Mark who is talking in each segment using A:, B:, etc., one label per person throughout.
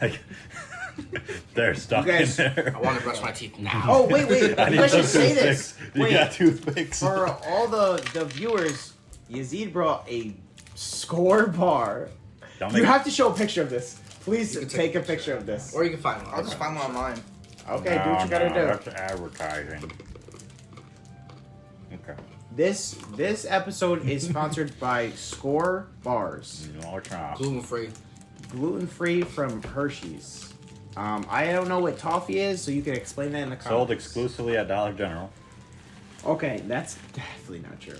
A: Like, they're stuck in there.
B: I want to brush my teeth now.
C: Oh, wait. You guys should say this.
A: You got toothpicks.
C: For all the viewers, Yazeed brought a Skor bar. You have to show a picture of this. Please take a picture of this.
B: Or you can find one.
D: I'll just find one online.
C: Okay, do what you gotta do.
A: That's advertising. Okay.
C: This episode is sponsored by Skor bars.
A: No, it's not.
B: Gluten-free.
C: Gluten-free from Hershey's. I don't know what toffee is, so you can explain that in the comments.
A: Sold exclusively at Dollar General.
C: Okay, that's definitely not true.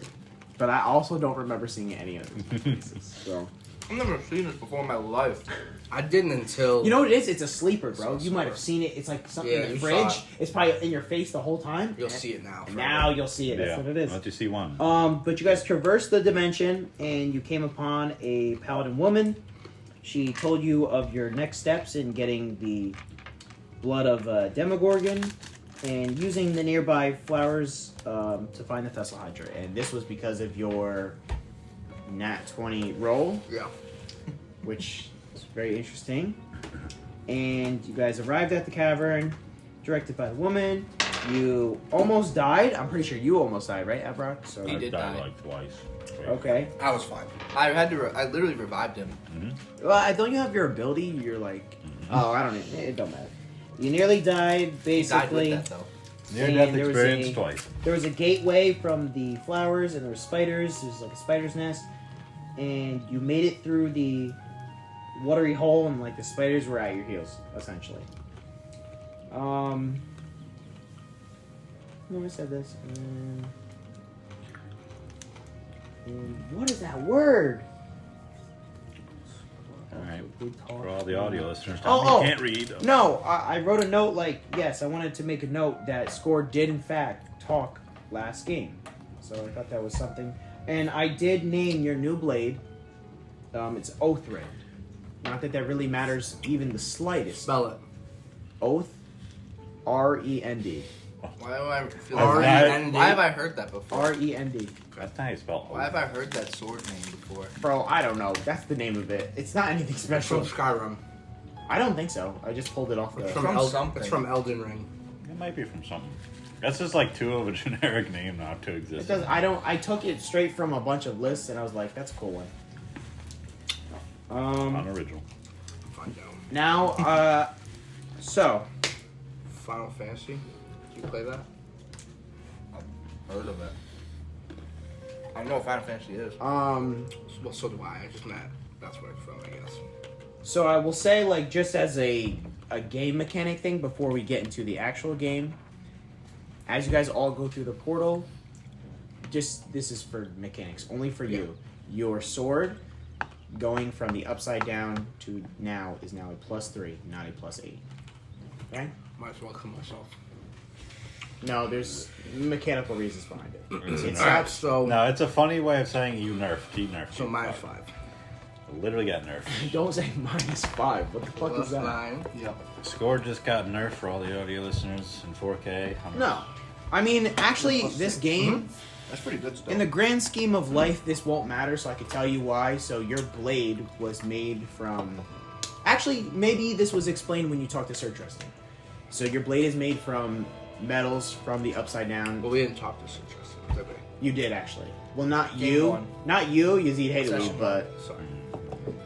C: But I also don't remember seeing any of these places. So
D: I've never seen this before in my life.
B: I didn't until...
C: you know what it is? It's a sleeper, bro. You might have seen it. It's like something in the fridge. It's probably in your face the whole time.
B: You'll see it now.
C: Now you'll see it. That's what it is.
A: Let you see one.
C: But you guys traversed the dimension, and you came upon a paladin woman. She told you of your next steps in getting the blood of Demogorgon and using the nearby flowers to find the Thessalhydra. And this was because of your Nat 20 roll.
B: Yeah.
C: Which is very interesting. And you guys arrived at the cavern, directed by the woman. You almost died. I'm pretty sure you almost died, right, Abrok? So
B: He did die.
A: Like twice.
C: okay.
D: I was fine. I literally revived him.
C: Well, don't you have your ability? You're like, oh, I don't know. It don't matter. You nearly died, basically.
D: He died with that, though.
A: Near-death
C: And there was
A: experience
C: a-
A: twice.
C: There was a gateway from the flowers, and there were spiders. There's like a spider's nest, and you made it through the watery hole, and like the spiders were at your heels, essentially. Who always said this? What is that word?
A: Alright. For all the audio listeners,
C: Oh,
A: you can't read.
C: No, I wrote a note like, yes, I wanted to make a note that Skor did in fact talk last game. So I thought that was something. And I did name your new blade. It's Oathrind. Not that that really matters even the slightest.
B: Spell it.
C: Oath, R-E-N-D.
D: Why do I feel
B: R-E-N-D.
D: Why have I heard that before?
C: R-E-N-D.
A: That's how you spell
D: Why have I heard that sword name before?
C: Bro, I don't know. That's the name of it. It's not anything
B: It's
C: special.
B: from Skyrim.
C: I don't think so. I just pulled it off the...
B: It's
D: from something.
B: It's from Elden Ring.
A: It might be from something. That's just like too of a generic name not to exist.
C: It does. I took it straight from a bunch of lists, and I was like, that's a cool one.
A: Unoriginal.
B: Find out.
C: Now, so...
B: Final Fantasy. Did you play that?
D: Heard of it. I don't know what Final Fantasy is.
B: Well, so do I. I just meant that's where it's from, I guess.
C: So I will say, like, just as a game mechanic thing before we get into the actual game, as you guys all go through the portal, just, this is for mechanics, only for you. Your sword, going from the upside down to now, is now a +3, not a +8. Okay?
B: Might as well kill myself.
C: No, there's mechanical reasons behind it. It's
B: Alright,
C: not,
B: so...
A: No, it's a funny way of saying you nerfed. He nerfed.
B: So
A: you.
B: -5.
A: Literally got nerfed.
C: don't say -5. What the fuck is that?
B: 9. Yep.
A: Score just got nerfed for all the audio listeners in 4K.
C: No. I mean, actually, this game...
D: That's pretty good stuff.
C: In the grand scheme of life, this won't matter, so I can tell you why. So your blade was made from... Actually, maybe this was explained when you talked to Sir Tristan. So your blade is made from metals from the upside down.
B: But we didn't talk to Citrus, did we?
C: You did, actually. Well, not
D: Game
C: you.
D: one.
C: Not you, Yazeed hated you,
B: Session
C: but...
B: one. Sorry.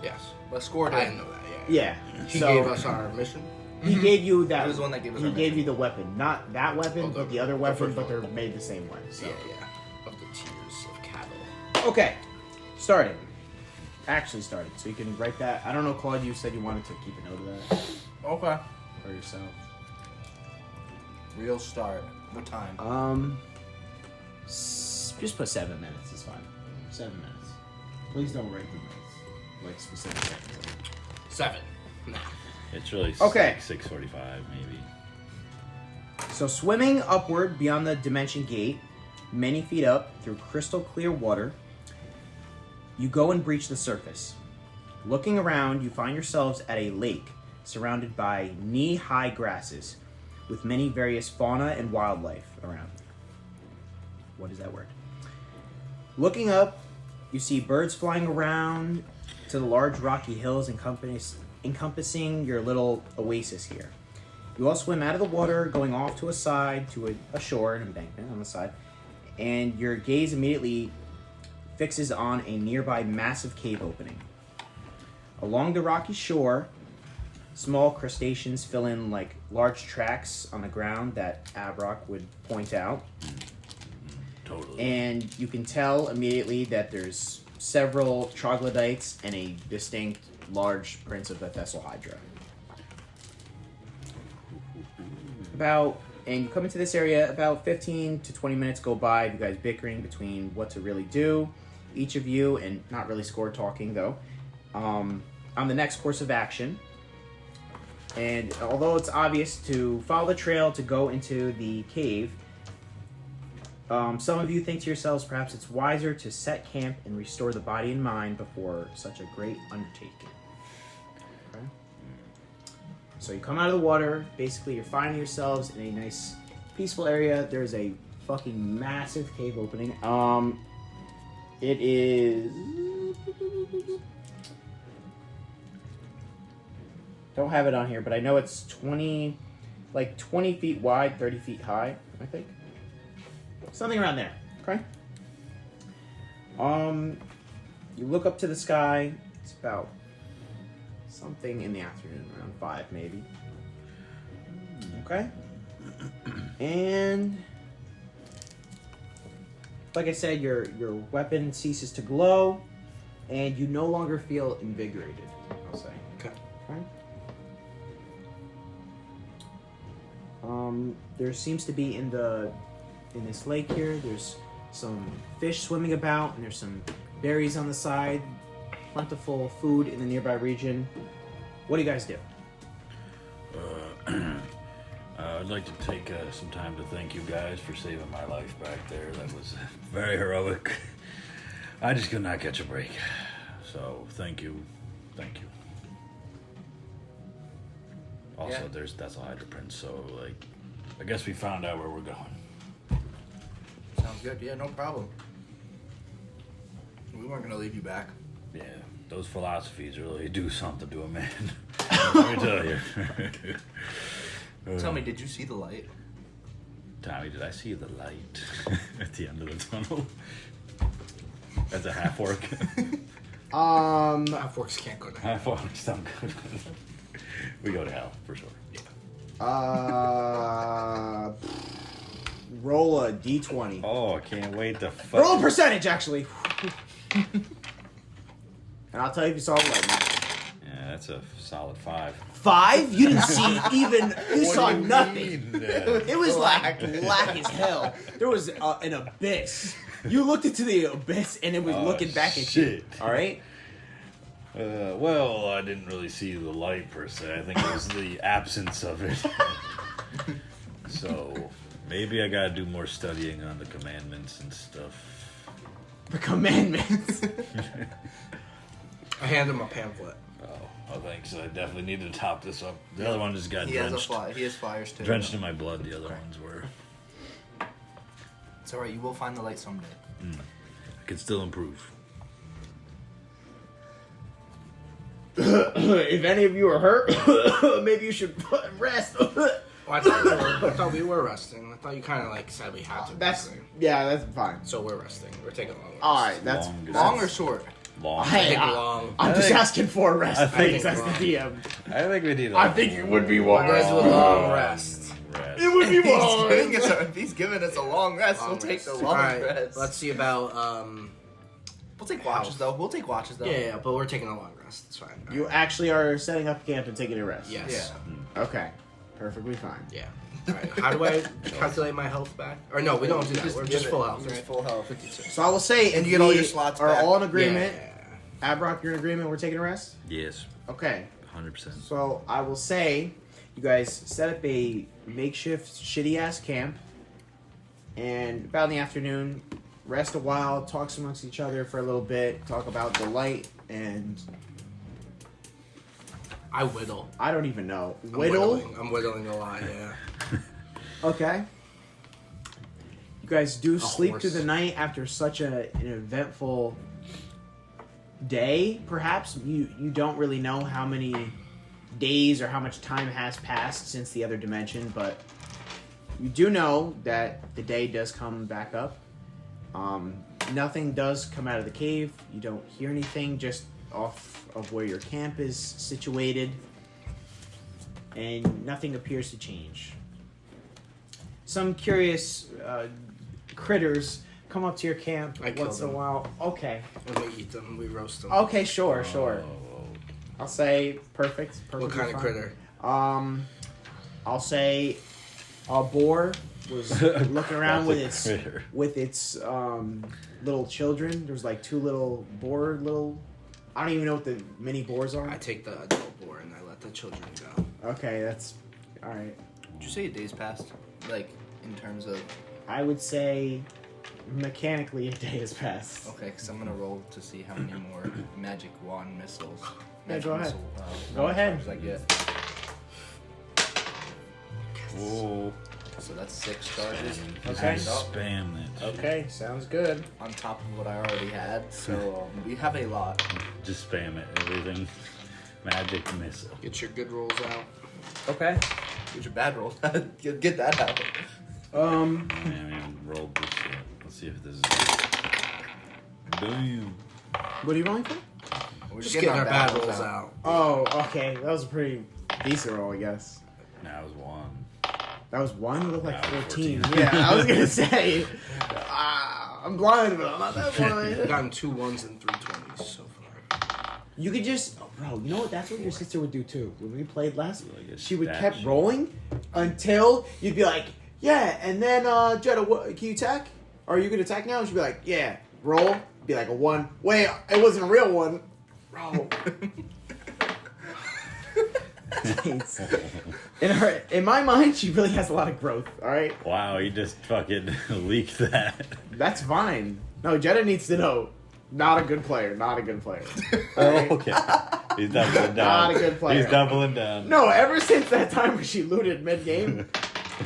B: Yes.
D: But scored
B: I
D: it.
B: didn't know that, yeah.
C: Yeah.
B: He
C: so
B: gave us our mission.
C: He gave you that...
D: He was the one that gave us
C: He
D: our
C: gave
D: mission.
C: you the weapon. Not that weapon,
B: Oh,
C: but the other weapon,
B: first
C: but they're
B: one.
C: made the same way. So.
B: Yeah. Of the tears of cattle.
C: Okay. Started. Actually started. So you can write that. I don't know, Claude, you said you wanted to keep a note of that.
D: Okay.
C: For yourself.
D: Real start. What time?
C: Just put 7 minutes. It's fine. 7 minutes. Please don't write the minutes. Like specific seconds.
B: 7. Nah.
A: It's really
C: Okay.
A: 6:45 maybe.
C: So swimming upward beyond the dimension gate, many feet up through crystal clear water, you go and breach the surface. Looking around, you find yourselves at a lake surrounded by knee-high grasses with many various fauna and wildlife around. What is that word? Looking up, you see birds flying around to the large rocky hills encompassing your little oasis here. You all swim out of the water, going off to a side, to a shore, an embankment on the side, and your gaze immediately fixes on a nearby massive cave opening. Along the rocky shore, small crustaceans fill in like large tracks on the ground that Abrok would point out.
A: Totally.
C: And you can tell immediately that there's several troglodytes and a distinct large prince of the Thessalhydra. And you come into this area, about 15 to 20 minutes go by, you guys bickering between what to really do, each of you, and not really Skor talking though, on the next course of action. And although it's obvious to follow the trail to go into the cave, some of you think to yourselves perhaps it's wiser to set camp and restore the body and mind before such a great undertaking. Okay? So you come out of the water, basically you're finding yourselves in a nice peaceful area. There's a fucking massive cave opening. It is... Don't have it on here, but I know it's 20 feet wide, 30 feet high, I think. Something around there, okay? You look up to the sky. It's about something in the afternoon, around 5 maybe. Okay? And like I said, your weapon ceases to glow, and you no longer feel invigorated, I'll say.
B: Okay.
C: Okay? There seems to be in this lake here, there's some fish swimming about, and there's some berries on the side, plentiful food in the nearby region. What do you guys do?
A: I'd like to take some time to thank you guys for saving my life back there. That was very heroic. I just could not catch a break. So, thank you. Thank you. Also, there's Thessalhydra Prince, so, like, I guess we found out where we're going.
D: Sounds good. Yeah, no problem. We weren't gonna leave you back.
A: Yeah, those philosophies really do something to a man. Let me tell you.
D: Tell me, did you see the light?
A: Tommy, did I see the light at the end of the tunnel? That's a half orc.
B: Half-orcs can't go down.
A: Half orcs don't go. We go to hell for sure.
C: Roll a d20.
A: Oh, I can't wait to
C: Roll a percentage, actually. And I'll tell you if you saw the lightning.
A: Yeah, that's a solid 5.
C: 5? You didn't see even. You saw
A: do you
C: nothing.
A: mean?
C: It was like black as hell. There was an abyss. You looked into the abyss and it was looking back at you.
A: shit.
C: All right.
A: Well, I didn't really see the light per se. I think it was the absence of it. So maybe I gotta do more studying on the commandments and stuff.
C: The commandments.
B: I hand him a pamphlet.
A: Oh, thanks. I definitely need to top this up. The other one just got
D: He
A: drenched.
D: has fires too.
A: Drenched in my blood. The other ones were.
D: It's alright, you will find the light someday.
A: I could still improve.
C: If any of you are hurt, maybe you should rest.
B: Well, I thought we were resting. I thought you kind of like said we had to.
C: That's fine.
B: So we're resting. We're taking a long rest.
C: All right, that's
D: Long or short?
A: Long.
C: Hey,
B: long.
C: I'm just
A: think-
C: asking for a rest.
A: I
C: I think
A: think-
C: that's the DM.
A: I think we need.
C: I think it would be one
B: Guys,
C: rest.
B: with a long rest.
C: It would be one.
D: If he's giving us a long rest, we'll take the long
B: All right,
D: rest.
B: let's see about
D: We'll take watches though.
B: Yeah, but we're taking a long rest. It's fine. All
C: You
B: right.
C: actually are setting up camp and taking a rest.
B: Yes.
D: Yeah.
C: Okay. Perfectly fine.
B: Yeah. All right. How do I calculate my health back? Or no, we don't do that. We're just full health.
D: Just
B: Right?
D: full health.
B: 56.
C: So I will say,
D: And
C: if
D: you get all
C: we
D: your slots
C: are
D: back.
C: all in agreement.
B: Yeah.
C: Abrok, you're in agreement. We're taking a rest.
A: Yes,
C: Okay.
A: 100%.
C: So I will say, you guys set up a makeshift shitty ass camp, and about in the afternoon, rest a while, talk amongst each other for a little bit, talk about the light, and
B: I whittle.
C: I don't even know.
B: I'm
C: Whittle.
B: I'm whittling a lot. Yeah.
C: Okay. You guys do sleep
B: horse.
C: through the night after such an eventful day. Perhaps you don't really know how many days or how much time has passed since the other dimension, but you do know that the day does come back up. Nothing does come out of the cave. You don't hear anything just off of where your camp is situated, and nothing appears to change. Some curious critters come up to your camp
B: I kill
C: once in a
B: them.
C: while. Okay.
B: And we eat them. We roast them.
C: Okay, sure.
A: Oh,
C: I'll say perfect.
B: What kind of critter?
C: I'll say a boar was looking around
A: That's
C: with
A: a
C: its
A: critter.
C: little children. There's like two little boar I don't even know what the mini boars are.
B: I take the adult boar and I let the children go.
C: Okay, that's all right.
D: Did you say a day's passed? Like, in terms of...
C: I would say mechanically a day has passed.
D: Okay, because I'm going to roll to see how many more magic wand missiles.
C: Yeah,
D: magic
C: go ahead.
D: missile,
C: Go
D: wand
C: ahead.
D: charges I get.
A: Whoa.
D: So that's 6 charges.
C: Okay.
A: Spam that.
C: Okay, sounds good.
D: On top of what I already had. So we have a lot.
A: Just spam it. Everything. Magic missile.
B: Get your good rolls out.
C: Okay.
D: Get your bad roll. Get that out.
A: Man, we haven't rolled this yet. Let's see if this is. Damn.
C: What are you rolling for?
D: We're
B: Just getting our bad rolls out.
C: Oh, okay. That was a pretty decent roll, I guess.
A: Now it was 1.
C: That was 1? You look like
A: That was
C: 14.
A: 14.
C: Yeah, I was gonna say. I'm blind, but I'm not that
B: I've
C: blind.
B: gotten 2 1s and 3 20s so far.
C: You could just, bro. You know what? That's what your sister would do too. When we played last,
A: Like a
C: she would
A: statue.
C: kept rolling until you'd be like, yeah. And then Jetta, can you attack? Are you gonna attack now? And she'd be like, yeah. Roll. Be like a 1. Wait, it wasn't a real 1. Bro. In my mind, she really has a lot of growth. All right,
A: Wow, you just fucking leaked that.
C: that's fine. No, Jetta needs to know. Not a good player. Not a good player. All
A: Oh,
C: right?
A: okay. He's doubling down.
C: Not a good player.
A: He's doubling down.
C: No, ever since that time when she looted mid game,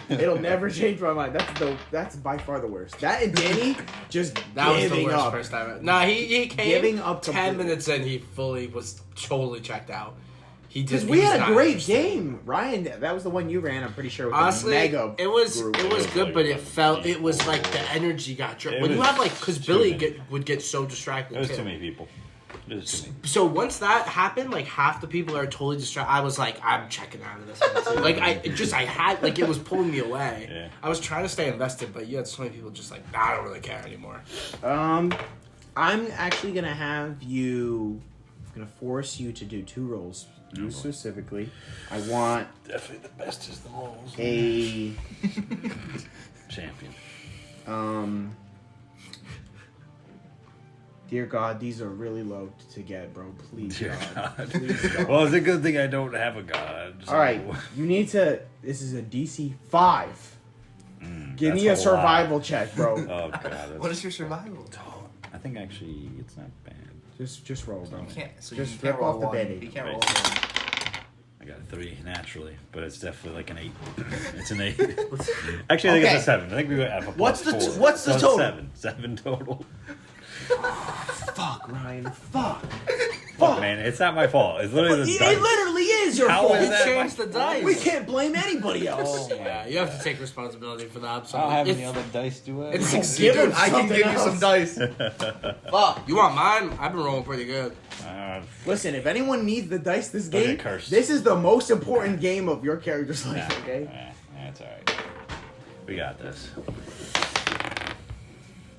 C: it'll never change my mind. That's by far the worst. That and Danny just
B: That was the
C: giving
B: worst
C: up.
B: first time. Nah, he came.
C: Giving up
B: 10
C: completely.
B: minutes in, he fully was totally checked out. He
C: Because
B: did.
C: we
B: he was
C: had a
B: not
C: great
B: interested.
C: game, Ryan. That was the one you ran. I'm pretty sure. With
B: Honestly,
C: the mega
B: it was
C: group.
B: good,
A: like
B: but
A: a
B: it was like the energy got dropped.
A: It
B: When you
A: was
B: have like, because
A: too
B: Billy
A: many.
B: would get so distracted.
A: It was
B: too.
A: too many people. It was too many.
B: So once that happened, like half the people are totally distracted. I was like, I'm checking out of this. One, too. Like I had like it was pulling me away.
A: Yeah.
B: I was trying to stay invested, but you had so many people just like, nah, I don't really care anymore.
C: I'm actually gonna have you. I'm gonna force you to do 2 rolls. You specifically. I want
A: Definitely the best is the rolls.
C: a
A: Champion.
C: Dear God, these are really low to get, bro. Please,
A: Dear
C: God.
A: God.
C: Please, God.
A: Well, it's a good thing I don't have a god. So.
C: All right, you need to. This is a DC 5. Give me a
A: that's a lot.
C: survival check, bro.
A: Oh god. That's
D: What is your survival?
A: I think actually it's not bad.
C: just roll, bro.
D: You can't. So
C: Just
D: you can't
C: rip
D: roll
C: off the
D: one.
C: Band-Aid.
D: You can't roll
A: Right.
D: one.
A: I got a 3 naturally, but it's definitely like an 8. It's an 8. Actually, I think
C: Okay.
A: it's a 7. I think we went at a
C: What's the
A: plus 4.
C: what's the
A: So it's
C: total?
A: 7. 7 total.
C: Fuck, Ryan. Fuck.
A: Fuck, man, it's not my fault. It's literally the
C: It
A: dice.
C: literally is your
A: How
C: fault.
A: is that
B: Changed the dice.
C: We can't blame anybody else.
B: Yeah, you have to take responsibility for that. So
A: I don't have
B: it's,
A: any other dice, do I?
B: It's
C: Give
B: exceeded.
C: him
D: I can
C: something
D: give you some
C: else.
D: dice.
B: Fuck, you want mine? I've been rolling pretty good.
C: Listen, if anyone needs the dice this
A: Don't get
C: game,
A: cursed.
C: this is the most important game of your character's life,
A: Nah,
C: okay?
A: that's alright. We got this.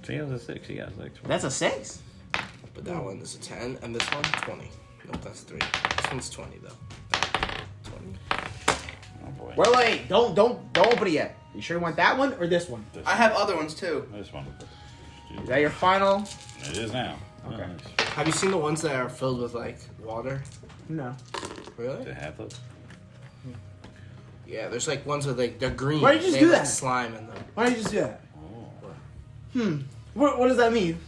A: See, it was a 6. You got 6.
C: That's a 6.
B: But that one is a 10, and this one 20. Nope, that's 3. This one's 20 though. 20.
A: Oh boy.
C: Wait, don't open it yet. You sure you want that one or this one?
A: This
D: I have other ones too.
A: This one.
C: Is that your final?
A: It is now.
C: Okay.
A: Oh, nice.
B: Have you seen the ones that are filled with like water?
C: No.
B: Really?
A: Do they have those?
B: Yeah, there's like ones with like they're green.
C: Why did you just
B: They
C: do
B: have, like,
C: that?
B: slime in them.
C: Why did you just do that?
A: Oh.
C: What does that mean?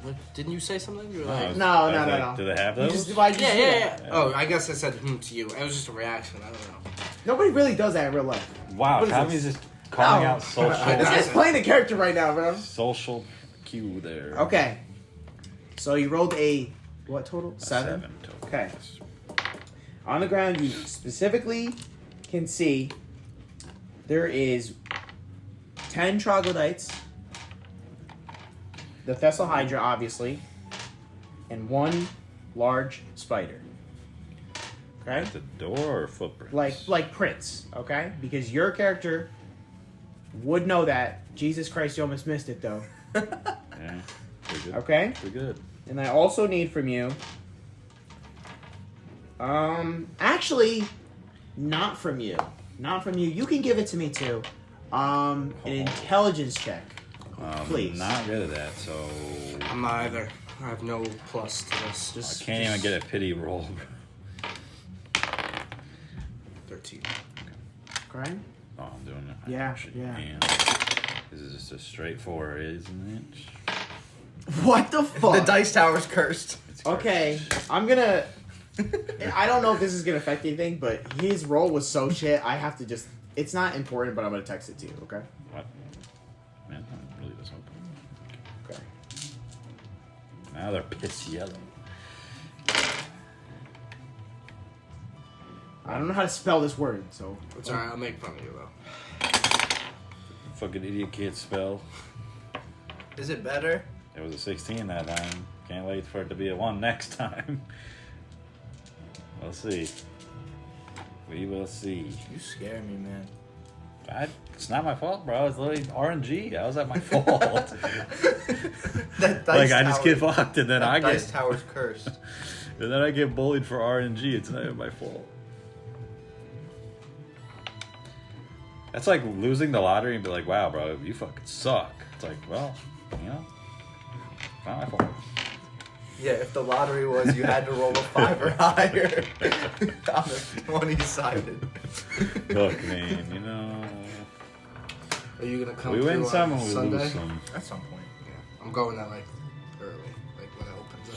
B: What, didn't you say something? You were
A: Oh,
B: like,
C: No.
A: Do they have
C: You
A: those?
C: just, why'd you
B: yeah,
C: just do
B: yeah,
C: that?
B: yeah. Oh, I guess I said to you. It was just a reaction. I don't know.
C: Nobody really does that in real life.
A: Wow,
C: What is
A: Tommy's
C: this?
A: just calling
C: No.
A: out social
C: This guy's playing a character right now, bro.
A: social cue there.
C: Okay. So you rolled a what total?
A: A
C: 7?
A: 7 total.
C: Okay. On the ground, you specifically can see there is 10 troglodytes, the Thessalhydra, obviously, and one large spider. Okay?
A: At the door or footprints?
C: Like prints, okay? Because your character would know that. Jesus Christ, you almost missed it, though.
A: Yeah. Pretty good.
C: Okay?
A: Pretty good.
C: And I also need from you... actually, not from you. Not from you. You can give it to me, too. An intelligence check. Please.
A: Not good at that, so...
B: I'm not either. I have no plus to this.
A: I can't even get a pity roll.
B: 13.
C: Okay?
A: Oh, I'm doing it.
C: Yeah, yeah.
A: And this is just a straight 4, isn't it?
C: What the fuck?
D: The dice tower's cursed.
A: It's
C: Okay, I'm gonna... I don't know if this is gonna affect anything, but his roll was so shit, I have to just... It's not important, but I'm gonna text it to you, okay?
A: What? Man, that really does open.
C: Okay.
A: Now they're piss yellow.
C: I don't know how to spell this word, so...
B: It's alright, I'll make fun of you, though.
A: Fucking idiot can't spell.
D: Is it better?
A: It was a 16 that time. Can't wait for it to be a 1 next time. We'll see. We will see.
D: You scare me, man.
A: It's not my fault, bro. It's literally RNG. How's that my fault?
D: That
A: Like, I just get fucked, and then I
D: dice
A: get...
D: tower's cursed.
A: And then I get bullied for RNG. It's not even my fault. That's like losing the lottery and be like, wow, bro, you fucking suck. It's like, well, you know, it's not my fault.
D: Yeah, if the lottery was you had to roll a 5 or higher on the 20-sided.
A: Look, man, you know,
B: Are you gonna come
A: we win
B: through
A: some
B: on
A: and we
B: Sunday?
A: lose some.
D: At some point.
B: Yeah. I'm going at like early, like when it opens at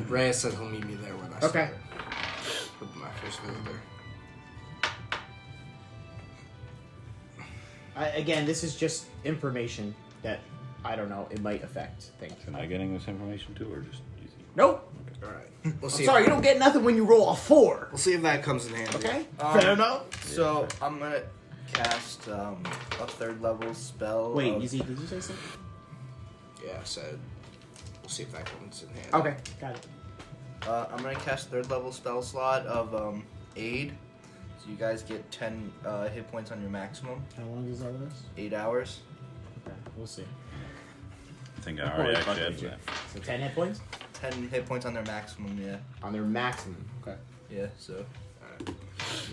B: 7. Reyes said he'll meet me there when I start.
C: Okay.
B: He'll be my first visitor.
C: Again, this is just information that, I don't know, it might affect things.
A: Am I getting this information too, or just easy?
C: Nope.
B: Alright. We'll
C: I'm
B: see.
C: sorry,
B: if,
C: you don't get nothing when you roll a 4.
B: We'll see if that comes in handy.
C: Okay? Fair enough.
D: So I'm gonna cast a 3rd level spell.
C: Wait,
D: of-
C: Yazeed, did you say something?
B: Yeah, I said we'll see if that comes in handy.
C: Okay, got it.
D: I'm gonna cast 3rd level spell slot of aid. So you guys get 10 hit points on your maximum.
C: How long does that last?
D: 8 hours.
C: Okay, we'll see.
A: I think I already
C: Holy
A: actually
C: fuck,
A: had
C: did
A: that.
C: So 10 hit points?
D: 10 hit points on their maximum, yeah.
C: On their maximum. Okay.
D: Yeah, so you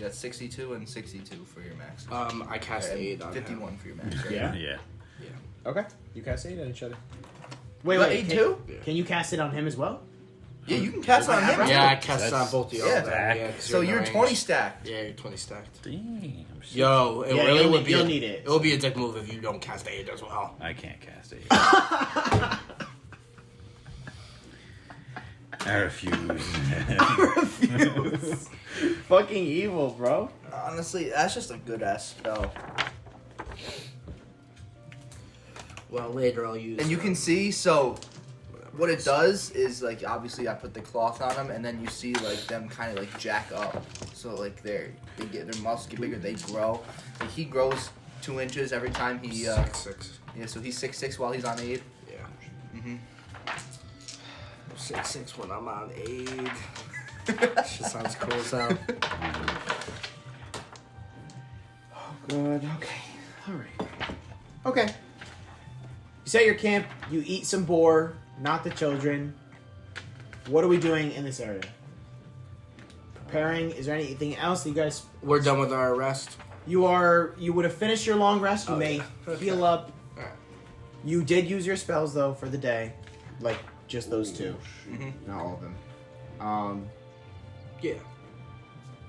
D: got 62 and 62 for your maximum.
B: I cast
D: And
B: 8 on
D: 51
B: him.
D: for your max. Right?
C: Yeah?
A: Yeah.
B: Yeah.
C: Okay. You cast 8 on each other. Wait,
D: You got
C: wait.
D: 8
C: can,
D: too?
C: Can you cast it on him as well?
D: Yeah, you can cast on him.
B: Yeah, I
D: too.
B: cast it on
A: That's-
B: both of y'all.
D: yeah.
B: then, yeah, 'cause
D: So
B: in the
D: you're
B: range.
D: 20 stacked.
B: Yeah, you're 20 stacked.
A: Damn. shit.
B: Yo, it
C: Yeah,
B: really
C: you'll
B: would
C: need-
B: be.
C: you'll need it.
B: It will be a dick move if you don't cast 8 as well.
A: I can't cast it. I refuse.
C: Refuse. Fucking evil, bro.
D: Honestly, that's just a good ass spell.
B: Well, later I'll use.
D: And you can see, so what it does is, like, obviously I put the cloth on them, and then you see, like, them kind of, like, jack up. So, like, they get their muscles get bigger, they grow. Like, he grows 2 inches every time he,
B: 6'6".
D: yeah, so he's 6'6" while he's on aid.
B: Yeah.
D: Mm-hmm.
B: 6'6" when I'm on aid. Shit sounds cool as hell.
C: Oh, good. Okay. All right. Okay. You set your camp. You eat some boar, not the children. What are we doing in this area? Preparing. Is there anything else that you guys?
B: We're done with our rest.
C: You would have finished your long rest. You may heal up.
B: Alright.
C: You did use your spells though for the day, like just those 2, not all of them.
B: Yeah.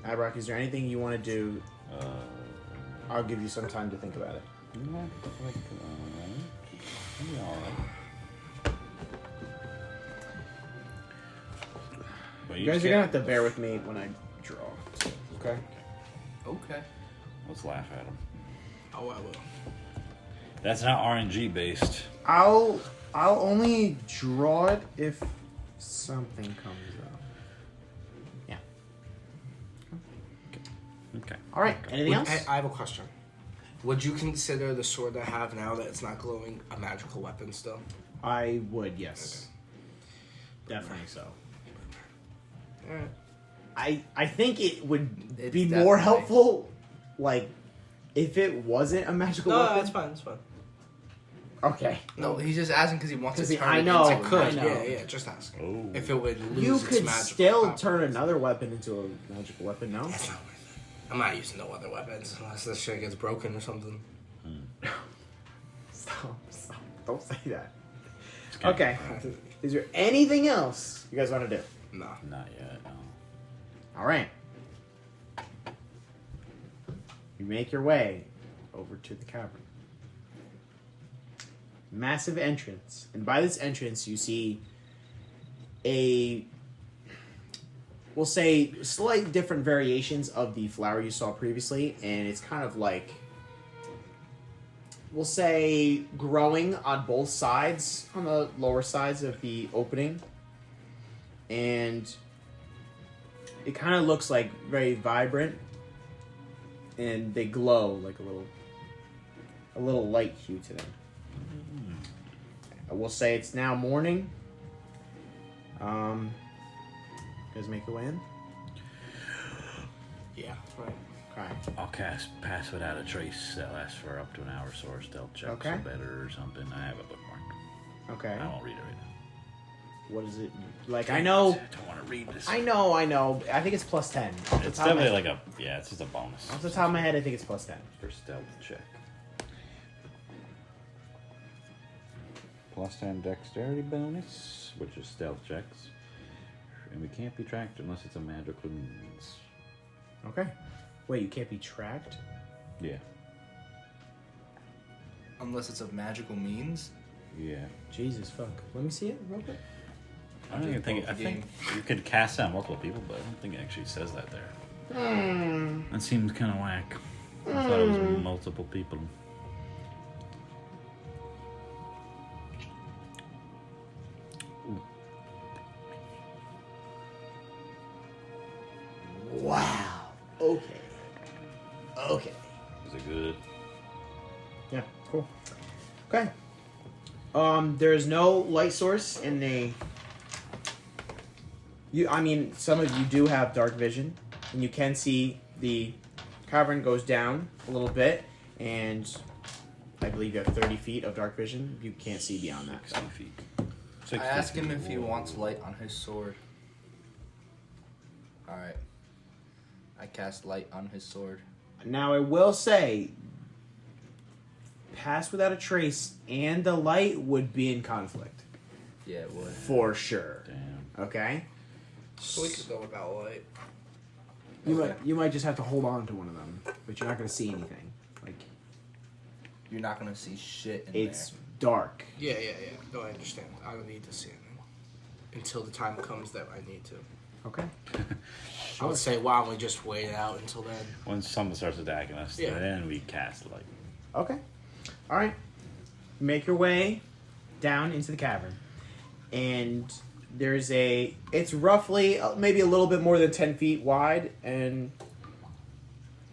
C: Abrok, is there anything you want to do? I'll give you some time to think about it.
A: But
C: You guys are gonna have to bear with me when I draw. Okay.
D: Okay.
A: Let's laugh at him.
B: Oh, I will.
A: That's not RNG based.
C: I'll only draw it if something comes up. Yeah.
A: Okay.
C: All right. Anything else?
B: I have a question. Would you consider the sword I have now that it's not glowing a magical weapon still?
C: I would, yes. Definitely so.
B: Alright.
C: I think it would
D: It's
C: be more
D: definitely-
C: helpful, like, if it wasn't a magical
B: No,
C: weapon.
B: that's fine. That's fine.
C: Okay.
D: No, he's just asking because he wants to
C: 'Cause
D: turn
C: I
D: it
C: know,
D: into a
B: Could.
C: I know.
B: Yeah. Just asking.
A: Oh.
B: If it would lose
C: You
B: its
C: could
B: magical
C: still
B: power.
C: turn another weapon into a magical weapon, no?
B: That's not worth it. I'm not using no other weapons unless this shit gets broken or something.
C: Stop. Don't say that.
A: It's good.
C: Okay. Is there anything else you guys want to do?
B: No.
A: Not yet. No.
C: All right. You make your way over to the cavern. Massive entrance. And by this entrance, you see we'll say, slight different variations of the flower you saw previously. And it's kind of like, we'll say, growing on both sides, on the lower sides of the opening. And it kind of looks like very vibrant, and they glow like a little light hue to them. I will say it's now morning. You guys make your way in?
B: Yeah. Right.
C: Okay.
A: I'll cast Pass Without a Trace. That lasts for up to an hour, so our stealth checks
C: Okay.
A: are better or something. I have a bookmark.
C: Okay.
A: I won't read it right now.
C: What is it? Like, I know.
A: I don't want to read this.
C: I know. I think it's plus 10. Off the
A: It's
C: top of my-
A: definitely like it's just a bonus.
C: Off the top of my head, I think it's plus 10.
A: For stealth check. Plus 10 dexterity bonus, which is stealth checks. And we can't be tracked unless it's a magical means.
C: Okay. Wait, you can't be tracked?
A: Yeah.
D: Unless it's of magical means.
A: Yeah.
C: Jesus, fuck. Let me see it real quick.
A: I don't even think. I think you could cast it on multiple people, but I don't think it actually says that there. That seems kind of whack. I thought it was multiple people.
C: Wow. Okay. Okay.
A: Is it good?
C: Yeah, cool. Okay. There's no light source in the. Some of you do have dark vision, and you can see the cavern goes down a little bit, and I believe you have 30 feet of dark vision. You can't see beyond that.
A: 60 feet.
D: I
A: 60
D: ask him
A: feet.
D: if he wants light on his sword. Alright. I cast light on his sword.
C: Now I will say, Pass Without a Trace and the light would be in conflict
D: Yeah, it would.
C: for sure.
A: Damn.
C: Okay.
B: So we could go without light.
C: You might just have to hold on to one of them, but you're not going to see anything. Like,
D: You're not gonna see shit in
C: it's dark.
B: Yeah. No, I understand. I don't need to see anything until the time comes that I need to.
C: Okay.
B: I would say, why don't we just wait it out until then?
A: Once someone starts attacking us,
B: Yeah.
A: then we cast light.
C: Okay. All right. Make your way down into the cavern, and there's it's roughly maybe a little bit more than 10 feet wide, and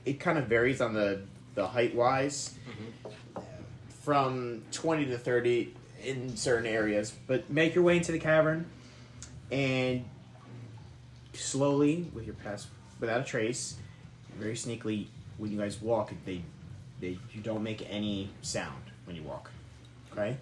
C: it kind of varies on the height wise, from 20 to 30 in certain areas. But make your way into the cavern, and slowly, with your Pass Without a Trace, very sneakily, when you guys walk, you don't make any sound when you walk. Okay?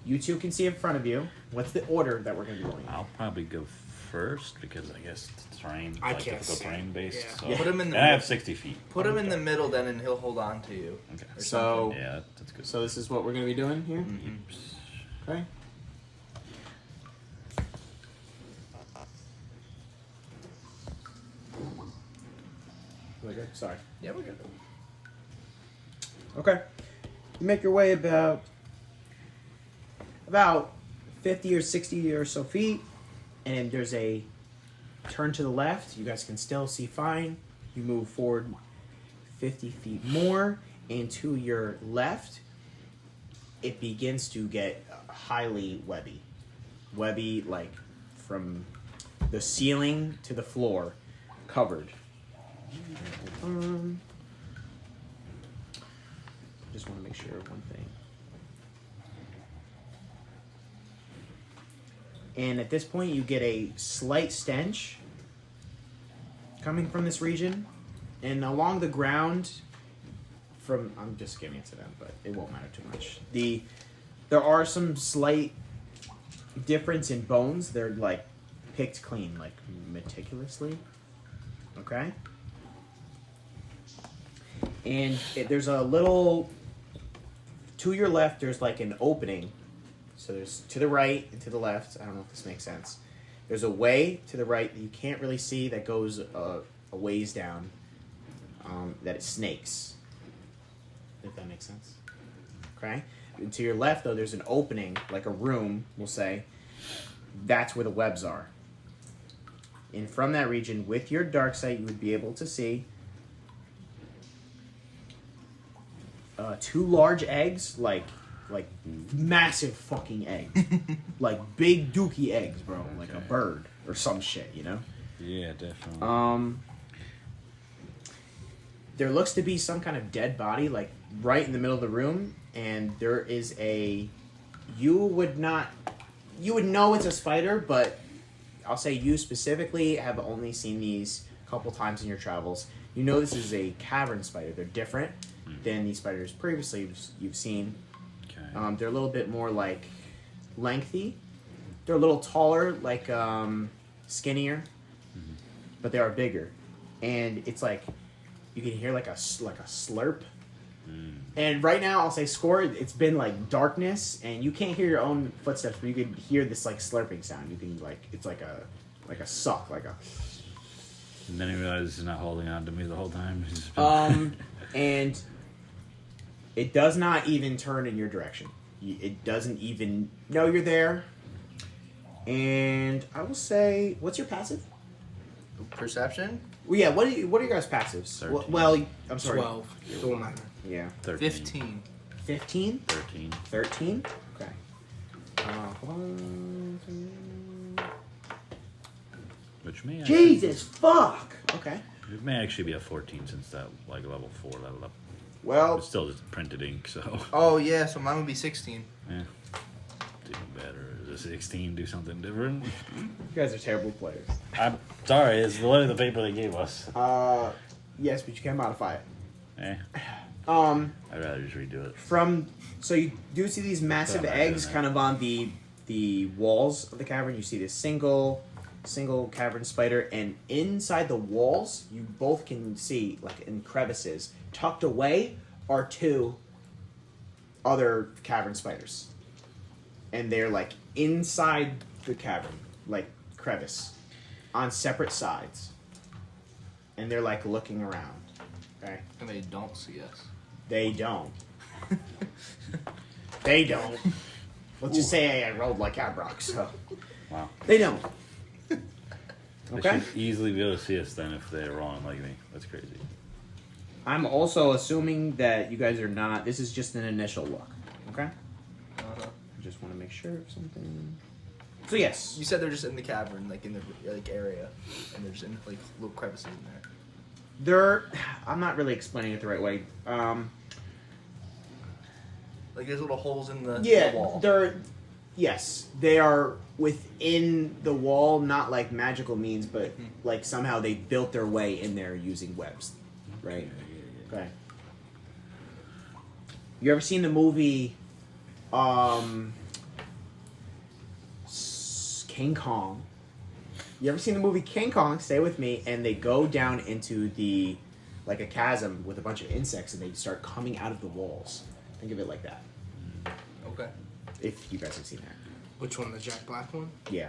C: You two can see in front of you. What's the order that we're going to be going in?
A: I'll probably go first because I guess it's terrain,
B: I
A: like
B: can't
A: difficult
B: see.
A: terrain based.
B: Yeah.
A: So.
C: Yeah.
D: Put him in the
A: And I have
D: middle.
A: 60 feet.
D: Put him in the middle then, and he'll hold on to you.
A: Okay.
D: Or
C: So,
A: Yeah, that's good.
C: so this is what we're going to be doing here? Okay? We're good? Sorry.
D: Yeah, we're good.
C: Okay. You make your way about 50 or 60 or so feet, and there's a turn to the left. You guys can still see fine. You move forward 50 feet more, and to your left, it begins to get highly webby. Webby, like from the ceiling to the floor, covered. just want to make sure of one thing. And at this point, you get a slight stench coming from this region. And along the ground, I'm just giving it to them, but it won't matter too much. There are some slight difference in bones. They're like picked clean, like meticulously. Okay? And there's a little, to your left, there's like an opening. So there's to the right and to the left. I don't know if this makes sense. There's a way to the right that you can't really see that goes a ways down. That it snakes. If that makes sense. Okay? And to your left, though, there's an opening, like a room, we'll say. That's where the webs are. And from that region, with your dark sight, you would be able to see 2 large eggs, like massive fucking eggs. Like big dookie eggs, bro. Like a bird or some shit, you know?
A: Yeah, definitely.
C: There looks to be some kind of dead body, like right in the middle of the room, and there is you would know it's a spider, but I'll say you specifically have only seen these a couple times in your travels. You know this is a cavern spider. They're different than these spiders previously you've seen.
A: Okay.
C: They're a little bit more like lengthy. They're a little taller, like skinnier, but they are bigger. And it's like you can hear like a slurp. And right now, I'll say Skor. It's been like darkness, and you can't hear your own footsteps, but you can hear this like slurping sound. You can it's like a suck, like a.
A: And then he realizes he's not holding on to me the whole time. He's just been...
C: And it does not even turn in your direction. It doesn't even know you're there. And I will say, what's your passive?
D: Perception?
C: Well, yeah. What are your guys' passives?
A: 13.
C: Well, I'm sorry.
B: 12. It won't matter.
C: Yeah.
A: 13.
D: 15.
C: 15?
A: 13.
C: 13? Okay. Hold on.
A: Which may
C: Jesus fuck! Okay.
A: It may actually be a 14 since that like level 4 level up.
C: Well,
A: It's still just printed ink, so
D: Oh, yeah, so mine would be 16.
A: yeah. It's even better. Does a 16 do something different?
C: you guys are terrible players.
A: I'm sorry, it's literally the paper they gave us.
C: Yes, but you can modify it.
A: Eh,
C: I'd
A: I'd rather just redo it.
C: So you do see these massive
A: I'm not
C: eggs
A: doing
C: kind of on the walls of the cavern. You see this single cavern spider, and inside the walls, you both can see, like in crevices, tucked away are 2 other cavern spiders. And they're like inside the cavern, like crevice, on separate sides. And they're like looking around. Okay?
D: And they don't see us.
C: They don't. They don't. Let's just say I rolled like Abrok, so.
A: Wow.
C: They don't.
A: They
C: Okay?
A: should easily be able to see us then if they're wrong like me. That's crazy.
C: I'm also assuming that you guys are not. This is just an initial look. Okay?
D: Uh-huh.
C: I just want to make sure of something. So, yes.
D: You said they're just in the cavern, like in the area, and they're just in like little crevices in there.
C: I'm not really explaining it the right way.
D: Like there's little holes in the wall.
C: Yes, they are within the wall, not like magical means, but like somehow they built their way in there using webs, right? Okay. You ever seen the movie, King Kong? You ever seen the movie King Kong? Stay with me, and they go down into like a chasm with a bunch of insects, and they start coming out of the walls. Think of it like that.
D: Okay.
C: If you guys have seen that.
B: Which one? The Jack Black one?
C: Yeah.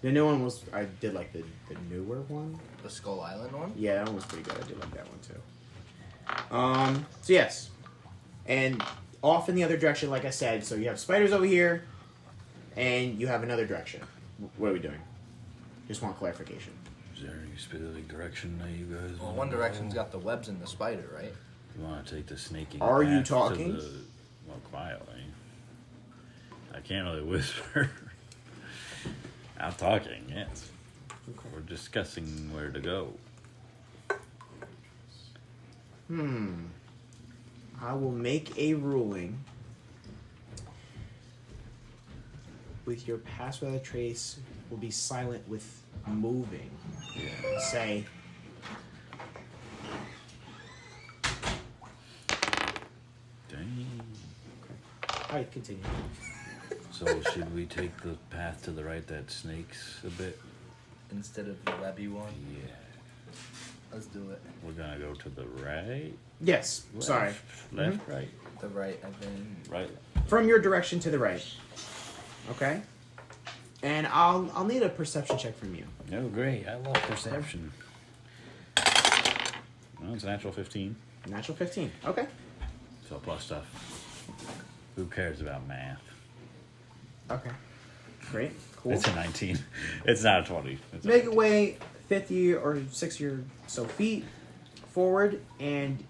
C: The new one was, I did like the newer one.
D: The Skull Island one?
C: Yeah, that one was pretty good. I did like that one too. So yes. And off in the other direction, like I said, so you have spiders over here, and you have another direction. What are we doing? Just want clarification.
A: Is there any specific direction that you guys
D: Well,
A: want
D: one
A: to
D: direction's
A: go?
D: got the webs and the spider, right?
A: You want to take the snaking
C: Are you
A: path to
C: talking?
A: well, quietly. I can't really whisper. I'm talking, yes.
C: Okay.
A: We're discussing where to go.
C: I will make a ruling. With your past weather trace will be silent with moving.
A: Yeah.
C: Say.
A: Dang.
C: Alright, continue.
A: So should we take the path to the right that snakes a bit?
D: Instead of the webby one.
A: Yeah.
D: Let's do it.
A: We're gonna go to the right.
C: Yes,
A: Left,
C: sorry.
A: Left, right,
D: The right, I think.
A: right.
C: From your direction to the right. Okay? And I'll need a perception check from you.
A: Oh, great! I love perception. Well, it's a natural 15.
C: Natural 15. Okay.
A: So plus stuff. Who cares about math?
C: Okay. Great. Cool.
A: It's a 19. It's not a 20. It's
C: Make your way 50 or 60 or so feet forward, and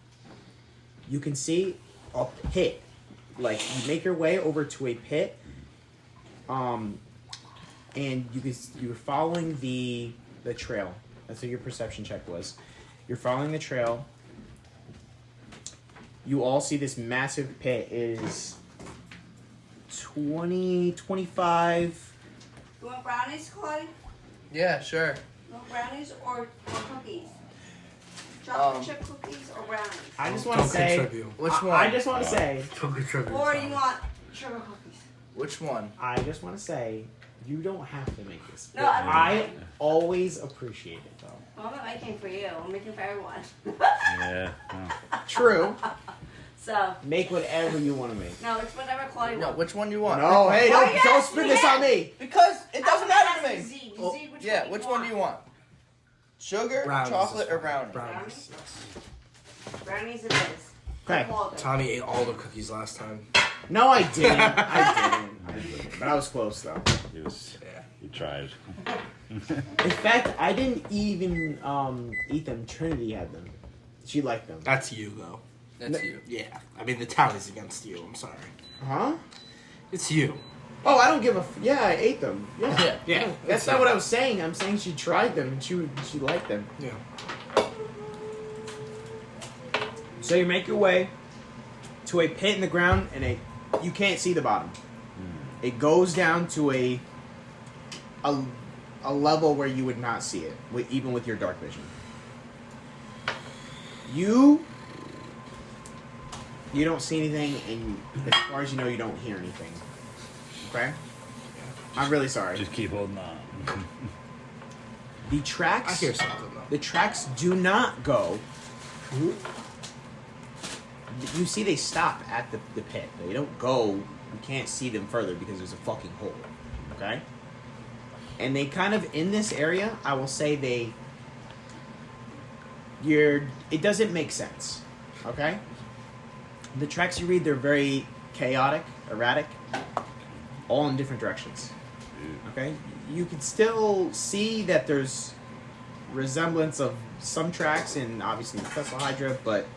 C: you can see a pit. Like, you make your way over to a pit, and you're following the trail. That's what your perception check was. You're following the trail. You all see this massive pit. It is 20, 25.
E: You want brownies, Claude?
D: Yeah, sure.
E: You want brownies or cookies? Chocolate chip cookies or brownies?
C: I just want to say.
D: Which one?
C: I just want to say.
E: Or you want sugar cookies?
D: Which one?
C: I just want to say. You don't have to make this.
E: No, I
C: always appreciate it, though.
E: Well, I'm not making for you. I'm making for everyone.
A: Yeah. Oh.
C: True.
E: So,
C: Make whatever you want to make.
E: no, it's whatever Claude
D: No,
E: wants.
D: which one you want?
C: No, hey,
E: Why
C: don't
E: yes,
C: spin
E: you
C: this
E: yes.
C: on me.
D: Because it doesn't matter to me.
E: Yazeed.
D: Oh,
E: Yazeed, which
D: yeah,
E: one
D: which
E: you
D: one do you want? Sugar,
B: Brownies
D: chocolate,
B: is
D: or
B: fine.
D: brownie?
B: Brownies. Yes.
E: Brownies it is.
C: Okay.
E: Claude.
B: Tommy ate all the cookies last time.
C: No, I didn't. I didn't. But I was close, though.
A: He was.
B: Yeah.
A: He tried.
C: In fact, I didn't even eat them. Trinity had them. She liked them.
B: That's you, though.
D: That's you.
B: Yeah. I mean, the tally's against you. I'm sorry.
C: Huh?
B: It's you.
C: Oh, I don't give a. Yeah, I ate them. Yeah.
B: Yeah.
C: That's not what I was saying. I'm saying she tried them and she liked them.
B: Yeah.
C: So you make your way to a pit in the ground, and you can't see the bottom. It goes down to a level where you would not see it, even with your dark vision. You don't see anything, and as far as you know, you don't hear anything. Okay? I'm really sorry.
A: Just keep holding on.
C: The tracks.
B: I hear something, though.
C: The tracks do not go. You see, they stop at the pit. They don't go. You can't see them further because there's a fucking hole. Okay? And they kind of, in this area, I will say it doesn't make sense. Okay? The tracks you read, they're very chaotic, erratic, all in different directions. Okay? You can still see that there's resemblance of some tracks in, obviously, Thessalhydra, but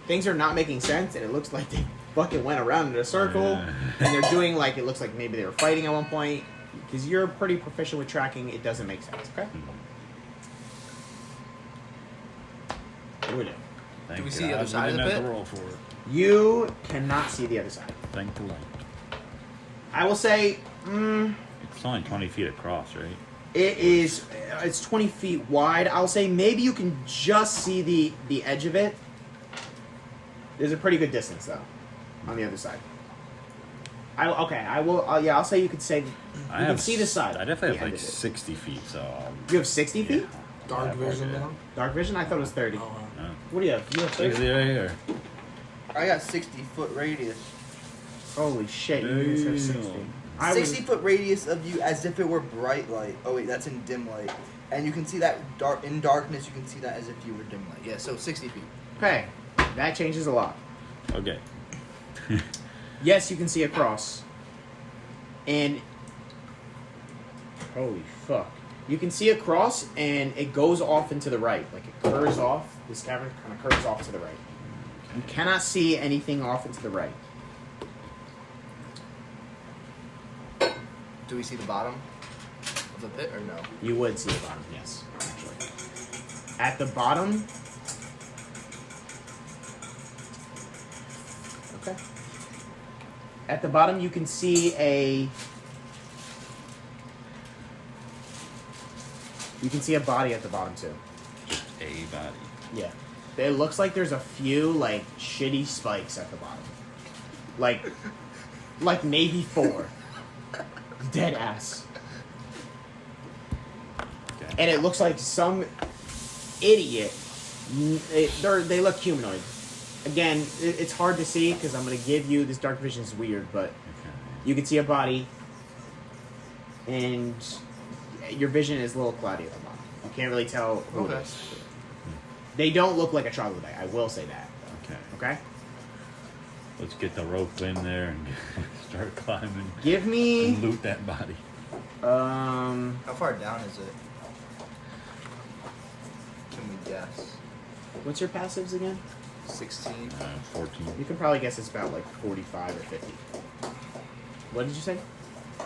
C: things are not making sense, and it looks like they fucking went around in a circle,
A: Yeah.
C: and they're doing like, it looks like maybe they were fighting at one point. Because you're pretty proficient with tracking, it doesn't make sense, okay? What do we do?
A: Thank
D: Do we
A: God
D: see the other side of
A: we
D: the
A: didn't have
D: pit?
A: to roll for it.
C: You cannot see the other side.
A: Thank the light.
C: I will say,
A: It's only 20 feet across, right?
C: it's 20 feet wide. I'll say maybe you can just see the edge of it. There's a pretty good distance, though, on the other side. I'll say you could say, you can see the side.
A: I definitely
C: the
A: have
C: end
A: like
C: of it.
A: 60 feet, so.
C: You have 60 feet?
A: Yeah.
B: Dark vision,
A: yeah.
B: now?
C: Dark vision? I thought it was 30.
B: Oh,
A: Yeah.
C: What do you have? You have 30?
A: 60 right here.
D: I got 60-foot radius.
C: Holy shit, you just have 60.
A: Damn.
C: I was-
D: 60-foot radius of you as if it were bright light. Oh wait, that's in dim light. And you can see that in darkness. You can see that as if you were dim light. Yeah, so 60 feet.
C: Okay, that changes a lot.
A: Okay.
C: Yes, you can see across. And holy fuck. You can see across and it goes off into the right. Like it curves off. This cavern kind of curves off to the right. You cannot see anything off into the right.
D: Do we see the bottom of the pit or no?
C: You would see the bottom, yes, actually. At the bottom, Okay. At the bottom, you can see a body at the bottom too.
A: Just a body.
C: Yeah. It looks like there's a few like shitty spikes at the bottom. Like Navy 4. Dead ass.
A: Okay.
C: And it looks like some idiot. They look humanoid. Again, it's hard to see because I'm going to give you this dark vision is weird, but
A: Okay.
C: you can see a body, and your vision is a little cloudy at the bottom. You can't really tell who it
D: Okay.
C: is. They don't look like a troglodyte. I will say that.
A: Okay.
C: Okay.
A: Let's get the rope in there and start climbing.
C: Give me.
A: And loot that body.
D: How far down is it? Can we guess?
C: What's your passives again?
D: 16.
A: 14.
C: You can probably guess it's about like 45 or 50. What did you say?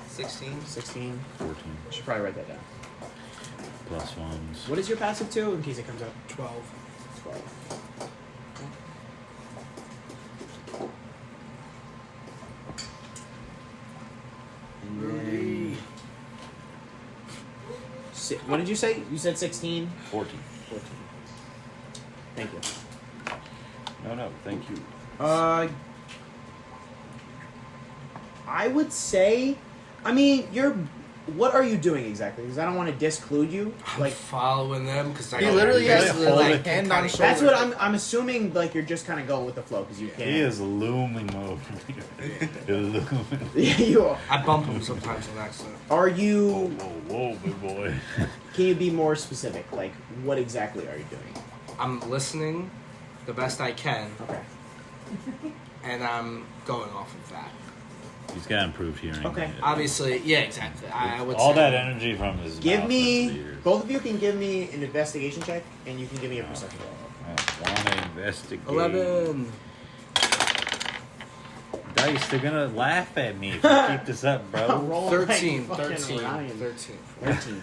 D: 16.
C: 16.
A: 14.
C: I should probably write that down.
A: Plus ones.
C: What is your passive to in case it comes up?
B: 12.
C: 12. And then- What did you say? You said 16?
A: 14.
C: 14. Thank you.
A: No, thank you.
C: I would say, I mean, what are you doing exactly? Because I don't want to disclude you.
B: Like following them because
D: He literally
A: Yeah,
D: has
A: hold
D: like
A: it.
D: hand on shoulder.
C: That's what I'm assuming. Like you're just kind of going with the flow because you can't.
A: He is looming over here. Looming.
C: Yeah, you are.
B: I bump them sometimes on accident.
C: Are
A: Whoa,
C: you?
A: whoa, big boy.
C: Can you be more specific? Like, what exactly are you doing?
B: I'm listening the best I can,
C: Okay.
B: and I'm going off of that.
A: He's got improved hearing.
C: Okay.
B: Obviously, yeah, exactly. I would
A: all
B: say
A: that energy from his
C: Give
A: mouth
C: me.
A: into the ears.
C: Both of you can give me an investigation check, and you can give me a perception roll.
A: I want to investigate.
B: 11.
A: Dice, they're gonna laugh at me if you keep this up, bro.
C: Roll
B: 13.
C: like fucking
B: 13.
C: Ryan.
B: 13.
C: 13.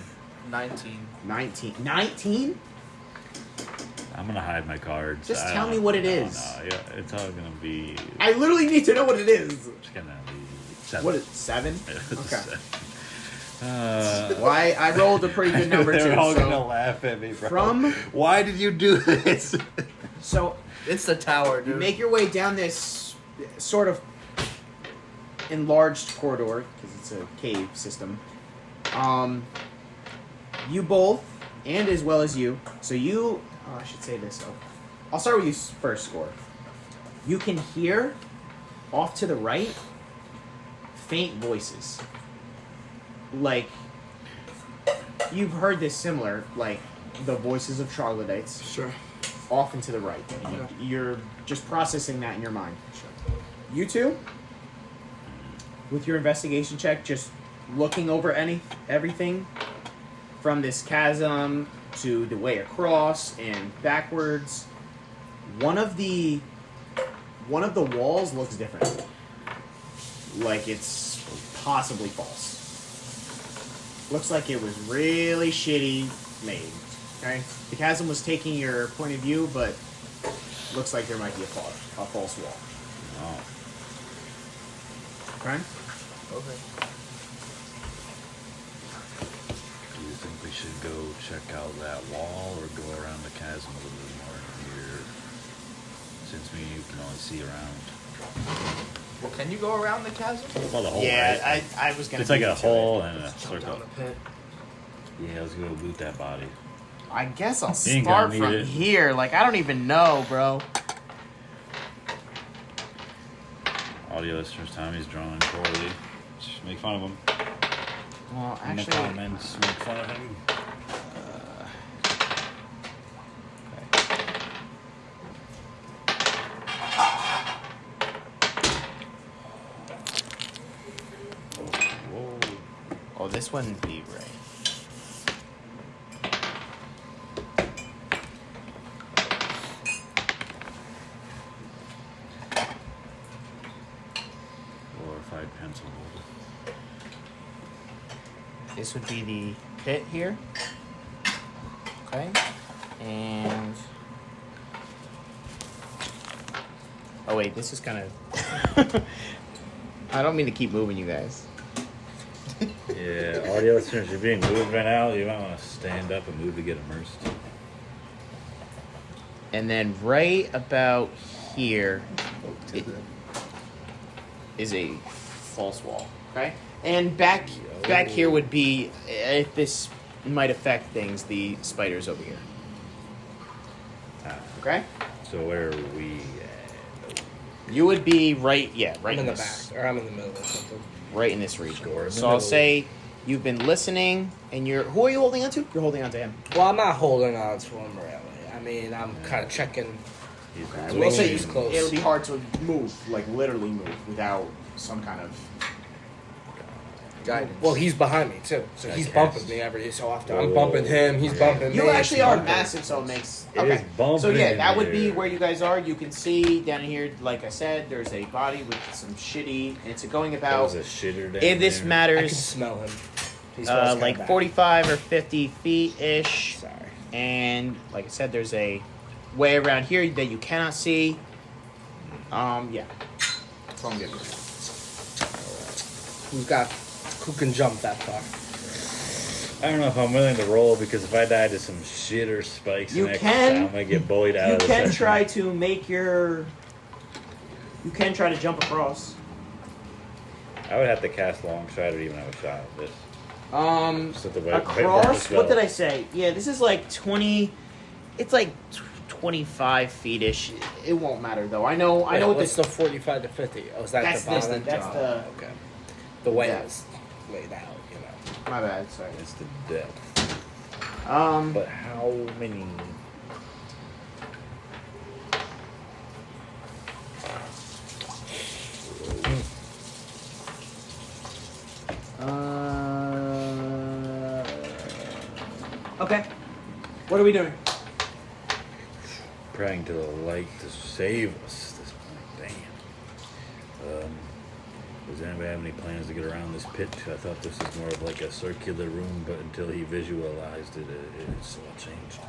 D: 19.
C: 19. 19?
A: I'm gonna hide my cards.
C: Just
A: I
C: tell
A: don't-
C: me what it
A: no,
C: is.
A: No, yeah, it's all gonna be.
C: I literally need to know what it is.
A: It's gonna be 7.
C: What is 7?
A: It's
C: Okay.
A: a 7.
C: Well, I rolled a pretty good number too.
A: They're all
C: so,
A: gonna laugh at me, bro.
C: from-
A: Why did you do this?
C: so
D: It's the tower,
C: you
D: dude.
C: make your way down this sort of enlarged corridor because it's a cave system. You both, and as well as you. So you, I should say this. I'll start with you first, Skor. You can hear off to the right faint voices. Like you've heard this similar, like the voices of troglodytes
B: Sure.
C: off and to the right.
B: Okay.
C: You're just processing that in your mind. You two, with your investigation check, just looking over everything from this chasm to the way across and backwards. One of the walls looks different. Like it's possibly false. Looks like it was really shitty made. Okay? The chasm was taking your point of view, but looks like there might be a false wall.
A: Oh.
C: Okay?
D: Okay.
A: Do you think we should go check out that wall or go around the chasm a little bit more here? Since me and you can only see around.
D: Well, can you go around the chasm?
A: Well, the hole,
C: Yeah,
A: right?
C: I was gonna.
A: It's like
C: beat
A: a
C: you to
A: hole
C: it.
A: and a
B: Jump
A: circle.
B: down the pit.
A: Yeah, let's go loot that body.
C: I guess I'll
A: You ain't
C: start
A: gonna need
C: from
A: it.
C: here. Like I don't even know, bro.
A: Audio listeners, Tommy's drawing poorly. Just make fun of him.
C: Well,
A: In the
C: actually,
A: comments, make fun of him. Whoa.
C: oh, this wouldn't be right.
A: Glorified pencil holder.
C: This would be the pit here. Okay, and Oh wait, this is kind of. I don't mean to keep moving you guys.
A: Yeah, audio listeners, you're being moved right now. You might want to stand up and move to get immersed.
C: And then right about here is a false wall. Okay. And back here would be, if this might affect things, the spiders over here. Okay.
A: So where are we?
C: You would be right
B: I'm in the
C: this,
B: back, or I'm in the middle or something.
C: right in this region.
A: Skor in the
C: So I'll
A: middle.
C: say you've been listening, and you're. Who are you holding on to? You're holding on to him.
B: Well, I'm not holding on to him really. I mean, I'm kind of checking.
A: He's
B: We'll say he's close.
C: It'll be hard to move, like literally move, without some kind of.
D: Guidance.
B: Well, he's behind me too, so he's
A: Okay.
B: bumping me every so often. I'm bumping him. He's bumping me.
C: You actually are
B: bumping-
C: massive, so it makes.
A: It is bumping
C: So yeah,
A: in
C: that would be
A: there.
C: where you guys are. You can see down here, like I said, there's a body with some shitty. It's going
A: That
C: about.
A: was a shitter down
C: If this
A: there.
B: I can
C: matters,
B: smell him. He smells kinda
C: like
B: bad.
C: 45 or 50 feet ish.
B: Sorry.
C: And like I said, there's a way around here that you cannot see. Yeah. That's all I'm getting.
B: Who can jump that far?
A: I don't know if I'm willing to roll because if I die to some shitter spikes,
C: You
A: next
C: can-
A: time, I'm gonna get bullied out
C: You
A: of the
C: can
A: session.
C: try to make your. You can try to jump across.
A: I would have to cast long shot to even have a shot at this. Just at the way-
C: Across.
A: way-
C: What did I say? Yeah, this is like 20. It's like 25 feet ish. It won't matter though. I know. I know what
B: What's
C: this.
B: the 45 to 50? Oh, is that
C: That's
B: the
C: this,
B: bottom?
C: that's
B: Oh,
C: the-
B: okay. The way
C: Yeah.
B: it's laid out, you know.
C: My bad. Sorry.
A: It's the depth.
C: But
A: But how many?
C: Okay. What are we doing?
A: Praying to the light to save us. This point, damn. Does anybody have any plans to get around this pit? I thought this was more of like a circular room, but until he visualized it, it's all changed.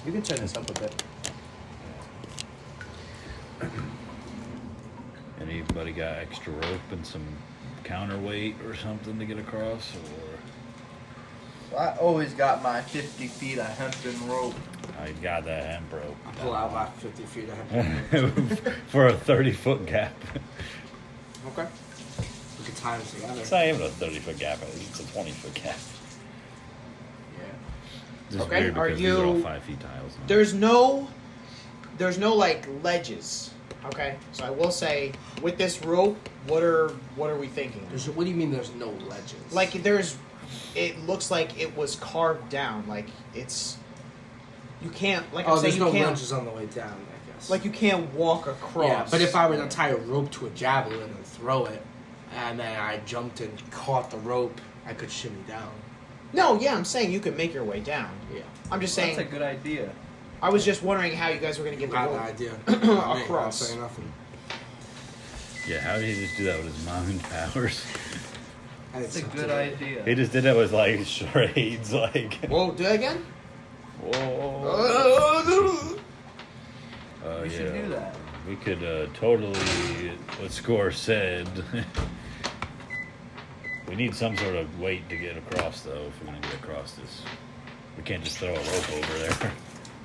C: You can turn this up a bit.
A: Anybody got extra rope and some counterweight or something to get across? Or
D: I always got my 50 feet of hempen rope.
A: I got that hemp rope
B: I pull out about 50 feet ahead.
A: for a 30-foot gap.
B: Okay. We can tie them together.
A: It's not even a 30-foot gap. It's a 20-foot gap.
B: Yeah.
A: Just
C: Okay,
A: weird
C: are
A: because these are all
C: you-
A: 5 feet tiles. now.
C: There's no like ledges. Okay, so I will say with this rope, what are we thinking?
B: What do you mean there's no ledges?
C: Like there's, it looks like it was carved down. Like it's, you can't like I'm
B: oh,
C: saying
B: there's
C: you
B: no
C: can't
B: ledges on the way down, I guess.
C: like you can't walk across.
B: Yeah, but if I were to tie a rope to a javelin and throw it, and then I jumped and caught the rope, I could shimmy down.
C: no, yeah, I'm saying you could make your way down.
B: Yeah.
C: I'm just saying.
D: That's a good idea.
C: I was just wondering how you guys were gonna get the
B: Got the
C: rope.
B: idea.
C: Across.
B: I'm saying nothing.
A: Yeah, how did he just do that with his mind powers?
D: That's a good idea.
A: He just did that with like charades, like.
C: Whoa, do that again.
A: Whoa.
D: We should
A: yeah.
D: do that.
A: We could totally, what Skor said. We need some sort of weight to get across, though, if we're going to get across this. We can't just throw a rope over there.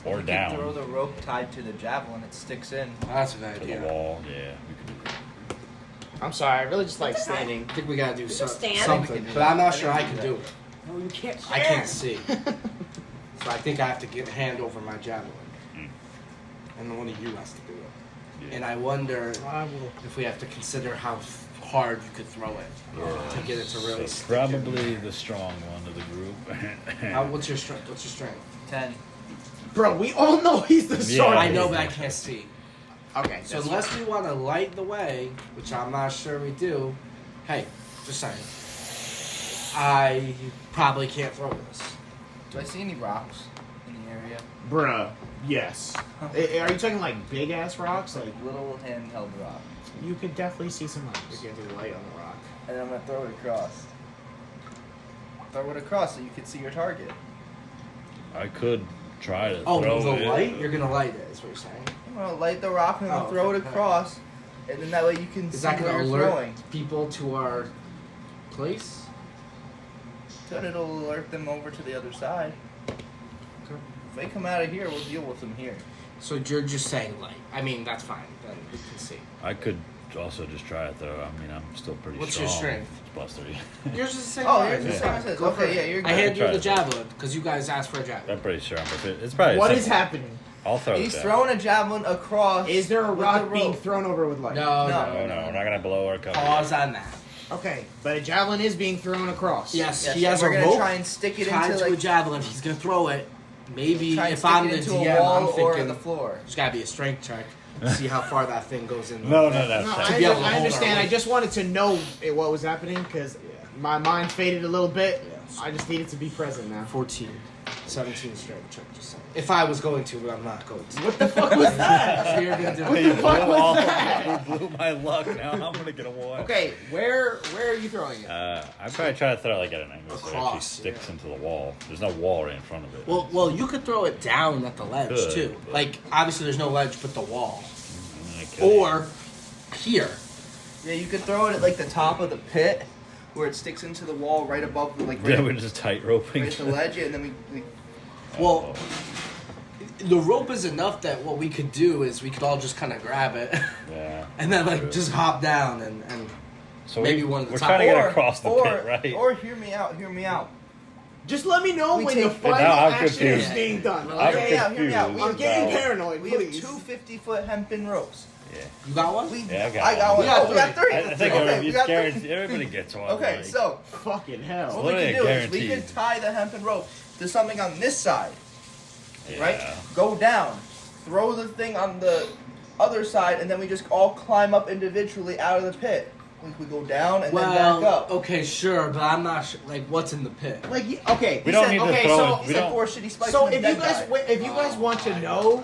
A: Or
D: You can
A: down
D: throw the rope tied to the javelin. It sticks in.
B: That's a good
A: to
B: idea.
A: the wall. Yeah, we could do that.
C: I'm sorry, I really just like standing.
B: I think we gotta do
E: stand.
B: something, but I'm not sure I can do it.
E: No, you can't
B: I can't see. So I think I have to get hand over my javelin. And then one of you has to do it.
A: Yeah.
B: And I wonder
C: I will.
B: if we have to consider how hard you could throw it to get it to really
A: So
B: stick in.
A: probably the strong one of the group.
B: What's your strength? What's your strength?
D: 10.
C: Bro, we all know he's the
A: Yeah.
C: strong.
B: I know, but I can't see.
C: Okay,
B: So unless we want to light the way, which I'm not sure we do, hey, just saying, I probably can't throw this.
D: Do I see any rocks in the area?
C: bruh, yes. Are you talking like big ass rocks? Like
D: Little handheld rock.
C: you could definitely see some
B: We
C: rocks.
B: can't do light on the rock.
D: And I'm going to throw it across. Throw it across so you can see your target.
A: I could try to
B: Oh,
A: throw
B: the
A: it.
B: light? You're gonna light it, is what you're saying.
D: I'm gonna light the rock and
B: Oh,
D: throw it
B: okay.
D: across, and then that way you can
B: Is
D: see
B: that
D: where
B: gonna
D: you're
B: alert
D: throwing.
B: people to our place?
D: Then it'll alert them over to the other side.
B: Okay.
D: If they come out of here, we'll deal with them here.
B: So you're just saying light. I mean, that's fine. Then we can see.
A: I could also just try it though. I mean, I'm still pretty
B: What's
A: strong.
B: your strength?
A: It's +3.
B: Yours is the same.
D: Oh,
B: line.
D: yours is the
B: It's
D: same
B: fine.
D: as his.
B: Go for
D: Okay,
B: it.
D: yeah, you're
B: I
D: good.
B: hand you
A: Try
B: the
A: it.
B: javelin because you guys asked for a javelin.
A: I'm pretty sure I'm prepared. It's probably
C: What is
A: simple.
C: happening?
A: I'll throw
D: He's
A: it down.
D: throwing a javelin across.
C: Is there a
D: with
C: rock
D: the
C: being
D: rope.
C: thrown over with light?
B: No,
D: No.
A: Oh no, we're not gonna blow our cover.
B: Pause on that.
C: Okay, but a javelin is being thrown across.
B: Yes,
D: Yes,
B: he has
D: we're
B: a
D: gonna
B: rope
D: try and stick it
B: tied
D: into
B: to a
D: like
B: javelin. He's gonna throw it. Maybe
D: try and
B: if
D: stick
B: I'm
D: it
B: the
D: into
B: DM,
D: a wall
B: I'm
D: or
B: thinking
D: the floor.
B: there's gotta be a strength check to see how far that thing goes in.
A: No.
C: No,
B: To be able to
C: I
B: hold
C: understand.
B: our
C: I
B: weight.
C: just wanted to know what was happening because my mind faded a little bit.
B: Yes.
C: I just needed to be present now.
B: 14, 17 strength check. Just saying. If I was going to, but I'm not going to.
C: What the fuck was that?
B: So you're gonna do
C: What
B: it.
C: the fuck was that?
A: You blew my luck. Now I'm gonna get a 1.
C: Okay, where are you throwing it?
A: I probably try to throw it like at an angle so it actually
B: Across,
A: sticks
B: yeah.
A: into the wall. There's no wall right in front of it.
B: Well, you could throw it down at the ledge
A: Could,
B: too.
A: but-
B: Like obviously, there's no ledge but the wall,
A: I could-
B: or here.
D: Yeah, you could throw it at like the top of the pit, where it sticks into the wall right above the like
A: yeah,
D: right,
A: we're just tight roping.
D: right at the ledge, and then we
B: Well, the rope is enough that what we could do is we could all just kind of grab it
A: Yeah.
B: and then like
A: True.
B: just hop down and
A: So
B: maybe one at the
A: we're
B: top.
A: trying to get
D: or,
A: across the
D: or,
A: pit, right?
D: Or hear me out.
C: Just let me know
D: We
C: when the
D: take-
C: final
A: Now I'm
C: action is
A: confused.
C: being done.
A: I'm
C: Okay?
D: hear me out.
A: confused
C: I'm getting
A: about-
C: paranoid.
D: We have
C: Please.
D: 2 50-foot hempen ropes.
A: Yeah.
B: You got one?
A: Yeah,
D: I got one.
B: We got
D: Oh, we got 3.
A: I think
D: okay,
A: it's
D: we got 3.
A: guaranteed. Everybody gets one.
D: Okay,
A: like,
D: so
C: Fucking hell.
D: what we
A: Literally
D: can do is we
A: guaranteed.
D: can tie the hempen rope to something on this side,
A: yeah.
D: right? Go down, throw the thing on the other side, and then we just all climb up individually out of the pit. Like we go down and then back up.
B: okay, sure, but I'm not sure. Like, what's in the pit?
C: Like, okay.
A: We don't
D: said-
A: need
C: okay,
A: to throw
C: so-
A: it.
D: He
A: We
D: said
A: don't.
D: 4 shitty spikes.
C: So
D: and
C: if
D: a
C: you
D: dead
C: guys
D: guy.
C: if you guys want to know,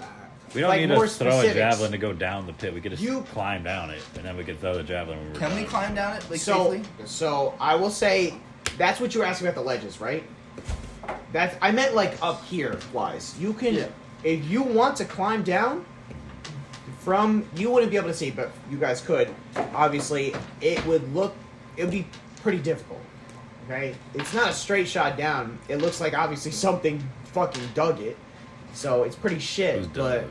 A: We don't
C: like,
A: need
C: more
A: to throw a
C: specifics.
A: javelin to go down the pit. We could just
C: You-
A: climb down it, and then we could throw the javelin when we're
D: Can we
A: done.
D: climb down it like
C: so
D: safely?
C: I will say that's what you were asking about the ledges, right? That's I meant like up here wise. You can
B: Yeah.
C: if you want to climb down from you wouldn't be able to see, but you guys could. Obviously, it would be pretty difficult. Okay? It's not a straight shot down. It looks like obviously something fucking dug it. So it's pretty shit,
A: Who's
C: but
A: Doug?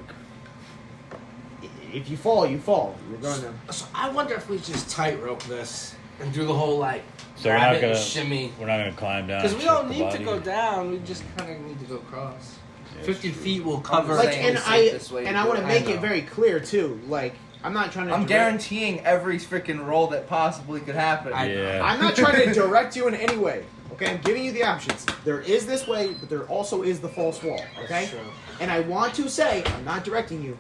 C: if you fall, you fall. You're going to
B: So I wonder if we just tightrope this and do the whole like
A: So we're
B: grab
A: not
B: it and
A: gonna
B: shimmy.
A: We're not gonna climb down.
B: Because
A: and
B: we
A: shift
B: don't
A: the
B: need to
A: body.
B: go down. We just kind of need to go across.
A: Yeah,
B: 50
A: it's true.
B: feet will cover.
C: like,
D: saying
C: and
D: the
C: I
D: safest way to
C: and I
D: do
C: want
D: it.
C: to
B: I
C: make it
B: know.
C: very clear too. Like I'm not trying to.
D: I'm
C: direct-
D: guaranteeing every freaking roll that possibly could happen.
A: Yeah.
C: I'm not trying to direct you in any way. Okay, I'm giving you the options. There is this way, but there also is the false wall. Okay,
B: True.
C: and I want to say I'm not directing you.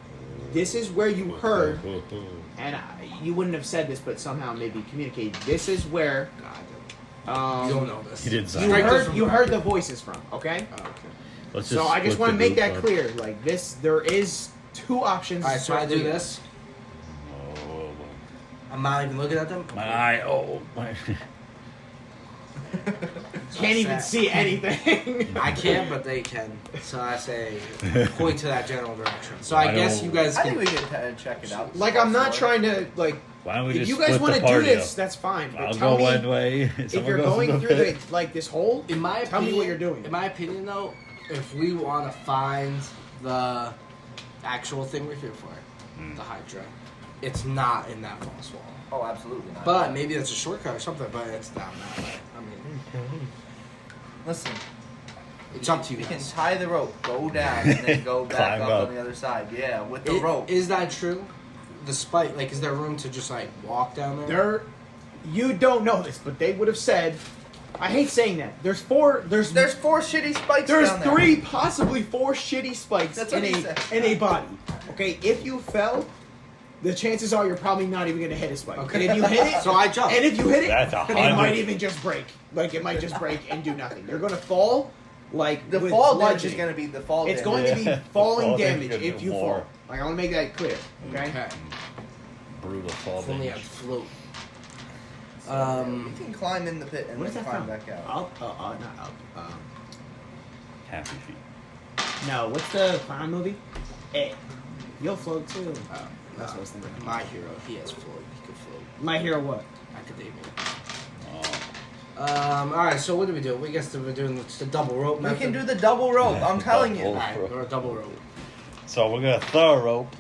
C: This is where you heard, and you wouldn't have said this, but somehow maybe communicated. This is where
B: You don't know this.
A: He did
C: you
A: something.
B: Strike this
C: heard
B: from
C: you
B: the
C: heard the
B: record.
C: voices from. Okay,
B: Oh, okay.
A: Let's
C: so I just
A: split
C: want to
A: the
C: make that
A: group up.
C: clear. Like this, there is 2 options.
B: All right, so I do this.
A: Oh,
B: I'm not even looking at them.
A: my eye. Oh, my.
C: Can't even see anything.
B: I can, but they can. So I say, point to that general direction. So I
A: I
B: guess
A: don't-
B: you guys
D: I think
B: can.
D: we can check it out.
C: Like I'm not trying to like.
A: Why don't we
C: If
A: just
C: you guys
A: split
C: want
A: the
C: to do
A: party
C: this,
A: up?
C: that's fine. But
A: I'll
C: tell
A: go
C: me
A: one way.
C: if
A: someone
C: you're
A: goes
C: going
A: in the
C: through
A: pit.
C: this hole.
B: In my
C: Tell me
B: opinion,
C: what you're doing.
B: In my opinion, though, if we want to find the actual thing we're here for, the Hydra, it's not in that false wall.
D: Oh, absolutely not.
B: But maybe that's a shortcut or something. But it's down that way. I mean,
D: listen,
B: it's up to you
D: we can
B: guys.
D: tie the rope, go down, and then go back
A: Climb
D: up
A: up.
D: on the other side. Yeah, with the rope.
B: Is that true? Despite, like, is there room to just like walk down there?
C: There, you don't know this, but they would have said. I hate saying that. There's 4. There's
D: 4 shitty spikes
C: there's
D: down there.
C: 3, possibly 4 shitty spikes
D: That's
C: in
D: what he
C: a
D: said.
C: in a body. Okay, if you fell, the chances are you're probably not even going to hit a spike.
B: Okay.
C: And if you hit it,
B: So I jump.
C: And if you hit it,
A: That's
C: it
A: 100.
C: might even just break. Like it might just break and do nothing. You're going to fall. Like
D: The
C: with
D: fall damage
C: bludgeoning.
D: is going to be the fall
C: It's
D: damage.
C: going to
A: Yeah.
C: be falling
A: Fall
C: damage
A: damage
C: if
A: is
C: you
A: more.
C: fall. Like I want to make that clear. Okay.
A: Brutal fall
B: If only I'd
A: damage.
B: float.
D: You can climb in the pit and
C: What is
D: then
C: that
D: climb
C: from?
D: back out.
C: Up, not up.
A: Happy feet.
C: No, what's the clown movie? Hey, you'll float too. That's what I was thinking.
B: My hero, he has float. He could float.
C: My hero what?
B: Academia.
A: Oh.
B: Alright, so what do we do? We guess that we're doing the double rope
D: We
B: method.
D: can do the double rope. I'm telling you.
A: Double.
B: Alright, we're a double rope.
A: So we're gonna throw a rope,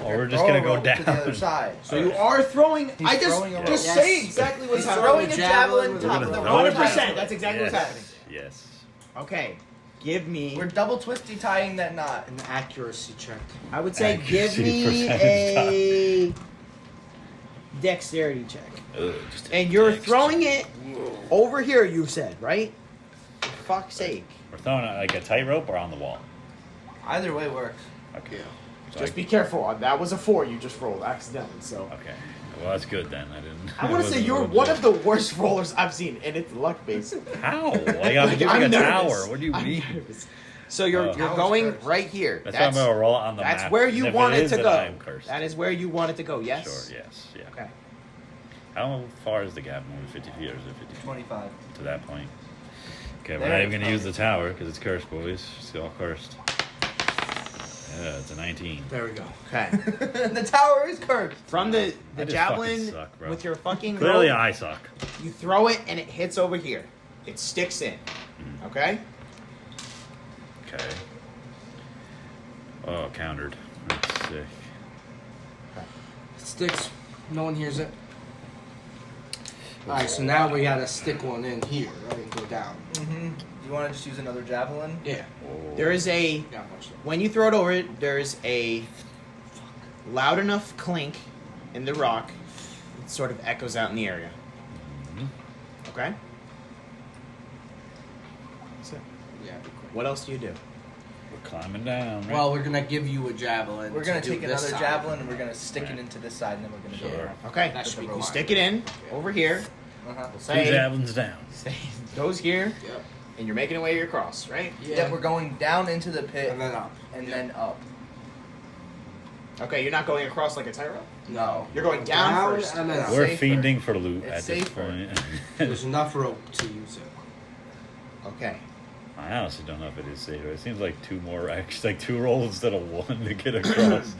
A: or we're just
D: Throw
A: gonna
D: a
A: go
D: rope
A: down.
D: to the other side.
C: So you are throwing.
D: He's
C: I just
D: throwing a rope.
C: just
B: Yes.
C: say exactly what's
D: He's
C: happening.
D: throwing a
B: Javelin
D: javelin
B: with
D: top
A: a
D: of the
A: throw it.
C: 100%. That's exactly what's
A: Yes.
C: happening.
A: Yes.
C: Okay, give me.
D: We're double twisty tying that knot.
B: An accuracy check.
C: I would say give
A: Accuracy
C: me
A: percentage
C: a dexterity check.
A: Ugh, just a
C: And you're
A: text.
C: throwing it over here. You said right? For fuck's sake!
A: We're throwing it like a tightrope or on the wall.
D: Either way works.
A: Okay. So
C: Just be careful. That was a 4 you just rolled accidentally. So
A: Okay. Well, that's good then. I didn't.
C: I want to say you're one of the worst rollers I've seen, and it's luck based.
A: How? Like I'm giving
C: I'm
A: a
C: nervous.
A: tower. What do you
C: I'm
A: mean?
C: nervous. So you're
A: Oh.
C: you're
D: Tower's
C: going
D: cursed.
C: right here.
A: That's why I'm gonna roll it on the
C: That's
A: map.
C: where
A: And
C: you
A: if
C: want it
A: is,
C: to
A: then
C: go.
A: I'm cursed.
C: That is where you want it to go. Yes.
A: Sure. Yes. Yeah.
C: Okay.
A: How far is the gap? Maybe 50 feet or is it 50 feet
D: 25.
A: to that point? Okay, we're
D: There
A: not
D: it's
A: even gonna use the
D: coming.
A: tower because it's cursed, boys. It's all cursed. Yeah, it's a 19.
B: There we go.
C: Okay.
D: The tower is cursed.
C: From the
A: I just
C: javelin
A: fucking suck, bro.
C: with your fucking
A: Clearly,
C: rope,
A: I suck.
C: you throw it and it hits over here. It sticks in. Okay.
A: Okay. Oh, countered. That's sick.
B: It sticks. No one hears it. Alright, so now we gotta stick one in here, right? And go down.
D: Mm-hmm. You want to just use another javelin?
B: Yeah.
A: Oh.
C: There is a
B: Got much though.
C: when you throw it over it, there is a loud enough clink in the rock. It sort of echoes out in the area.
A: Mhm.
C: Okay. That's it.
B: Yeah, be quick.
C: What else do you do?
A: We're climbing down. Right?
B: Well, we're gonna give you a javelin.
D: We're going to
B: do
D: take
B: this
D: another
B: side.
D: javelin and we're going to stick
A: Right.
D: it into this side and then we're going to
A: Sure.
D: go around.
C: Okay.
B: That should be
C: You
B: cool.
C: stick it in over here.
D: Uh-huh.
A: Two
C: Say,
A: javelins down.
C: say goes here,
B: Yep.
C: and you're making your way across, right?
B: Yeah.
D: Yep, we're going down into the pit
B: And then up.
D: and
B: Yep.
D: then up.
C: Okay, you're not going across like a tightrope.
B: No.
C: You're going down first.
B: and then up.
A: We're
D: safer.
A: fiending for loot
D: It's
A: at this
D: safer.
A: point.
B: There's enough rope to use it.
C: Okay.
A: I honestly don't know if it is safer. It seems like two more, actually, like 2 rolls instead of 1 to get across.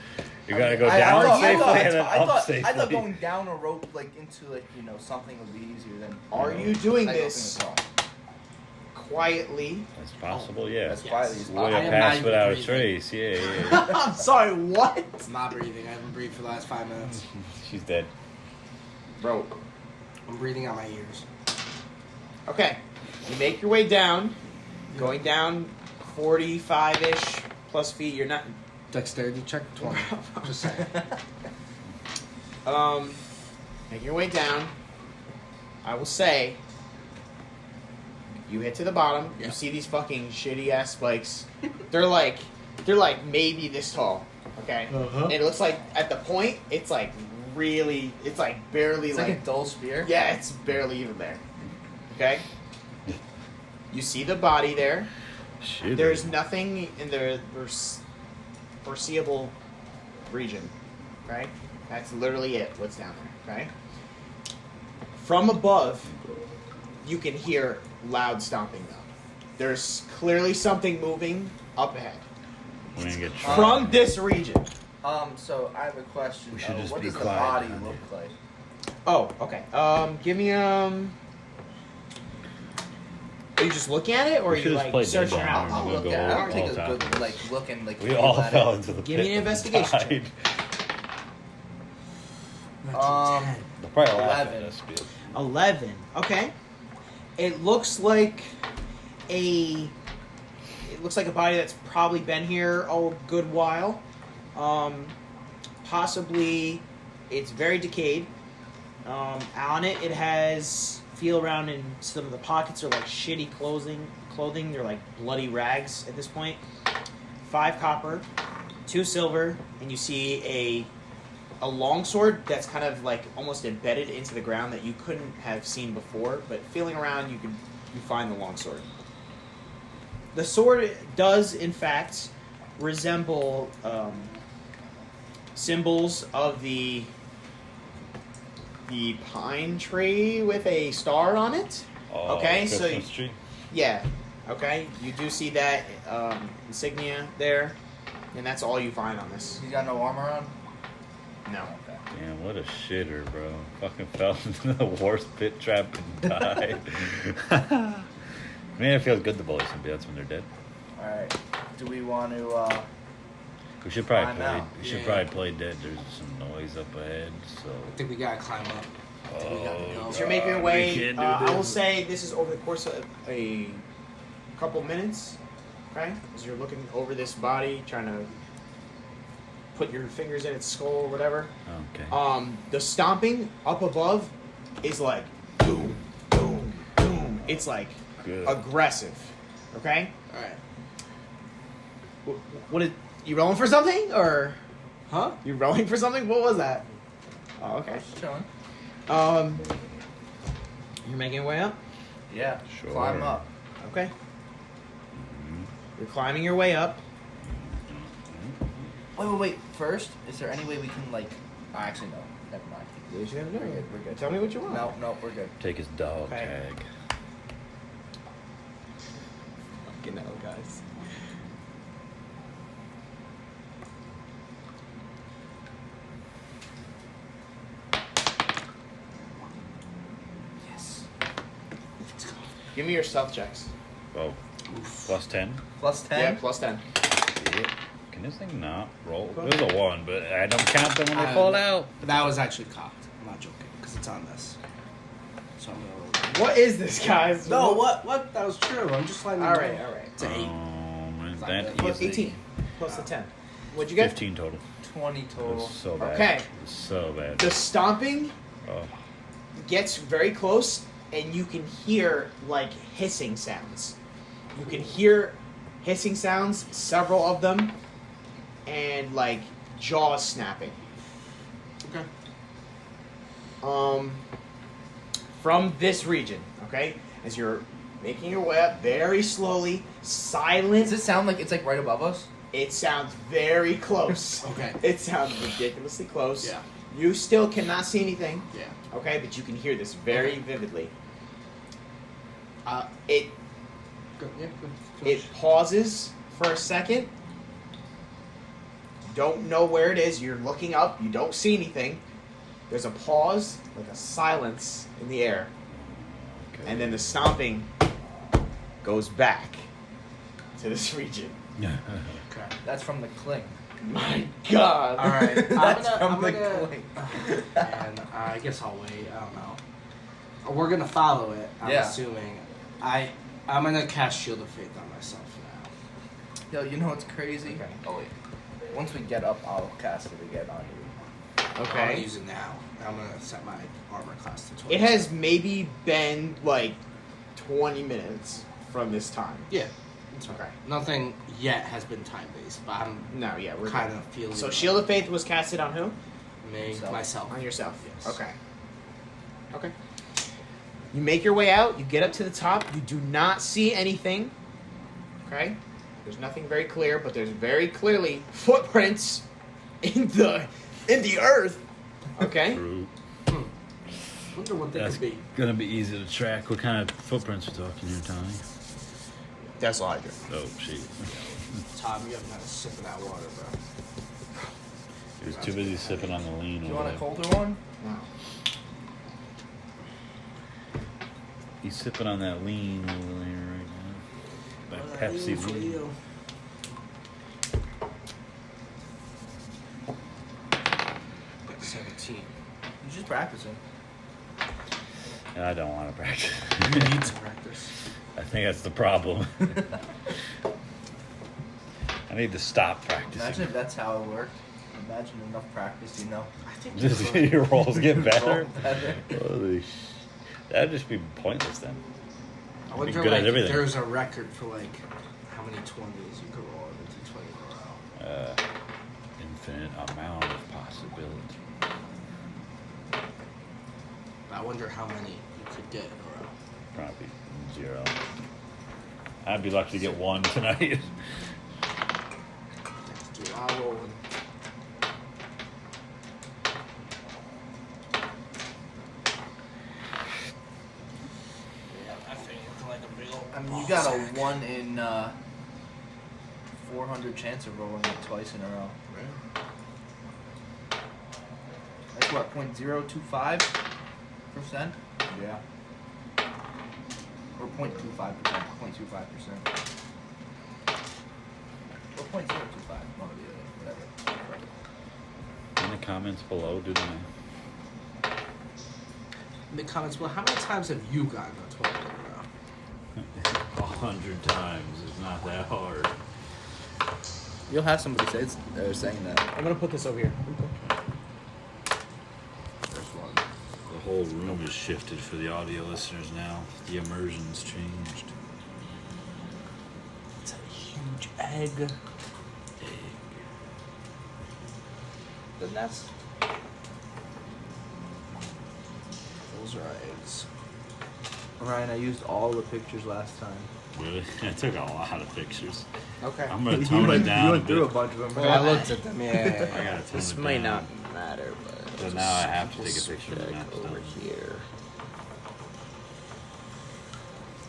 A: You gotta go down safely and then up safely.
D: I thought going down a rope like into like something would be easier than.
C: Are you doing
D: like,
C: this
D: opening a
C: quietly?
A: That's possible, yeah.
D: As quietly as
A: Way
D: possible.
B: I
A: up
B: am
A: past
B: not
A: without a
B: even
A: trace, yeah.
C: I'm sorry, what?
B: I'm not breathing. I haven't breathed for the last 5 minutes.
A: She's dead.
C: Bro.
B: I'm breathing out my ears.
C: Okay. You make your way down. Going down 45-ish plus feet. You're not...
B: Dexterity check 20. Just saying.
C: Make your way down. I will say... You hit to the bottom.
B: Yeah.
C: You see these fucking shitty-ass spikes. They're like maybe this tall. Okay?
B: Uh-huh.
C: And it looks like at the point, it's like really... It's like barely
D: It's like a dull spear.
C: Yeah, it's barely even there. Okay? You see the body there.
A: Shit.
C: There's nothing in the foreseeable region. Right? That's literally it, what's down there. Okay? From above, you can hear loud stomping though. There's clearly something moving up ahead.
A: We're gonna get
C: From this region.
D: So I have a question.
A: We should just
D: what
A: be
D: does the
A: quiet
D: body
A: down
D: look
A: here.
D: like?
C: Oh, okay. Give me Are you just looking at it, or are
A: We
C: you
A: should've
C: like
A: played
C: searching
A: Dead
C: around?
A: Ball.
D: I'll
A: We'll
D: look
A: go
D: at it. I'll
A: all
D: take a
A: time.
D: good look and
A: We all
D: feel at
A: fell
D: it.
A: into the
C: Give
A: pit.
C: me an
A: and
C: investigation check.
A: died.
D: Um,
A: They'll probably laugh at
D: 11.
A: us, dude.
C: 11. Okay. It looks like a body that's probably been here a good while. Possibly it's very decayed. On it has feel around in some of the pockets are like shitty clothing. They're like bloody rags at this point. 5 copper, 2 silver, and you see a longsword that's kind of like almost embedded into the ground that you couldn't have seen before, but feeling around you find the longsword. The sword does in fact resemble symbols of the pine tree with a star on it.
A: Oh,
C: Okay, so
A: Christmas tree.
C: yeah. Okay, you do see that insignia there, and that's all you find on this.
D: He's got no armor on?
C: No.
D: Okay.
A: Damn, what a shitter, bro. Fucking fell into the worst pit trap and died. I mean, it feels good to bully some bits when they're dead.
D: Alright. Do we want to,
A: We should probably
D: Climb out.
A: play dead. There's some noise up ahead, so.
B: I think we gotta climb up. I think we gotta go.
C: So you're making your
A: we
C: way.
A: can't do
C: I will
A: this.
C: say this is over the course of a couple minutes. Okay, as you're looking over this body, trying to put your fingers in its skull or whatever.
A: Okay.
C: The stomping up above is like boom, boom, boom. It's like
A: Good.
C: aggressive. Okay.
B: All right.
C: What did you rolling for something or
B: Huh?
C: you rolling for something? What was that? Oh, okay.
D: just chilling?
C: You're making your way up.
D: Yeah.
A: Sure.
D: Climb up.
C: Okay. You're climbing your way up.
D: Wait. First, is there any way we can, like... actually, no. Never mind.
C: What you gonna do?
D: We're good. We're good.
C: Tell me what you want.
D: No, we're good.
A: Take his dog
C: Okay.
A: tag.
C: Fucking hell, guys.
B: Yes.
C: Give me your stealth checks.
A: Oh, plus 10.
D: Plus 10?
C: Yeah, plus 10.
A: Yeah. Can this thing not roll? It was a 1, but I don't count them when they fall out.
B: That was actually cocked. I'm not joking because it's on this. So I'm gonna roll.
C: What is this, guys?
B: No, what? That was true. I'm just letting you know.
C: All right.
B: It's an 8.
A: And
B: Like
A: that
B: that.
C: Plus
A: easy.
C: 18. Plus the 10. What'd you get?
A: 15 total.
D: 20
A: It
D: total.
A: was so bad.
C: Okay.
A: It was so bad.
C: The stomping
A: Oh.
C: gets very close, and you can hear, like, hissing sounds. You can hear hissing sounds, several of them, and, like, jaws snapping.
B: Okay.
C: From this region, okay? As you're making your way up very slowly, silent.
D: Does it sound like it's, like, right above us?
C: It sounds very close.
B: Okay.
C: It sounds ridiculously close.
B: Yeah.
C: You still cannot see anything,
B: Yeah.
C: okay? But you can hear this very
B: Okay.
C: vividly.
B: Good. Yeah. Good.
C: It pauses for a second. You don't know where it is. You're looking up. You don't see anything. There's a pause, like a silence in the air.
A: Okay.
C: And then the stomping goes back to this region.
B: Okay.
D: That's from the clink.
C: My God.
B: All right.
D: That's
B: I'm
D: from the
B: gonna
D: clink.
B: and I guess I'll wait. I don't know. We're gonna follow it. I'm
D: Yeah.
B: assuming. I'm gonna cast Shield of Faith on myself now.
D: Yo, you know what's crazy?
C: Okay.
D: Oh, wait. Once we get up, I'll cast it again on you.
B: I'm gonna
C: Okay.
B: use it now. I'm gonna set my armor class to 20.
C: It has maybe been like 20 minutes from this time.
B: Yeah. It's
C: Okay.
B: Nothing yet has been time based, but I'm
C: No, yeah, we're
B: kind
C: good.
B: of feeling.
C: So Shield of Faith was casted on who?
B: myself.
C: On yourself.
B: Yes.
C: Okay. Okay. You make your way out. You get up to the top. You do not see anything. Okay. There's nothing very clear, but there's very clearly footprints in the earth. Okay.
A: True.
B: Wonder what they
A: That's
B: could be.
A: gonna be easy to track. What kind of footprints we talking here, Tommy?
C: Thessalhydra.
A: Oh, shit.
B: Tom, you haven't had a sip of that water, bro.
A: He was too busy sipping on the lean.
D: Do you
A: over
D: want a
A: there.
D: colder one?
C: No.
A: He's sipping on that lean over there right now. That Pepsi
B: For
A: lean.
B: you. 17.
D: You're just practicing.
A: I don't want to practice.
B: You need to practice.
A: I think that's the problem. I need to stop practicing.
D: Imagine if that's how it worked. Imagine enough practice, you know.
B: I think
A: Just your rolls get better.
D: Roll better.
A: Holy that'd just be pointless then.
B: I wonder
A: good at
B: like, if
A: everything.
B: there's a record for like how many 20s you could roll into 20 in a row.
A: Infinite amount of possibility.
B: I wonder how many you could get in a row.
A: Probably 0. I'd be lucky to get 1 tonight.
B: Dude, I'll roll one. Yeah, that thing looking like a big old.
D: I You got a 1 in 400 chance of rolling it twice in a row. That's what, 0.025%?
C: Yeah.
D: Or 0.25%. 0.25%. Or 0.025. One or the other. Whatever.
A: In the comments below, do they know?
B: In the comments, well, how many times have you gotten a 12 in a row?
A: 100 times. It's not that hard.
D: You'll have somebody saying that.
C: I'm gonna put this over here.
D: First one.
A: The whole room is shifted for the audio listeners now. The immersion's changed.
B: It's a huge egg. The nest. Those are eggs.
D: Ryan, I used all the pictures last time.
A: Really? I took a lot of pictures.
C: Okay.
A: I'm gonna tone it down
D: You
A: a
D: went through a
A: bit.
D: bunch of them.
B: Well, I looked at them,
A: I
B: yeah.
A: gotta tone
C: This
A: it
C: might
A: down.
C: not matter, but
A: So now I have to take a picture of the
C: check
A: map
C: over
A: stone.
C: here.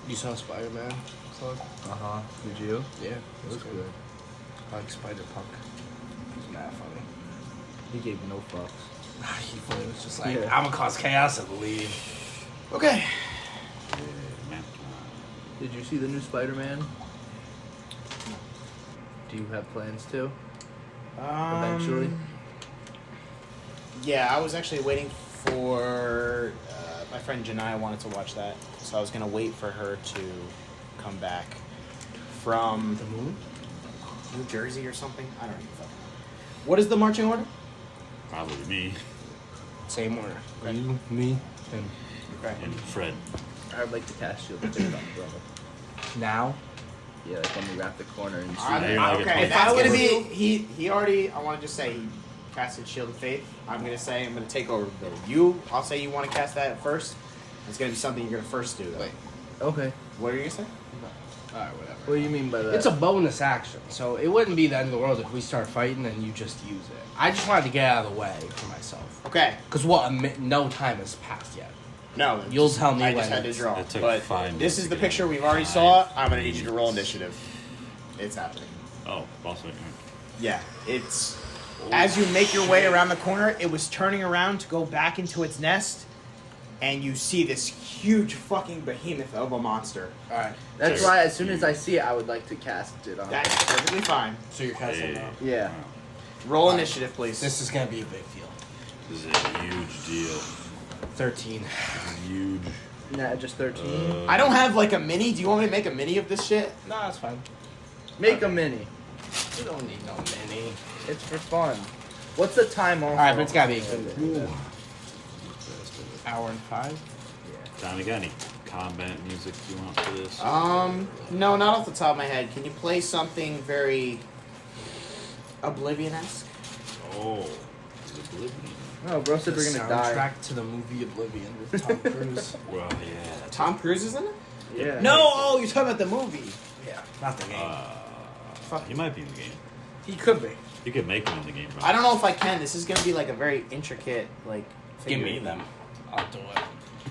B: You saw Spider-Man, Claude?
D: Uh-huh. Did you?
B: Yeah,
D: It was good.
B: I like Spider-Punk. He's mad funny.
D: He gave no fucks.
B: He funny was just like,
D: Yeah.
B: I'm gonna cause chaos and leave. Okay.
A: Yeah, map
D: Did you see the new Spider-Man? Do you have plans to? Eventually?
C: Yeah, I was actually waiting for my friend Janai wanted to watch that, so I was gonna wait for her to come back from
B: The moon?
C: New Jersey or something. I don't even fucking know. What is the marching order?
A: Probably me
C: Same order. Okay.
B: You, me, and
C: Okay.
A: and Fred.
D: I'd like to cast Shield of Faith on the brother.
B: now.
D: Yeah, like when we wrap the corner and see
C: I'm-
A: Maybe
D: that.
A: like a
C: okay,
A: 25.
C: that's gonna be he already. I want to just say he casted Shield of Faith. I'm gonna take over the build. I'll say you want to cast that first. It's gonna be something you're gonna first do though.
B: Wait.
D: Okay.
C: What are you gonna say?
B: Alright, whatever.
D: What do you mean by that?
B: It's a bonus action, so it wouldn't be the end of the world if we start fighting and you just use it. I just wanted to get out of the way for myself.
C: Okay.
B: Because no time has passed yet.
C: No,
B: You'll tell me
C: I
B: when
C: just had to
B: it's-
C: draw.
A: It took
C: But
A: 5
C: this
A: minutes
C: is
A: to
C: the
A: get
C: picture
A: in.
C: we've already
A: 5
C: saw. I'm gonna need you to roll
A: minutes.
C: initiative. It's happening.
A: Oh, boss fight.
C: Yeah, it's as you make your way around the corner, it was turning around to go back into its nest, and you see this huge fucking behemoth of a monster.
B: Alright,
D: That's why as soon as I see it, I would like to cast it on.
C: That's perfectly fine.
B: so you're casting
A: Hey.
B: now.
D: Yeah.
C: Roll initiative, please.
B: This is gonna be a big deal.
A: This is a huge deal.
B: 13.
A: Huge.
D: Nah, just 13.
C: I don't have like a mini. Do you want me to make a mini of this shit?
B: No, that's fine.
D: Make a mini.
B: We don't need no mini.
D: It's for fun. What's the time on?
B: Alright, but it's gotta be a good hour and 5.
A: Tom, you got any combat music you want for this?
C: No, not off the top of my head. Can you play something very Oblivion-esque?
A: Oh, it's Oblivion.
D: No, bro said we're gonna die.
B: Soundtrack to the movie Oblivion with Tom Cruise.
A: Well, yeah.
C: Tom Cruise is in it?
D: Yeah.
C: No, oh, you're talking about the movie.
B: Yeah, not the game.
A: He might be in the game.
B: He could be.
A: You could make him in the game.
C: I don't know if I can. This is gonna be like a very intricate, like.
B: Give me
C: figure.
B: them. I'll do it.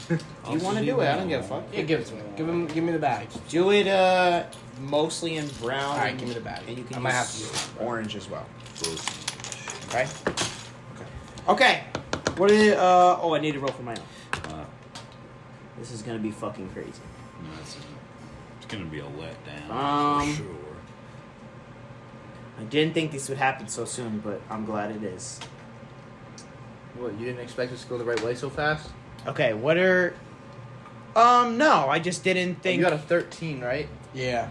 C: Do you want to do it? I don't give a fuck.
B: Yeah, give it to me. Give me the bag.
C: Do it mostly in brown.
B: Alright, give me the bag.
C: And you can
B: I might have
C: use
B: to use it.
C: orange as well.
A: Frozen.
C: Okay. Okay. What is? Oh, I need to roll for my own. This is gonna be fucking crazy.
A: No, it's gonna be a letdown
C: Um,
A: for sure.
C: I didn't think this would happen so soon, but I'm glad it is.
D: What, you didn't expect us to go the right way so fast?
C: Okay, what are? No, I just didn't
D: Oh,
C: think.
D: you got a 13, right?
B: Yeah.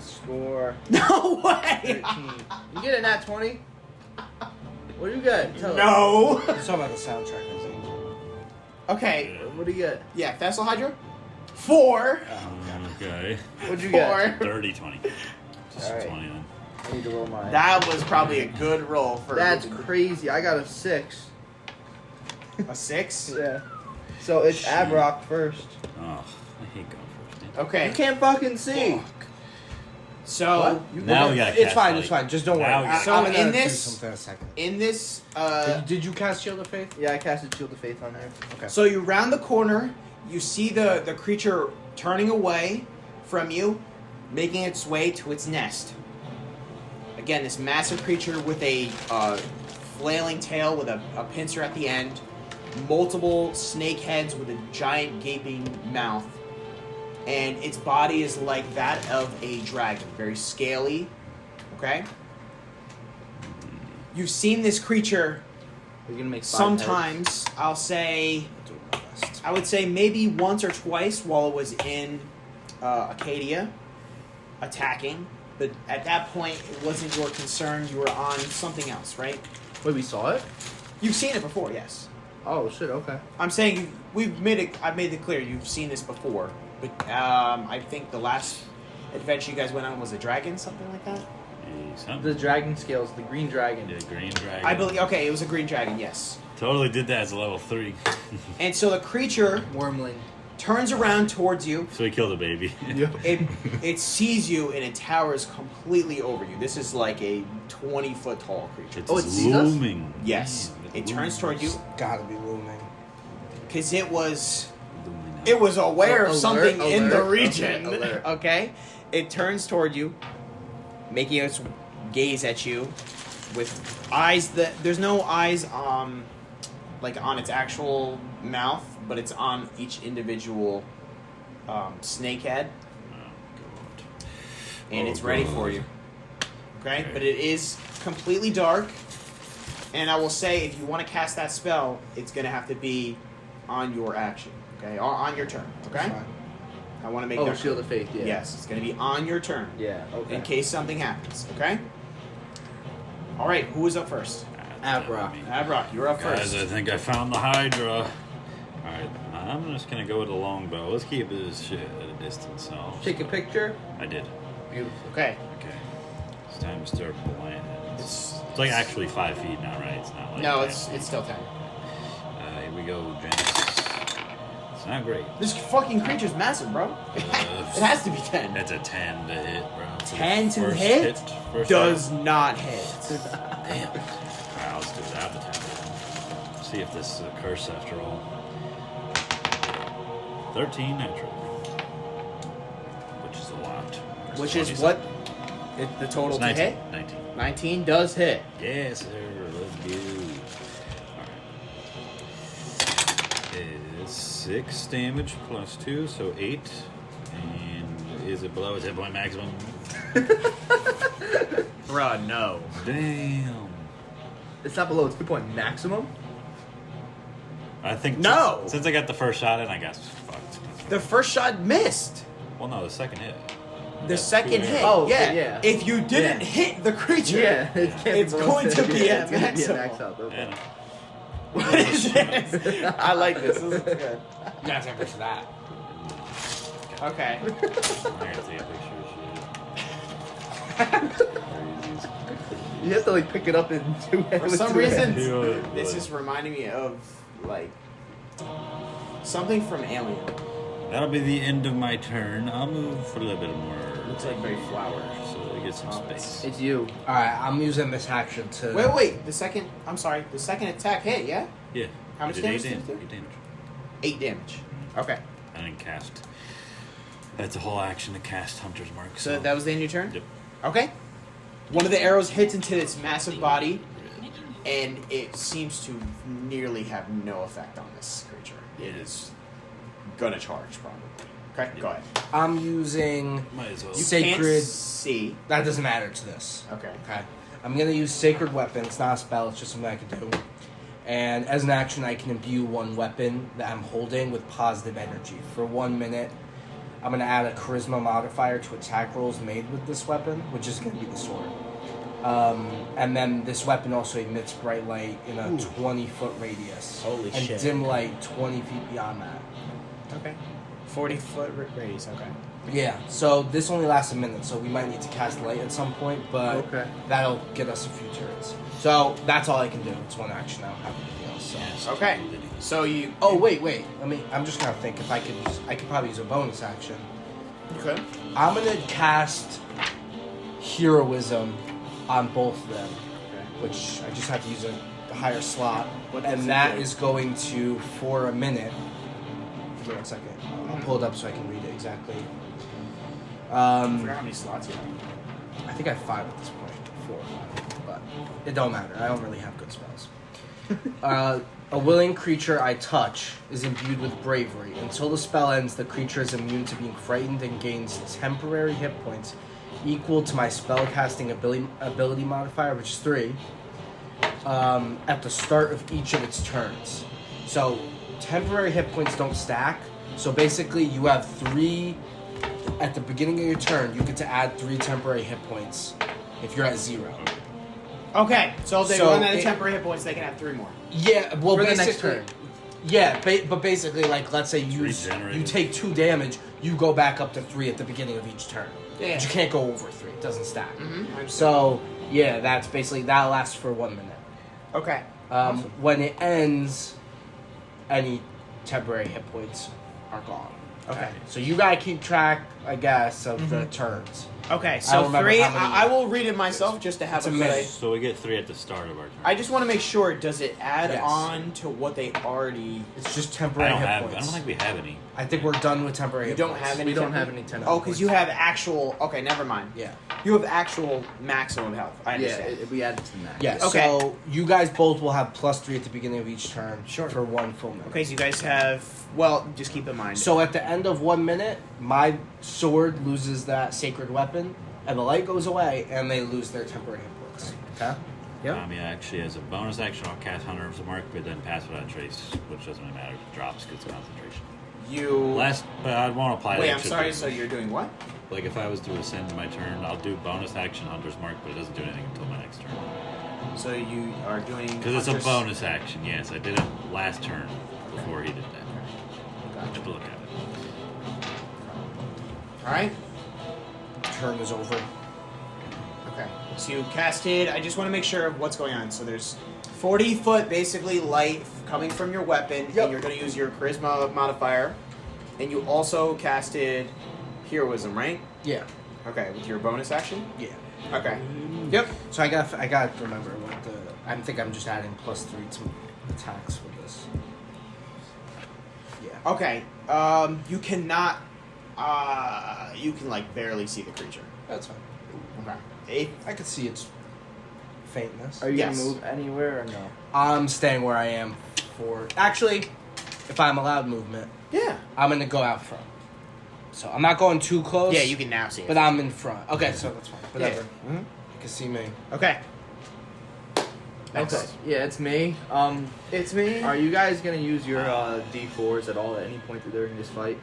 D: Score.
C: No way.
D: 13. You get a nat 20? What do you get? Tell us.
C: No.
B: It's all about the soundtrack, I think.
C: Okay.
D: What do you get?
C: Yeah, Thessalhydra. 4.
A: Okay.
D: What'd you
C: 4.
D: get?
A: 30, 20. Just
D: Alright.
A: 20 then.
D: I need to roll mine.
C: That was probably a good roll for.
D: That's crazy. I got a 6.
C: a 6.
D: Yeah. So it's
A: Shit.
D: Abrok first.
A: Oh, I hate going first. Man.
C: Okay.
D: You can't fucking see.
A: Fuck.
C: So
D: You
A: Now
D: go-
A: we gotta
B: It's
A: cast
B: fine,
A: light.
B: it's fine. Just don't
A: Now
B: worry.
A: we-
C: So
B: I'm
C: in
B: gonna do
C: this-
B: something in a second.
C: in this,
B: Did you cast Shield of Faith?
D: Yeah, I casted Shield of Faith on there.
B: Okay.
C: so you round the corner, you see the creature turning away from you, making its way to its nest. Again, this massive creature with a flailing tail with a pincer at the end, multiple snake heads with a giant gaping mouth, and its body is like that of a dragon, very scaly. Okay? You've seen this creature
D: We're gonna make 5
C: sometimes, I would say maybe once or twice while it was in Acadia, attacking. But at that point, it wasn't your concern. You were on something else, right?
D: Wait, we saw it?
C: You've seen it before, yes.
D: Oh shit. Okay.
C: I'm saying I've made it clear you've seen this before. But I think the last adventure you guys went on was a dragon, something like that.
D: The dragon scales, the green dragon.
A: The green dragon.
C: I believe. Okay, it was a green dragon. Yes.
A: Totally did that as a level 3.
C: And so the creature
D: Wormling.
C: turns around towards you.
A: So he killed a baby.
D: Yep.
C: It sees you and it towers completely over you. This is like a 20-foot tall creature.
A: It's
D: Oh, it sees us?
A: looming.
C: Yes, it turns toward you
B: Gotta be looming.
C: because it was aware of
D: Alert,
C: something in the
D: alert,
C: region.
D: alert.
C: Okay, it turns toward you, making its gaze at you with eyes that there's no eyes like on its actual mouth, but it's on each individual snake head, and it's ready for you. Okay, but it is completely dark, and I will say if you want to cast that spell, it's going to have to be on your action. Okay, or on your turn. Okay,
B: Fine.
C: I want to make
D: Oh,
C: that
D: Shield
C: clear.
D: of Faith. Yeah.
C: Yes, it's going to be on your turn
D: Yeah. Okay.
C: in case something happens. Okay. All right, who is up first?
D: Abrok.
C: Abrok, you're up
A: Guys,
C: first.
A: I think I found the Hydra. Alright, I'm just gonna go with the longbow. Let's keep this shit at a distance. So
D: Take a picture.
A: I did.
D: Beautiful.
C: Okay.
A: Okay. It's time to start playing. It's
C: It's
A: like actually 5 feet now, right? It's not like
C: no,
A: 10.
C: it's still 10.
A: Here we go, Janice. It's not great.
C: This fucking creature's massive, bro. It has to be 10.
A: That's a 10 to hit, bro.
C: 10 to
A: First
C: hit?
A: First
C: Does
A: hit.
C: not hit.
A: Damn. Alright, let's do without the 10. See if this is a curse after all. 13 natural. Which is a lot.
C: Which is
A: 27.
C: what the total
A: It's
C: to
A: 19.
C: hit?
A: 19.
C: 19 does hit.
A: Yes, sir. Let's go. Alright. It's 6 damage plus 2, so 8. And is it below its hit point maximum?
C: Bruh, no.
A: Damn.
D: It's not below its hit point maximum.
A: I think
C: No!
A: Since I got the first shot in, I guess fucked.
C: The first shot missed.
A: Well, no, the second hit.
C: The
A: That's
C: second
A: two
C: hit,
A: arrows.
D: Oh,
C: yeah.
D: okay, yeah.
C: If you didn't
D: Yeah.
C: hit the creature,
D: Yeah. It can't
C: It's
D: be below
C: going to be
D: yeah,
C: at
D: it's gonna be
C: maximum.
D: max out. Okay.
A: And
C: What is this? I like this. This is good. You gotta take a picture of that. Okay.
A: I gotta take a picture of shit.
D: You have to like pick it up and do it.
C: For
D: with
C: some
D: 2
C: reason,
D: hands.
C: this is reminding me of like something from Alien.
A: That'll be the end of my turn. I'll move for a little bit more.
C: Looks like very flowery.
A: So we get some
C: Oh,
A: space.
D: It's you.
B: Alright, I'm using this action to.
C: Wait. The second attack hit. Yeah.
A: Yeah.
C: How much
A: I did
C: damage
A: 8
C: did it do?
A: 8 damage.
C: 8 damage. Okay.
A: I didn't cast. That's a whole action to cast Hunter's Mark.
C: So that was the end of your turn.
A: Yep.
C: Okay. One of the arrows hits into its massive body, and it seems to nearly have no effect on this creature. It is gonna charge probably. Okay, go ahead.
B: I'm using.
A: Might as well.
C: You
B: Sacred-
C: can't see.
B: That doesn't matter to this.
C: Okay.
B: Okay. I'm gonna use Sacred Weapon. It's not a spell, it's just something I can do. And as an action, I can imbue one weapon that I'm holding with positive energy. For 1 minute, I'm gonna add a Charisma modifier to attack rolls made with this weapon, which is gonna be the sword. And then this weapon also emits bright light in a 20-foot radius.
C: Holy
B: and
C: shit.
B: dim light 20 feet beyond that.
C: Okay. 40-foot radius. Okay.
B: Yeah, so this only lasts a minute, so we might need to cast light at some point, but
D: Okay.
B: that'll get us a few turns. So that's all I can do. It's one action. I don't have anything else. So.
A: Yes.
C: Okay. So you.
B: Oh wait. I'm just gonna think if I could probably use a bonus action.
C: Okay.
B: I'm gonna cast Heroism on both of them, which I just have to use a higher slot,
C: What does
B: and
C: it
B: that
C: do?
B: is going to for a minute. Give me 1 second. I'll pull it up so I can read it exactly.
C: I forgot how many slots you have.
B: I think I have 5 at this point, 4 or 5, but it don't matter. I don't really have good spells. A willing creature I touch is imbued with bravery. Until the spell ends, the creature is immune to being frightened and gains temporary hit points equal to my spellcasting ability modifier, which is 3, at the start of each of its turns. So temporary hit points don't stack. So basically, you have 3 at the beginning of your turn. You get to add 3 temporary hit points if you're at 0.
C: Okay, so if they
B: So
C: run out of
B: it-
C: temporary hit points, they can have 3 more.
B: Yeah, well,
D: For the
B: basically,
D: next turn.
B: Yeah, but basically, like, let's say you
A: Regenerated.
B: take 2 damage, you go back up to 3 at the beginning of each turn.
C: Yeah.
B: But you can't go over 3; it doesn't stack.
C: Mm-hmm.
B: So yeah, that's basically that lasts for 1 minute.
C: Okay.
B: When it ends, any temporary hit points are gone.
C: Okay.
B: So you gotta keep track, I guess, of the turns.
C: Okay,
B: I
C: so
B: don't remember
C: 3.
B: how many-
C: I will read it myself just to have
B: It's
C: a
B: a
C: good
B: minute.
C: idea.
A: So we get 3 at the start of our turn.
C: I just want to make sure, does it add
B: Yes.
C: on to what they already...
B: It's just
A: I
B: temporary
A: don't
B: hit
A: have.
B: points.
A: I don't think we have any.
B: I think we're done with temporary
C: You
B: hit
C: don't
B: points.
C: have any
D: We don't
C: temporary-
D: have any 10.
C: Oh, because you have actual... Okay, never mind.
B: Yeah.
C: You have actual maximum health. I
D: Yeah,
C: understand.
D: we added to the max.
B: Yeah,
C: Okay.
B: so you guys both will have +3 at the beginning of each turn
C: Sure.
B: for 1 full minute.
C: Okay, so you guys have... Well, just keep in mind.
B: So at the end of 1 minute, my sword loses that sacred weapon, and the light goes away, and they lose their temporary hit points. Okay? Yep.
A: Actually, as a bonus action, I'll cast Hunter's Mark, but then pass without trace, which doesn't really matter. It drops because concentration. But I won't apply
C: Wait,
A: that.
C: I'm
A: to
C: sorry,
A: the-
C: so you're doing what?
A: Like if I was to ascend my turn, I'll do bonus action Hunter's Mark, but it doesn't do anything until my next turn.
C: So you are doing...
A: Because it's a
C: Hunter's-
A: bonus action. Yes, I did it last turn before he did that. Have to look at it.
C: Alright.
B: Turn is over.
C: Okay. So you casted... I just want to make sure of what's going on. So there's 40 foot, basically, light coming from your weapon,
B: Yep.
C: and you're going to use your charisma modifier. And you also casted heroism, right?
B: Yeah.
C: Okay, with your bonus action?
B: Yeah.
C: Okay. Yep.
B: So I got to remember what the... I think I'm just adding +3 to attacks with this. Yeah.
C: Okay. You cannot... you can, like, barely see the creature.
B: That's fine.
C: Okay.
B: I could see its faintness.
D: Are you
C: Yes.
D: gonna move anywhere or no?
B: I'm staying where I am for... Actually, if I'm allowed movement,
C: Yeah.
B: I'm going to go out front. So I'm not going too close.
C: Yeah, you can now see it.
B: But I'm in front. Okay, so that's fine. Whatever.
C: Yeah. Mhm.
B: You can see me.
C: Okay.
D: Okay. Yeah, it's me.
C: It's me.
D: Are you guys gonna use your D4s at all at any point during this fight?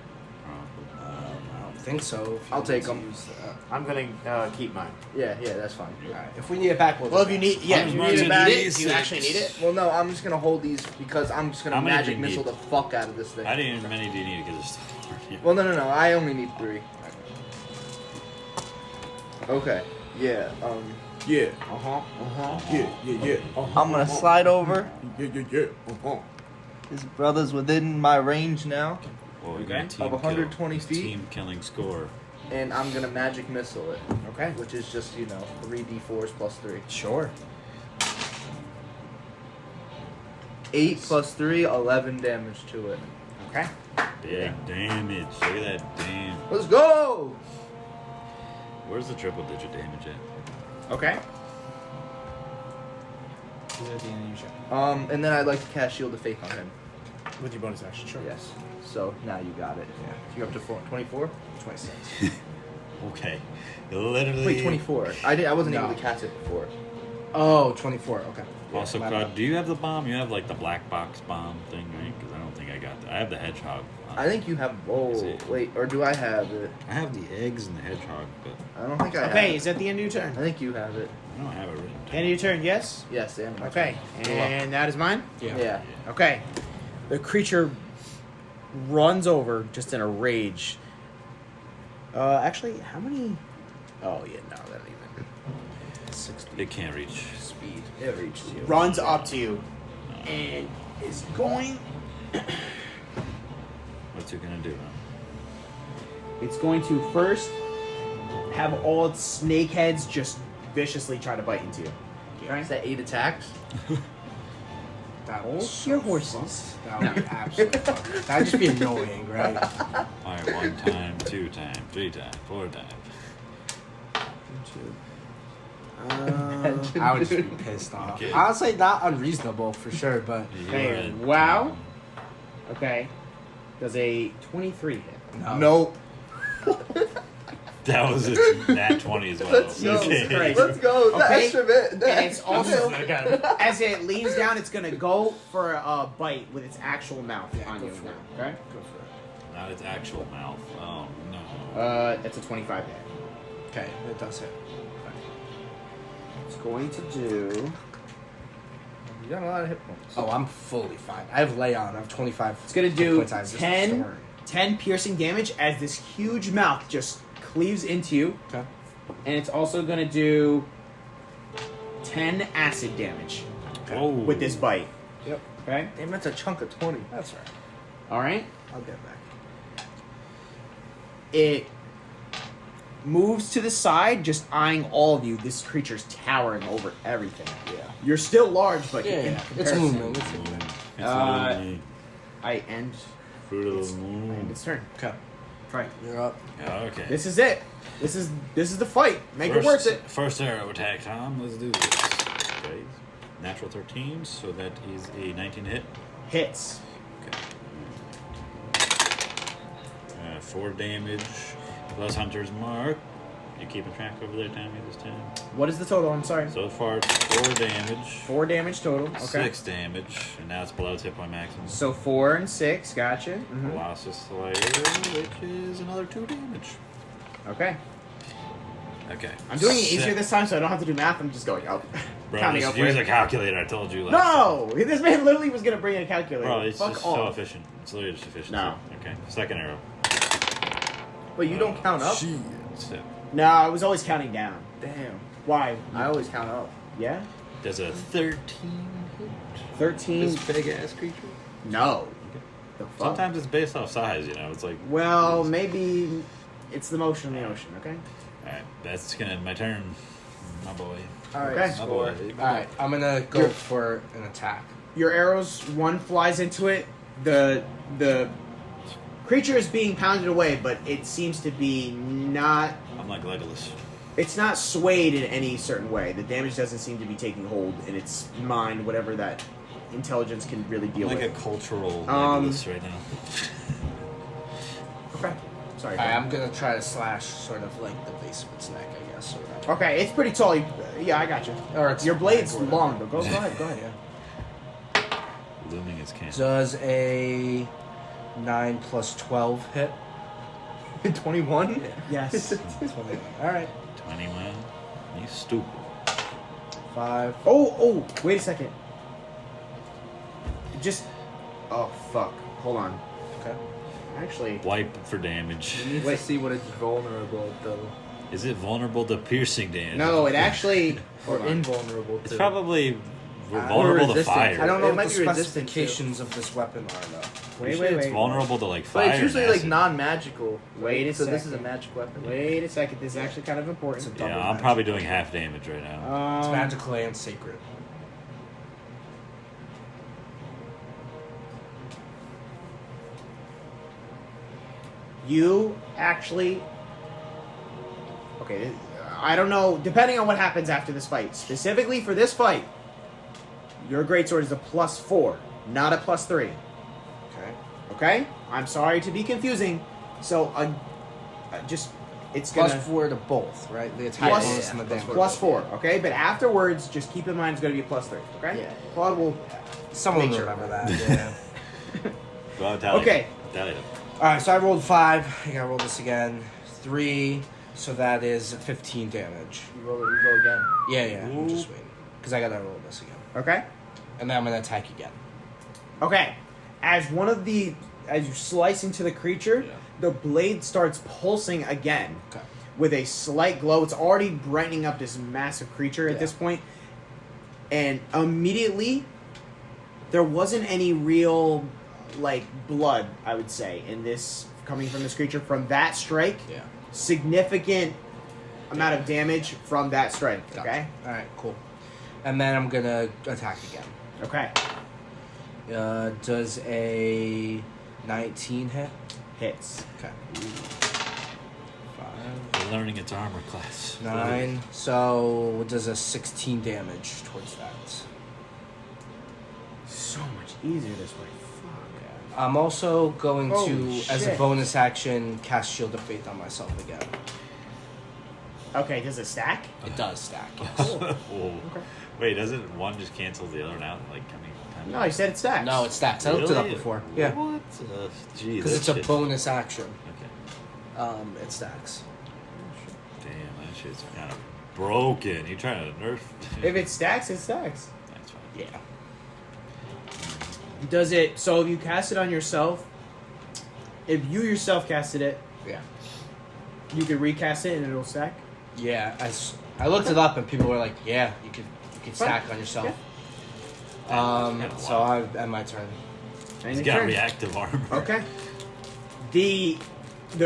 B: I don't think so. If you
D: I'll
B: want
D: take
B: to
D: 'em.
B: use that.
C: I'm gonna keep mine.
D: Yeah, that's fine.
B: Alright, if we need it back, we'll
C: Well,
B: do
C: if you
B: that.
C: need, yeah,
A: I'm
C: if you
A: marking
C: need it back.
A: D6.
C: Do you actually need it?
D: Well, no, I'm just gonna hold these because I'm just gonna
A: How many do
D: magic
A: you
D: missile
A: need?
D: the fuck out of this thing.
A: How many do you need? Because it's still hard.
D: Well, no. I only need 3. Okay. Yeah.
C: Yeah. Yeah.
D: I'm gonna slide over.
C: Yeah.
D: His brother's within my range now,
A: Well, we
C: Okay.
A: got team
D: of 120
A: kill.
D: feet.
A: Team killing Skor.
D: and I'm gonna magic missile it,
C: Okay.
D: which is just 3d4s plus 3.
B: Sure.
D: 8 plus 3, 11 damage to it.
C: Okay.
A: Big damage. Look at that damn.
D: Let's go!
A: Where's the triple digit damage at?
C: Okay. Is it at the end of your show?
D: And then I'd like to cast Shield of Faith on him.
C: With your bonus action, sure.
D: Yes. So now you got it.
B: Yeah.
D: You're up to 24?
B: 26.
A: Okay. Literally.
D: Wait, 24. I wasn't
B: No.
D: able to cast it before.
B: Oh, 24. Okay.
A: Also,
B: My
A: Claude,
B: bad.
A: do you have the bomb? You have like the black box bomb thing, right? Because I don't think I got that. I have the hedgehog.
D: I think you have. Oh,
A: Is it-
D: wait, or do I have it?
A: I have the eggs and the hedgehog, but
D: I don't think I have
C: Okay,
D: it.
C: is that the end of your
D: I
C: turn?
D: think you have it.
A: I don't have it written.
C: End of your turn, yes?
D: Yes, and
C: Okay. And that is mine?
D: Yeah.
C: Okay. The creature runs over just in a rage. Actually, how many? Oh, yeah, no, that ain't even.
B: 60
A: It can't reach.
B: speed. It reaches you.
C: Runs up to you and is going.
A: What's it gonna do? Huh?
C: It's going to first have all its snake heads just viciously try to bite into you.
D: Is that 8 attacks?
B: That
C: Hold
B: was so
C: your horses.
B: fucked. That would be absolutely fucked. That'd just be annoying, right?
A: Alright, 1 time, 2 time, 3 time, 4 time.
B: I would just be pissed off.
A: Okay.
B: Honestly, not unreasonable for sure, but
C: Hey,
A: You're
C: wow. Okay. Does a 23 hit?
B: no.
D: Nope.
A: That was a nat 20 as well.
D: Let's go.
C: Jesus Christ.
D: Let's go. The
C: Okay.
D: extra bit. The
C: And it's
D: extra
C: also,
D: bit.
C: as it leans down, it's gonna go for a bite with its actual mouth
B: Yeah,
C: on
B: go
C: you
B: for
C: now.
B: it.
C: Okay.
B: Go for it.
A: Not its actual mouth. Oh no.
C: It's a 25 hit.
B: Okay, it does hit.
C: It's going to do.
D: You got a lot of hit points.
B: Oh, I'm fully fine. I have lay on. I have 25.
C: It's gonna
B: hit
C: do
B: points. I was just
C: 10,
B: restoring.
C: 10 piercing damage as this huge mouth just cleaves into you,
B: Okay.
C: and it's also gonna do 10 acid damage
A: Whoa.
C: with this bite.
B: Yep.
C: Okay.
D: Damn, that's a chunk of 20.
B: That's right.
C: All right.
B: I'll get back.
C: It moves to the side, just eyeing all of you. This creature's towering over everything.
B: Yeah.
C: You're still large, but
B: Yeah,
C: in
B: it's a
C: comparison-
B: movement. It's a movement.
A: It's
C: Uh,
A: literally
C: I end
A: fruit of the
C: I end
A: moon.
C: its turn.
B: Okay.
C: Try.
B: You're up.
A: Yeah, okay.
C: This is it. This is the fight. Make it worth it.
A: First arrow attack, Tom. Let's do this. Okay. Natural 13, so that is a 19 hit.
C: Hits.
A: Okay. 4 damage plus Hunter's Mark. You keeping track over there, Tommy, this time?
C: What is the total? I'm sorry.
A: So far, it's 4 damage.
C: 4 damage total. Okay.
A: 6 damage, and now it's below its hit point maximum.
C: So 4 and 6. Gotcha. Mhm.
A: Colossus Slayer, which is another 2 damage.
C: Okay.
A: Okay.
C: I'm doing it easier this time, so I don't have to do math. I'm just going up.
A: Bro,
C: Counting
A: just
C: up.
A: use a calculator. I told you last
C: No! This man literally was gonna bring in a calculator.
A: Bro, it's
C: Fuck
A: just
C: off.
A: so efficient. It's literally just efficient.
C: No.
A: Okay. Second arrow.
D: Wait, you don't count up?
A: So,
C: No, I was always counting down.
D: Damn.
C: Why?
D: I always count up.
C: Yeah?
A: does a 13 hit?
C: 13.
D: big ass creature?
C: No. The fuck?
A: Sometimes it's based off size, you know? It's like.
C: Well, maybe it's the motion of the ocean, okay?
A: Alright, that's gonna end my turn, my boy.
D: Alright,
C: Okay.
A: My
D: Skor.
A: boy.
B: Alright, I'm gonna go for an attack.
C: Your arrows, one flies into it. The creature is being pounded away, but it seems to be not.
A: I'm like Legolas.
C: It's not swayed in any certain way. The damage doesn't seem to be taking hold in its mind, whatever that intelligence can really
A: I'm
C: deal
A: like a
C: with.
A: cultural
C: Um,
A: Legolas right now.
C: Okay. Sorry.
B: Alright, I'm gonna try to slash sort of like the base of its neck, I guess. Or whatever.
C: Okay, it's pretty tall. Yeah, I got you.
B: Or it's
C: Your blade's
B: or whatever.
C: long, but go ahead. Go ahead.
A: Looming is cancer.
B: Does a 9 plus 12 hit?
D: 21?
C: Yes.
B: 21. Alright.
A: 21. You stupid.
B: 5.
C: Oh, wait a second. Just. Oh, fuck. Hold on.
B: Okay.
C: Actually.
A: Wipe for damage.
D: You need to see what it's vulnerable though.
A: Is it vulnerable to piercing damage?
C: No, it actually.
D: Or
C: Hold on.
D: invulnerable
A: It's
D: to.
A: probably
B: Or
A: vulnerable to
D: resistant.
A: fire.
B: I don't know
D: It
B: what
D: might
B: the
D: be resistant
B: specifications of this weapon are, though.
C: Wait,
A: Usually
C: wait,
A: it's
C: wait.
A: vulnerable to like
D: But
A: fire.
D: it's usually
A: and
D: like
A: acid.
D: non-magical.
C: Wait a
D: So this is a
C: second.
D: magic weapon.
C: Wait a second. This is actually kind of important.
B: It's a double
A: Yeah, I'm
B: magic.
A: probably doing half damage right now.
B: It's magical and sacred.
C: You actually. Okay, I don't know. Depending on what happens after this fight, specifically for this fight, your greatsword is a +4, not a +3.
B: Okay.
C: Okay? I'm sorry to be confusing. So, just it's
B: Plus
C: gonna
B: 4 to both, right? The attack
C: Plus-
B: bonus and the
D: plus
B: damage.
C: +4. Okay, but afterwards, just keep in mind it's gonna be a +3. Okay?
D: Yeah.
C: Claude will.
B: Someone
C: Make
B: will
C: sure.
B: remember that, yeah.
A: Well, tally.
C: Okay.
A: Tally them.
B: Alright, so I rolled 5. I gotta roll this again. 3. So that is 15 damage.
D: You roll again.
B: Yeah, I'm just waiting. Because I gotta roll this again.
C: Okay.
B: And then I'm gonna attack again.
C: Okay. As you slice into the creature,
B: Yeah.
C: the blade starts pulsing again.
B: Okay.
C: With a slight glow. It's already brightening up this massive creature at
B: Yeah.
C: this point. And immediately, there wasn't any real, like, blood, I would say, in this, coming from this creature. From that strike,
B: Yeah.
C: significant amount of damage from that strike,
B: Gotcha.
C: okay?
B: Alright, cool. And then I'm gonna attack again.
C: Okay.
B: Does a 19 hit?
C: Hits.
B: Okay. 5,
A: We're learning its armor class.
B: 9. So does a 16 damage towards that.
C: So much easier this way. Fuck.
B: I'm also going
C: Holy
B: to, as a
C: shit.
B: bonus action, cast Shield of Faith on myself again.
C: Okay, does it stack?
B: It does stack, yes.
A: Whoa. Wait, doesn't one just cancel the other out? Like, how many times?
C: No, he said it stacks.
B: No, it stacks. I looked it up
A: Really?
B: before. Yeah.
A: What? Gee,
B: Because
A: that
B: it's a
A: shit-
B: bonus action.
A: Okay.
B: It stacks.
A: Damn, that shit's kind of broken. You trying to nerf?
C: If it stacks, it stacks.
A: That's fine.
B: Yeah.
C: Does it? So if you cast it on yourself, if you yourself casted it,
B: Yeah.
C: you could recast it and it'll stack.
B: Yeah. I looked it up and people were like, yeah, you could stack on yourself. So I end my turn.
A: He's got reactive armor.
C: Okay. The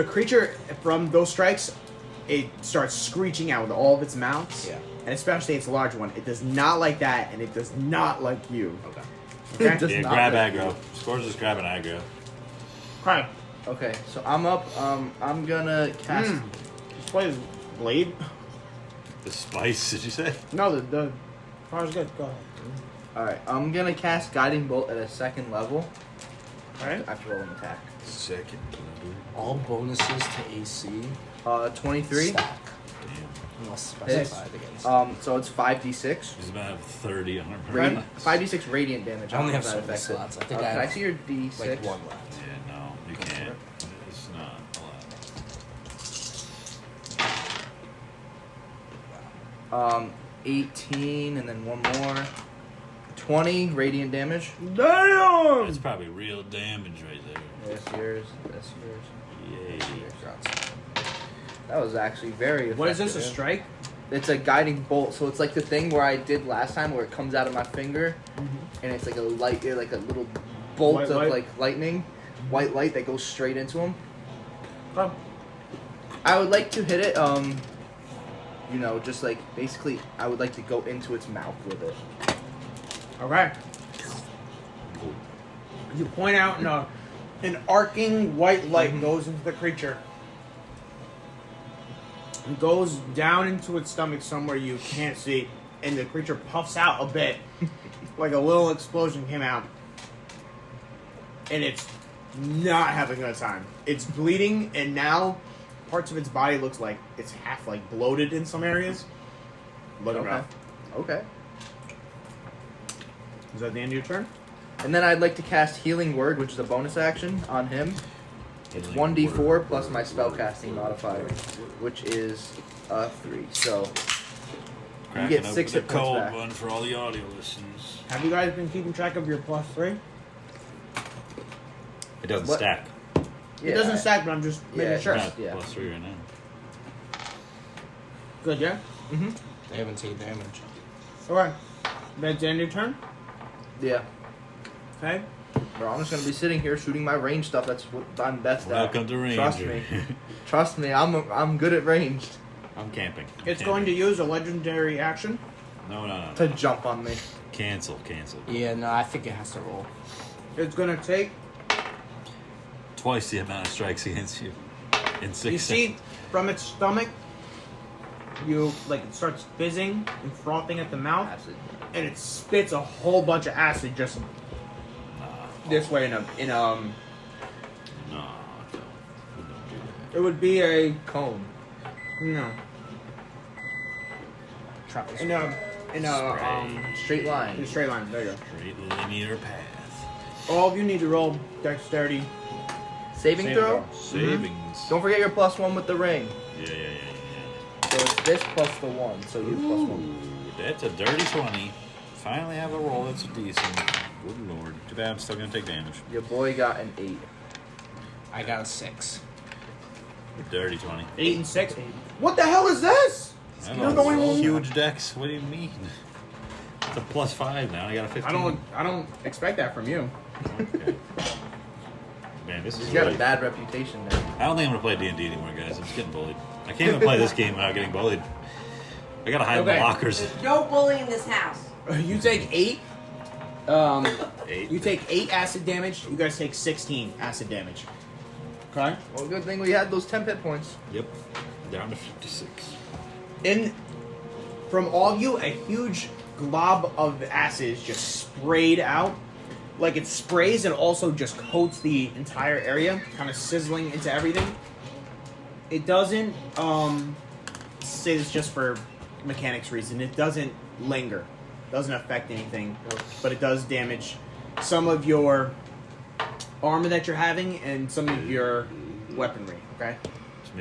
C: creature from those strikes, it starts screeching out with all of its mounts.
B: Yeah.
C: And especially its large one. It does not like that, and it does not like you.
B: Okay.
C: Okay.
D: Does
A: Yeah,
D: not
A: grab
D: like
A: aggro. Score's just grabbing aggro.
C: Hi.
D: Okay, so I'm up. I'm gonna cast.
C: What is blade?
A: The spice, did you say?
C: No, the fire's good. Go ahead.
D: All right, I'm gonna cast Guiding Bolt at a 2nd level.
C: All right.
D: I have to roll an attack.
A: Second.
B: All bonuses to AC
D: 23.
B: stack.
A: Damn.
B: Unless
D: Hits.
B: specified against.
D: So it's 5d6.
A: He's about 30 armor.
D: 5d6 radiant damage.
B: I only have
D: That
B: so many
D: affected.
B: slots. I think
D: Can
B: I
D: I
B: have
D: see your d6?
B: like one left.
A: Yeah, no, you can't. It's not allowed.
D: 18, and then one more. 20 radiant damage.
C: Damn!
A: That's probably real damage right there.
D: That's yours. That's yours.
A: Yay.
D: That was actually very effective.
C: What is this? A
D: yeah.
C: strike?
D: It's a guiding bolt, so it's like the thing where I did last time, where it comes out of my finger, and it's like a like a little bolt
C: White
D: of
C: light?
D: like lightning, white light that goes straight into him.
C: Oh.
D: I would like to hit it. Just like basically, I would like to go into its mouth with it.
C: Okay. You point out, and an arcing white light goes into the creature. It goes down into its stomach somewhere you can't see, and the creature puffs out a bit, like a little explosion came out. And it's not having a time. It's bleeding, and now parts of its body looks like it's half like bloated in some areas. Look it up.
D: Okay.
C: Is that the end of your turn?
D: And then I'd like to cast Healing Word, which is a bonus action on him. It's 1d4 plus my spellcasting modifier, which is 3. So
A: Cracking
D: get
A: open
D: 6
A: the
D: hit points
A: cold
D: back.
A: one for all the audio listeners.
C: Have you guys been keeping track of your +3?
A: It doesn't
D: What?
A: stack.
C: It doesn't stack, but I'm just making
D: Yeah,
C: sure.
A: Not
D: Yeah.
A: +3 right now.
C: Good, yeah?
D: Mm-hmm.
B: They haven't taken damage.
C: Alright. That's the end of your turn?
D: Yeah.
C: Okay.
D: Bro, I'm just gonna be sitting here shooting my range stuff. That's what I'm best at.
A: Welcome to Ranger.
D: Trust me. Trust me. I'm good at ranged.
A: I'm camping.
C: It's going to use a legendary action.
A: No.
D: To jump on me.
A: Cancel.
B: Yeah, no, I think it has to roll.
C: It's going to take...
A: Twice the amount of strikes against you. In 6
C: You see,
A: seconds.
C: from its stomach, it starts fizzing and frothing at the mouth,
D: Acid.
C: and it spits a whole bunch of acid just this way
A: No, don't do
C: It would be a...
D: Cone.
C: No.
B: Trappers.
C: In a
D: Straight line.
C: straight line. There you go.
A: that. Straight linear path.
C: All of you need to roll dexterity.
D: Saving
C: Saving
D: throw.
C: throw.
A: Savings.
D: Don't forget your +1 with the ring.
A: Yeah.
D: So it's this plus the 1. So you +1.
A: Ooh, that's a dirty 20. Finally have a roll that's decent. Good lord. Too bad I'm still gonna take damage.
D: Your boy got an 8.
B: I got a 6.
A: Dirty 20.
C: 8 and 6. What the hell is this?
A: I
C: You're
A: don't
C: going
A: know.
C: on-
A: Huge decks. What do you mean? It's a +5 now. I got a 15.
C: I don't expect that from you.
A: Okay. Man, this is
D: He's got a
A: really-
D: bad reputation now.
A: I don't think I'm gonna play D&D anymore, guys. I'm just getting bullied. I can't even play this game without getting bullied. I gotta hide in
C: Okay.
A: the lockers.
E: There's no bullying in this house.
C: You take 8?
A: 8.
C: You take 8 acid damage. You guys take 16 acid damage. Okay.
D: Well, good thing we had those 10 hit points.
A: Yep. Down to 56.
C: From all of you, a huge glob of acid is just sprayed out. Like it sprays and also just coats the entire area, kind of sizzling into everything. It doesn't, say this just for mechanics reason, it doesn't linger. Doesn't affect anything, but it does damage some of your armor that you're having and some of your weaponry, okay?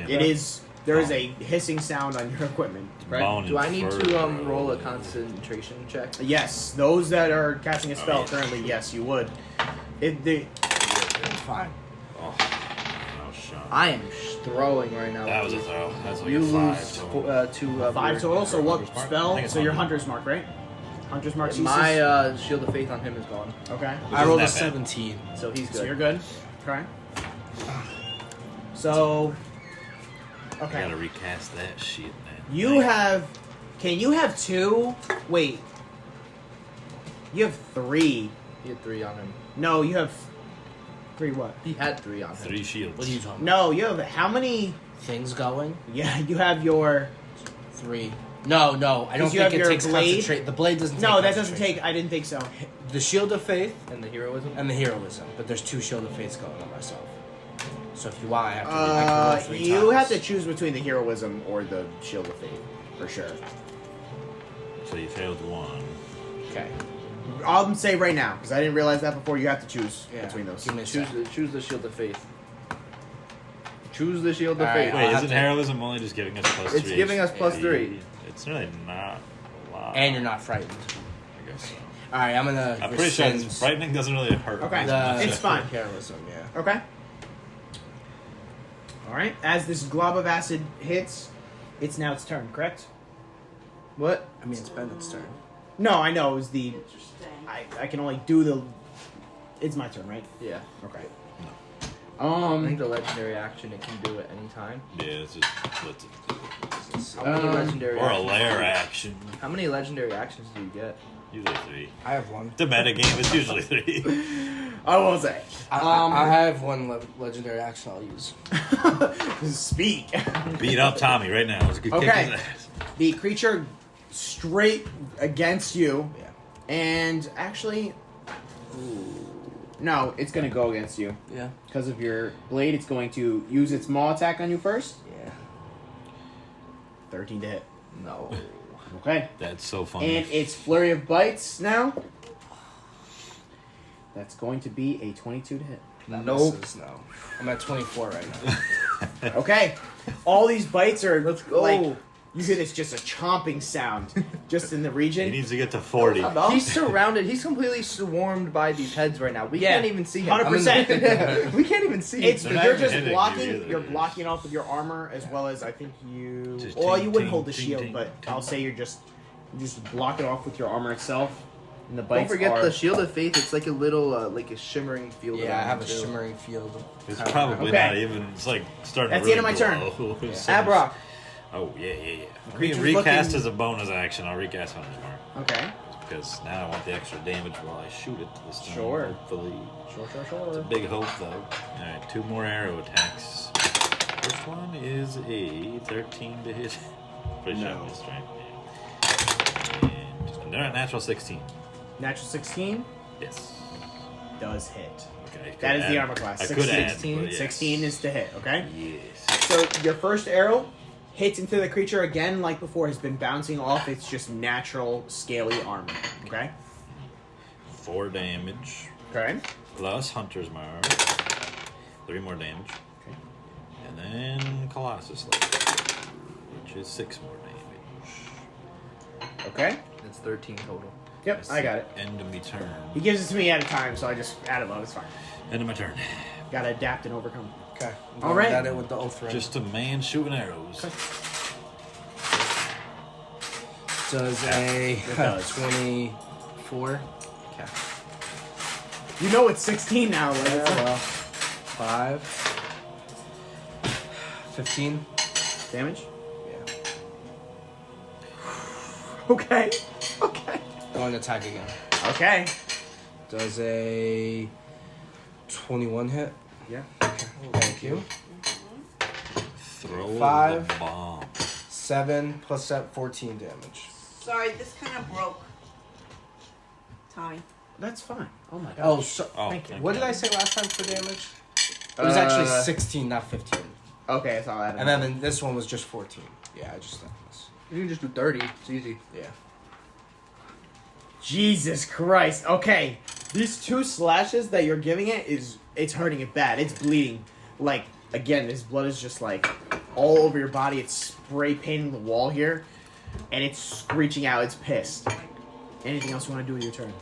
C: It is, there is a hissing sound on your equipment, right?
D: Do I need to roll a concentration check?
C: Yes, those that are casting a spell currently, yes, you would.
B: It's fine.
A: Oh, shot.
D: I am throwing right now.
A: That was a throw. That's like
D: You
A: a 5.
D: lose
A: total.
C: 5 total, so what
A: Hunter's Mark? I
C: spell?
A: think it's
C: So your
A: Hunter's.
C: Hunter's Mark, right? Hunter's Mark ceases?
D: My shield of faith on him is gone,
C: Okay.
B: I rolled a
A: isn't that bad.
B: 17.
D: so he's
C: So
D: good.
C: you're good. Okay. So.
A: I
C: Okay.
A: gotta recast that shit, man.
C: You have. Can you have 2? Wait. You have 3.
D: He had 3 on him.
C: No, you have. 3 what?
D: He had 3 on him.
A: 3 shields.
B: What are you talking about?
C: No, you have. How many.
B: Things going?
C: Yeah, you have your.
B: 3. No, I don't
C: You
B: think
C: have
B: it
C: your
B: takes
C: blade?
B: concentrate. The blade doesn't.
C: No,
B: take
C: that doesn't
B: concentration.
C: take. I didn't think so.
B: The shield of faith
D: And the heroism?
B: and the heroism, but there's 2 shield of faiths going on myself. So if you want, I have to. I can roll 3
C: You
B: times.
C: have to choose between the heroism or the shield of faith, for sure.
A: So you failed 1.
B: Okay.
C: I'll say right now because I didn't realize that before. You have to choose
B: Yeah.
C: between those.
B: Give me a
D: Choose
B: sec.
D: choose the shield of faith. Choose the shield of
B: Alright,
D: faith.
B: I'll
A: Wait,
B: have
A: isn't
B: to-
A: heroism only just giving us plus 3?
D: It's giving us plus 3.
A: It's really not a lot.
B: And you're not frightened.
A: I guess so.
B: All right, I'm gonna.
A: I'm pretty sure
B: rescind
A: frightening doesn't really hurt.
C: Okay.
A: as much
C: It's
A: as-
C: fine.
B: Heroism, yeah.
C: Okay. All right. As this glob of acid hits, it's now its turn. Correct?
D: What?
B: I mean, it's Bennett's turn.
C: No, I know. It was the.
E: Interesting.
C: I can only do the. It's my turn, right?
D: Yeah.
C: Okay.
D: I think the legendary action, it can do it anytime.
A: Yeah, it's just let's
D: How many legendary
A: or a
D: actions?
A: lair action.
D: How many legendary actions do you get?
A: Usually 3.
B: I have one.
A: The meta game is usually 3.
C: I won't say.
B: I have one legendary action I'll use.
C: Speak.
A: Beat up Tommy right now. Let's kick
C: Okay.
A: his ass.
C: The creature straight against you,
B: Yeah.
C: and actually, no, it's gonna go against you
B: Yeah.
C: because of your blade. It's going to use its maw attack on you first.
B: Yeah.
C: 13 to hit.
D: No.
C: Okay.
A: That's so funny.
C: And its flurry of bites now. That's going to be a 22 to hit.
B: That
D: Nope.
B: misses, no. I'm at 24 right now.
C: Okay. All these bites are
D: Let's go.
C: like you hear this just a chomping sound just in the
A: He
C: region.
A: needs to get to 40.
D: He's surrounded. He's completely swarmed by these heads right now. We
C: Yeah.
D: can't even see him.
C: 100%.
D: We can't even see
C: It's
A: They're
D: him.
A: not
C: you're
A: even
C: just
A: hitting you
C: blocking.
A: either.
C: You're blocking off with your armor as well as I think you.
A: Just
C: Well,
A: ting,
C: you wouldn't
A: ting,
C: hold the
A: ting,
C: shield,
A: ting,
C: but
A: ting.
C: I'll say you just block it off with your armor itself. And the
D: Don't
C: bites
D: forget
C: are.
D: the shield of faith. It's like a little, like a shimmering field.
B: Yeah, I
D: around
B: have a
D: it, too.
B: shimmering field.
A: It's probably
C: Okay.
A: not even. It's like starting
C: That's
A: to
C: the
A: really
C: end of my
A: glow.
B: Yeah.
A: So-
D: Abrok.
A: Oh, yeah. We
C: creature's
A: can recast
C: looking-
A: as a bonus action. I'll recast Hunter's Mark.
C: Okay.
A: Because now I want the extra damage while I shoot it this time.
C: Sure.
A: Hopefully.
C: Sure.
A: It's a big hope, though. Alright, 2 more arrow attacks. First one is a 13 to hit. Pretty sure
C: No.
A: I missed, right? And they're at natural 16.
C: Natural 16
A: Yes.
C: does hit.
A: Okay.
C: That is
A: could
C: the
A: add-
C: armor class.
A: I could add,
C: 16.
A: but yes.
C: 16 is to hit. Okay.
A: Yes.
C: So your first arrow hits into the creature again, like before, has been bouncing off its just natural scaly armor. Okay.
A: 4 damage.
C: Okay.
A: Plus Hunter's Mark. 3 more damage.
C: Okay.
A: And then Colossus Slayer, which is 6 more damage.
C: Okay.
D: It's 13 total.
C: Yep,
A: That's
C: I got it.
A: the End of me turn.
C: He gives it to me at a time, so I just add him up. It's fine.
A: End of my turn.
C: Gotta adapt and overcome.
B: Okay. I'm
C: All
B: going
C: right.
B: at it with the oath ring.
A: Just a man shooting arrows.
B: Does a
C: It does.
B: 24. Okay.
C: You know it's 16 now. Like,
B: Yeah, well, 5. 15.
C: damage.
B: Yeah.
C: Okay. Okay.
B: Going to attack again.
C: Okay.
B: Does a 21 hit?
C: Yeah.
B: Thank you.
A: Throw
B: 5.
A: the bomb.
B: 7 plus that 14 damage.
E: Sorry, this kind of broke. Tommy.
C: That's fine. Oh my god.
B: Oh, so,
C: Thank you.
B: what did I say last time for damage? It was actually 16, not 15.
C: Okay, that's all I had.
B: And then this one was just 14. Yeah, I just done this.
D: You can just do 30. It's easy.
B: Yeah.
C: Jesus Christ. Okay. These 2 slashes that you're giving it's hurting it bad. It's bleeding. Like, again, this blood is just like all over your body. It's spray painting the wall here. And it's screeching out. It's pissed. Anything else you want to do with your turn?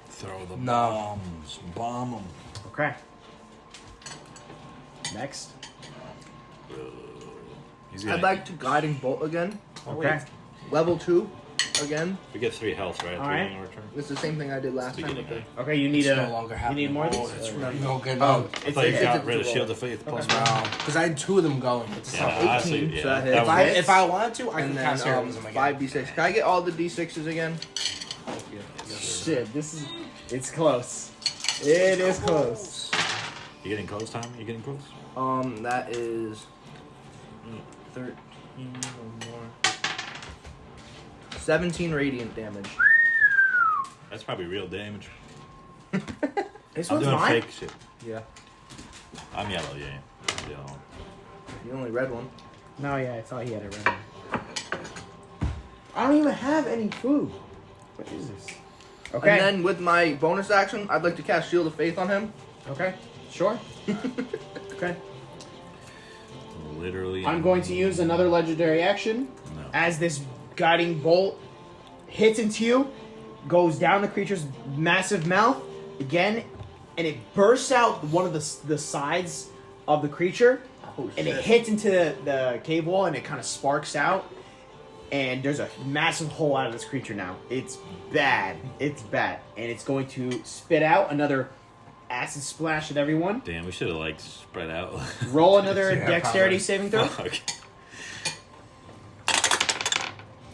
A: Throw the
B: No.
A: bombs. Bomb them.
C: Okay. Next.
D: I'd like to guiding bolt again.
C: Okay.
D: Level 2 again.
A: We get 3 health, right?
C: All right.
A: Our turn.
D: It's the same thing I did last time.
A: Beginning,
D: With
A: right?
C: Okay, you need
B: It's
C: a.
B: no longer
C: you
B: happening.
C: need more of
B: Oh,
C: these?
B: it's
C: Or-
B: really no good.
C: Oh,
A: I thought you
C: it's
A: got rid of
D: it's
A: shield of faith plus
C: Okay.
A: one.
B: Because I had 2 of them going. It's
A: Yeah,
B: not
A: no, I see,
D: 18,
A: yeah.
D: so that
A: That
D: hits.
A: was-
B: if I wanted to, I
D: and
B: can
D: then
B: cast heroism again.
D: 5d6. Can I get all the d6s again?
C: Shit, this is. It's close. It is close.
A: You getting close, Tom? You getting close?
D: That is 13 or more. 17 radiant damage.
A: That's probably real damage.
C: This
A: I'm
C: one's
A: doing
C: mine?
A: fake shit.
D: Yeah.
A: I'm yellow, yeah. I'm yellow.
D: You only read one.
C: No, yeah, I thought he had it right. I don't even have any food. What is this? Okay.
D: And then with my bonus action, I'd like to cast Shield of Faith on him.
C: Okay. Sure. Okay.
A: Literally.
C: I'm going to use another legendary action
A: No.
C: as this guiding bolt hits into you, goes down the creature's massive mouth again, and it bursts out one of the sides of the creature,
D: Oh,
C: and it hits into the cave wall, and it kind of sparks out, and there's a massive hole out of this creature now. It's bad. It's bad, and it's going to spit out another acid splash at everyone.
A: Damn, we should have like spread out.
C: Roll another
B: Yeah,
C: dexterity
B: probably.
C: saving throw.
A: Fuck.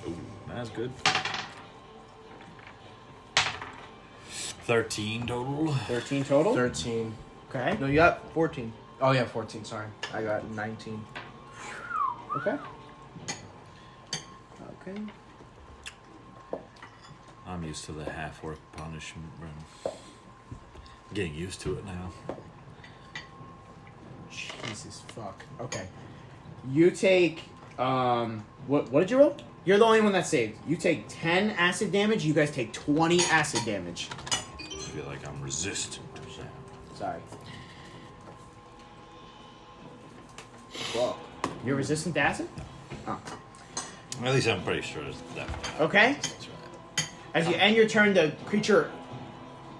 A: Ooh, that's good. 13 total.
C: 13 total.
B: 13.
C: Okay.
D: No, you got 14.
B: Oh, yeah, 14, sorry.
D: I got 19.
C: Okay. Okay.
A: I'm used to the half-orc punishment run. Getting used to it now.
C: Jesus fuck. Okay. You take what did you roll? You're the only one that saved. You take 10 acid damage, you guys take 20 acid damage.
A: I feel like I'm resistant to that.
C: Sorry.
D: Fuck.
C: You're resistant to acid? Oh.
A: At least I'm pretty sure it's that.
C: Okay.
A: That's right.
C: As you end your turn, the creature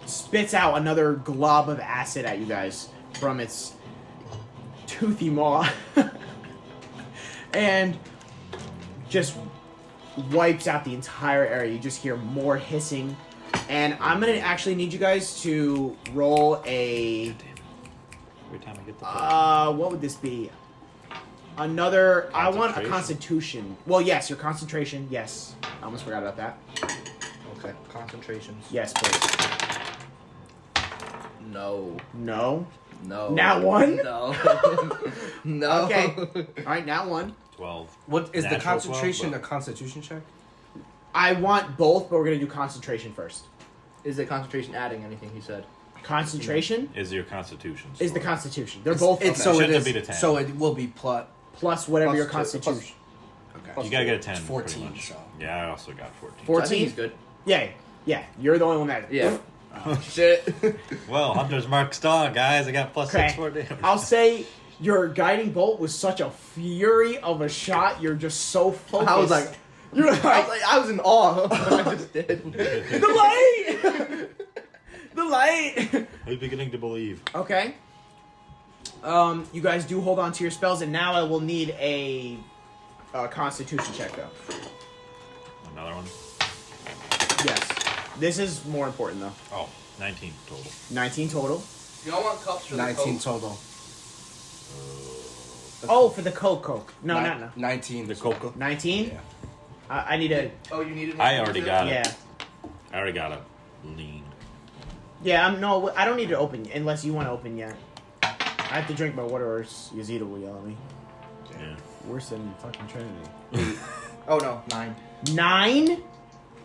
C: spits out another glob of acid at you guys from its toothy maw. And just wipes out the entire area. You just hear more hissing. And I'm going to actually need you guys to roll a...
A: Damn. Every time I get the
C: what would this be? Another... I want a
A: Concentration?
C: constitution. Well, yes, your concentration. Yes. I almost forgot about that.
D: Okay. Concentrations.
C: Yes, please.
D: No.
C: No.
D: No.
C: Now one?
D: No. No.
C: Okay. All right, now one.
A: 12.
B: What is the
A: Natural
B: concentration
A: 12,
B: a constitution check?
C: I want both, but we're going to do concentration first.
D: Is the concentration adding anything? He said.
C: Concentration
A: Is your constitution?
C: is the
A: score.
C: constitution. They're both
B: It's
A: Okay.
B: so it
A: Shouldn't
B: is.
A: it be the 10?
B: So it will be plus.
C: plus whatever
D: Plus
C: your
D: two-
C: constitution.
B: Okay.
A: You gotta get a 10.
B: It's
A: pretty
B: 14,
A: much.
B: so.
A: Yeah, I also got 14.
D: So I
C: 14?
D: think he's good.
C: Yeah, yeah. You're the only one that.
D: Yeah. Shit.
A: Well, Hunter's Mark Star, guys. I got plus
C: Okay.
A: 6 more damage.
C: I'll say your guiding bolt was such a fury of a shot. You're just so focused.
D: I was like,
C: you're like,
D: I was in awe of what I just did.
C: the light, the light.
A: I'm beginning to believe.
C: Okay. You guys do hold on to your spells, and now I will need a Constitution check, though.
A: Another one.
C: Yes. This is more important, though.
A: Oh, 19 total.
C: 19 total.
D: Y'all want cups for
B: 19 total.
C: Oh, for the Coke. No, no.
B: 19.
A: The cocoa.
C: 19?
B: Yeah.
C: I need a...
D: Oh, you needed.
A: I already got it.
C: Yeah.
A: I already got a lean.
C: Yeah, no, I don't need to open unless you want to open yet. I have to drink my water or Yazeed will yell at me.
A: Yeah.
C: Worse than fucking Trinity.
D: Oh no, 9
C: 9?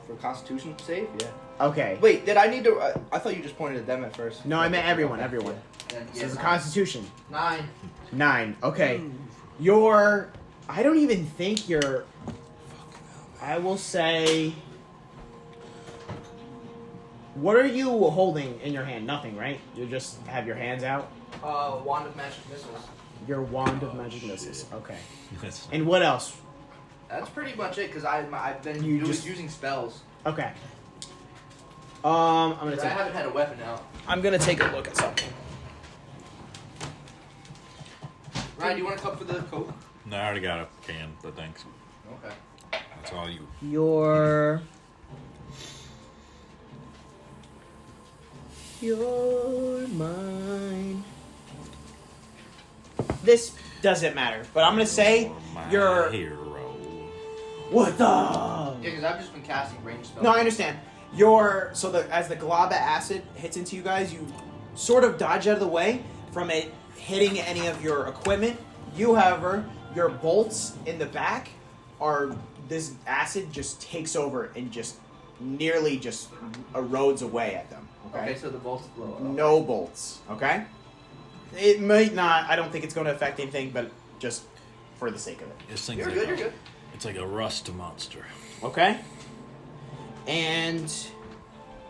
D: for Constitution save. Yeah.
C: Okay.
D: Wait, did I need to? I thought you just pointed at them at first.
C: No, I meant everyone.
D: Okay,
C: Everyone.
D: Yeah.
C: So it's a Constitution.
D: 9.
C: 9. Okay. You're. I don't even think you're. I will say. What are you holding in your hand? Nothing, right? You just have your hands out?
D: Wand of Magic Missiles.
C: Your wand of magic missiles. Okay.
A: That's
C: And what else?
D: That's pretty much it, because I've been
C: You just-
D: using spells.
C: Okay. I'm gonna
D: I
C: take.
D: haven't had a weapon out.
C: I'm gonna take a look at something.
D: Ryan, do you want to come for the Coke?
A: No, I already got a can, but thanks.
D: Okay.
A: That's all you.
C: Your mine. This doesn't matter, but I'm gonna say
A: my
C: you're.
A: hero.
C: What the?
D: Yeah, because I've just been casting range spells.
C: No, I understand. Your as the glob of acid hits into you guys, you sort of dodge out of the way from it hitting any of your equipment. You, however, your bolts in the back are this acid just takes over and just nearly just erodes away at them.
D: Okay, so the bolts blow up.
C: No bolts. Okay. It might not. I don't think it's going to affect anything, but just for the sake of it.
A: This thing's
D: You're
A: like
D: good,
A: a-
D: you're good.
A: It's like a rust monster.
C: Okay. And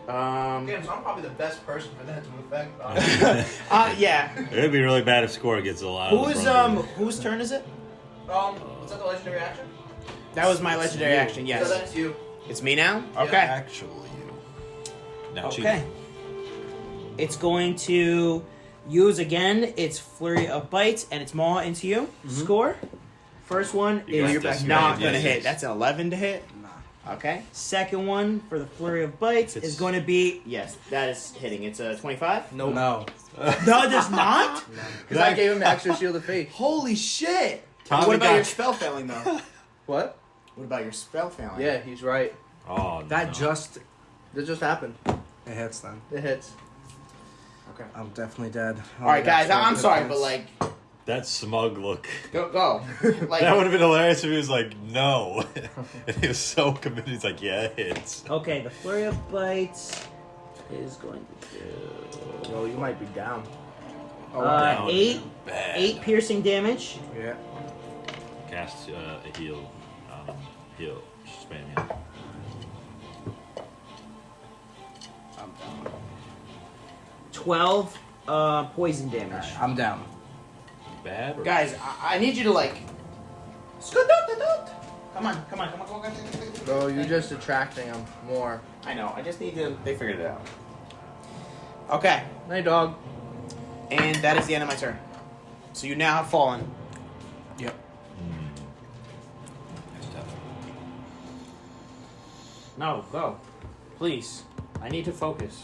D: Damn, so I'm probably the best person for that to affect.
C: yeah.
A: It'd be really bad if Skor gets a lot. of the brunt.
C: Whose turn is it?
D: Was that the legendary action?
C: That was my legendary action. Yes.
D: So that's you.
C: It's me now.
D: Yeah.
C: Okay.
A: Actually, you. Now
C: Okay. It's going to use again its flurry of bites and its maw into you. Score. First one
A: You
C: is
A: got this,
C: not
A: man.
C: going to
A: Yes,
C: hit.
A: yes.
C: That's an 11 to hit. Okay. Second one for the flurry of bites is going to be that is hitting. It's a 25.
B: No.
C: No, it does not.
D: Because I gave him the extra shield of faith.
C: Holy shit!
A: Tommy
C: What about
A: got-
C: your spell failing though?
D: What?
C: What about your spell failing?
D: Yeah, he's right.
A: Oh,
B: That
A: no.
B: just
D: That just happened.
B: it hits then.
D: It hits.
C: Okay.
B: I'm definitely dead.
C: All right, guys. I'm sorry, but like,
A: That smug look.
C: go. Like,
A: That would have been hilarious if he was like, no. And he was so committed. He's like, yeah, it hits.
C: okay, the flurry of bites is going to do
B: Yo, you might be down.
A: Down
C: 8
A: bad.
C: piercing damage.
B: Yeah.
A: Cast a heal. Heal. Spam heal.
B: I'm down.
C: 12 poison damage.
B: I'm down.
A: Bad? Or
C: Guys, I need you to like. Come on.
D: Bro, you're just attracting him more.
C: I know. I just need to. They figured it out. Okay,
D: Hey, dog.
C: and that is the end of my turn. So you now have fallen.
B: Yep.
A: That's tough.
C: No, go, please. I need to focus.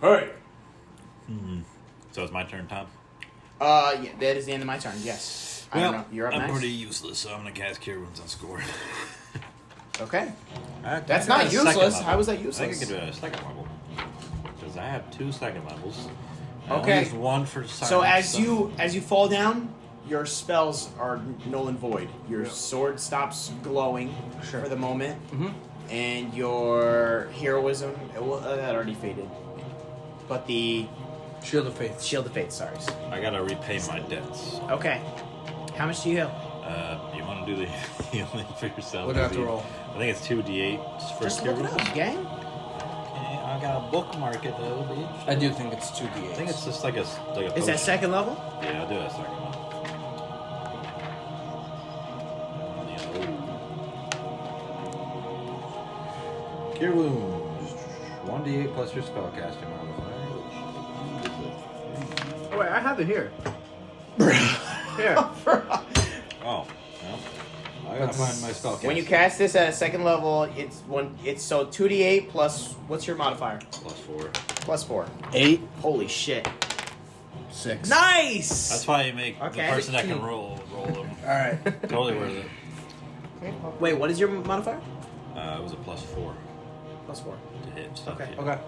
C: Hey.
A: So it's my turn, Tom?
C: Yeah, that is the end of my turn. Yes. I don't know. You're up
A: I'm
C: next.
A: pretty useless, so I'm going to cast Cure Wounds on Skor.
C: Okay.
A: I
C: That's
A: got
C: not
A: a second
C: useless.
A: level.
C: How is that
A: I think I
C: useless?
A: could do a second level. Because I have 2 second levels. I
C: Okay.
A: only used 1 for silence.
C: So as you fall down, your spells are null and void. Your sword stops glowing for the moment, and your heroism that already faded. But the
B: Shield of Faith.
C: shield of faith, sorry.
A: I got to repay my debts.
C: Okay. How much do you heal?
A: You want to do the healing for yourself?
B: What do I have to roll?
A: I think it's 2d8 for
C: Just
A: Cure
C: look it
A: Wounds.
C: up, gang.
A: Okay, I got to bookmark it though, bitch.
B: I do think it's 2d8.
A: I think it's just like a
C: Is
A: potion.
C: that second level?
A: Yeah, I'll do that second one. Cure Wounds. 1d8 plus your spellcasting modifier.
D: Oh, wait, I have it here. Here.
A: Oh, well. I got my spellcasting.
C: When you cast this at a second level, it's so 2d8 plus what's your modifier?
A: Plus 4.
C: Plus 4.
B: 8.
C: Holy shit.
B: 6.
C: Nice.
A: That's why you make
C: Okay.
A: the person that can roll them.
B: Alright.
A: Totally worth it.
C: Wait, what is your modifier?
A: It was a plus 4.
C: Plus 4.
A: to hit and stuff.
C: Okay.
A: Yeah.
B: Okay.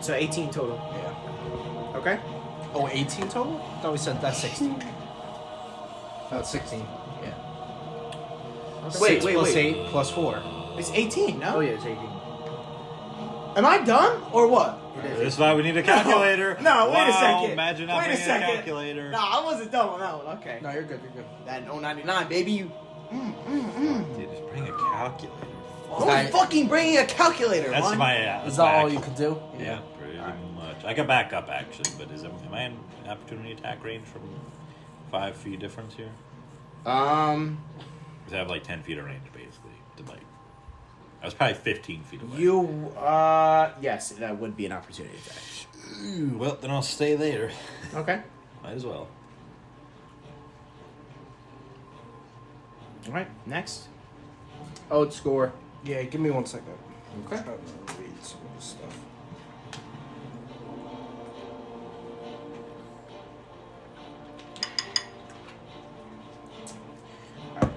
C: So 18 total.
B: Yeah.
C: Okay.
B: Oh, 18 total? No, we said that's 16. That's 16. Yeah.
D: Wait,
B: 6
D: wait,
B: plus
D: wait.
B: 8 plus 4.
C: It's 18, no?
D: Oh yeah, it's 18.
C: Am I dumb or what?
A: This is why we need a calculator.
C: No, wait a
A: Wow,
C: second.
A: Imagine not
C: Wait a
A: bringing a
C: second.
A: calculator.
C: No, I wasn't dumb on that one. Okay.
B: No, you're good. You're good.
C: That 099, baby. You.
A: Dude, just bring a calculator.
C: Who's fucking bringing a calculator?
A: That's
C: Lon?
A: my.
B: Is that all you could do?
A: Yeah, pretty much. I can back up actually, but am I in opportunity attack range from 5 feet difference here? Because I have like 10 feet of range basically to like. I was probably 15 feet away.
C: You. Yes, that would be an opportunity attack.
A: Ooh, well, then I'll stay there.
C: Okay.
A: Might as well.
C: All right. Next.
D: Oh, it's Skor.
B: Yeah, give me 1 second.
C: Okay.
B: I'm gonna read some of this stuff.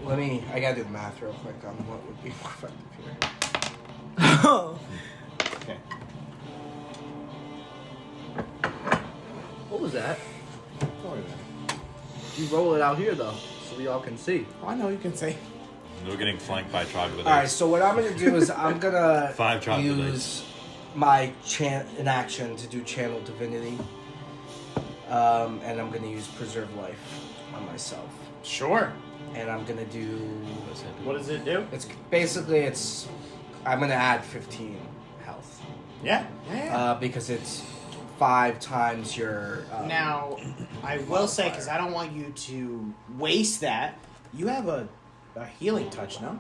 B: Alright, I gotta do the math real quick on what would be more effective here.
C: Okay.
D: What was that?
C: Don't worry about it.
D: You roll it out here though, so we all can see.
C: Oh, I know you can say.
A: We're getting flanked by troglodytes.
B: Alright, so what I'm gonna do is I'm gonna
A: 5 troglodytes.
B: use my an action to do Channel Divinity. And I'm gonna use Preserve Life on myself.
C: Sure.
B: And I'm gonna do
C: What does it do?
B: it's basically I'm gonna add 15 health.
C: Yeah.
B: Because it's 5 times your
C: Now, I will say, because I don't want you to waste that, you have a healing touch, no?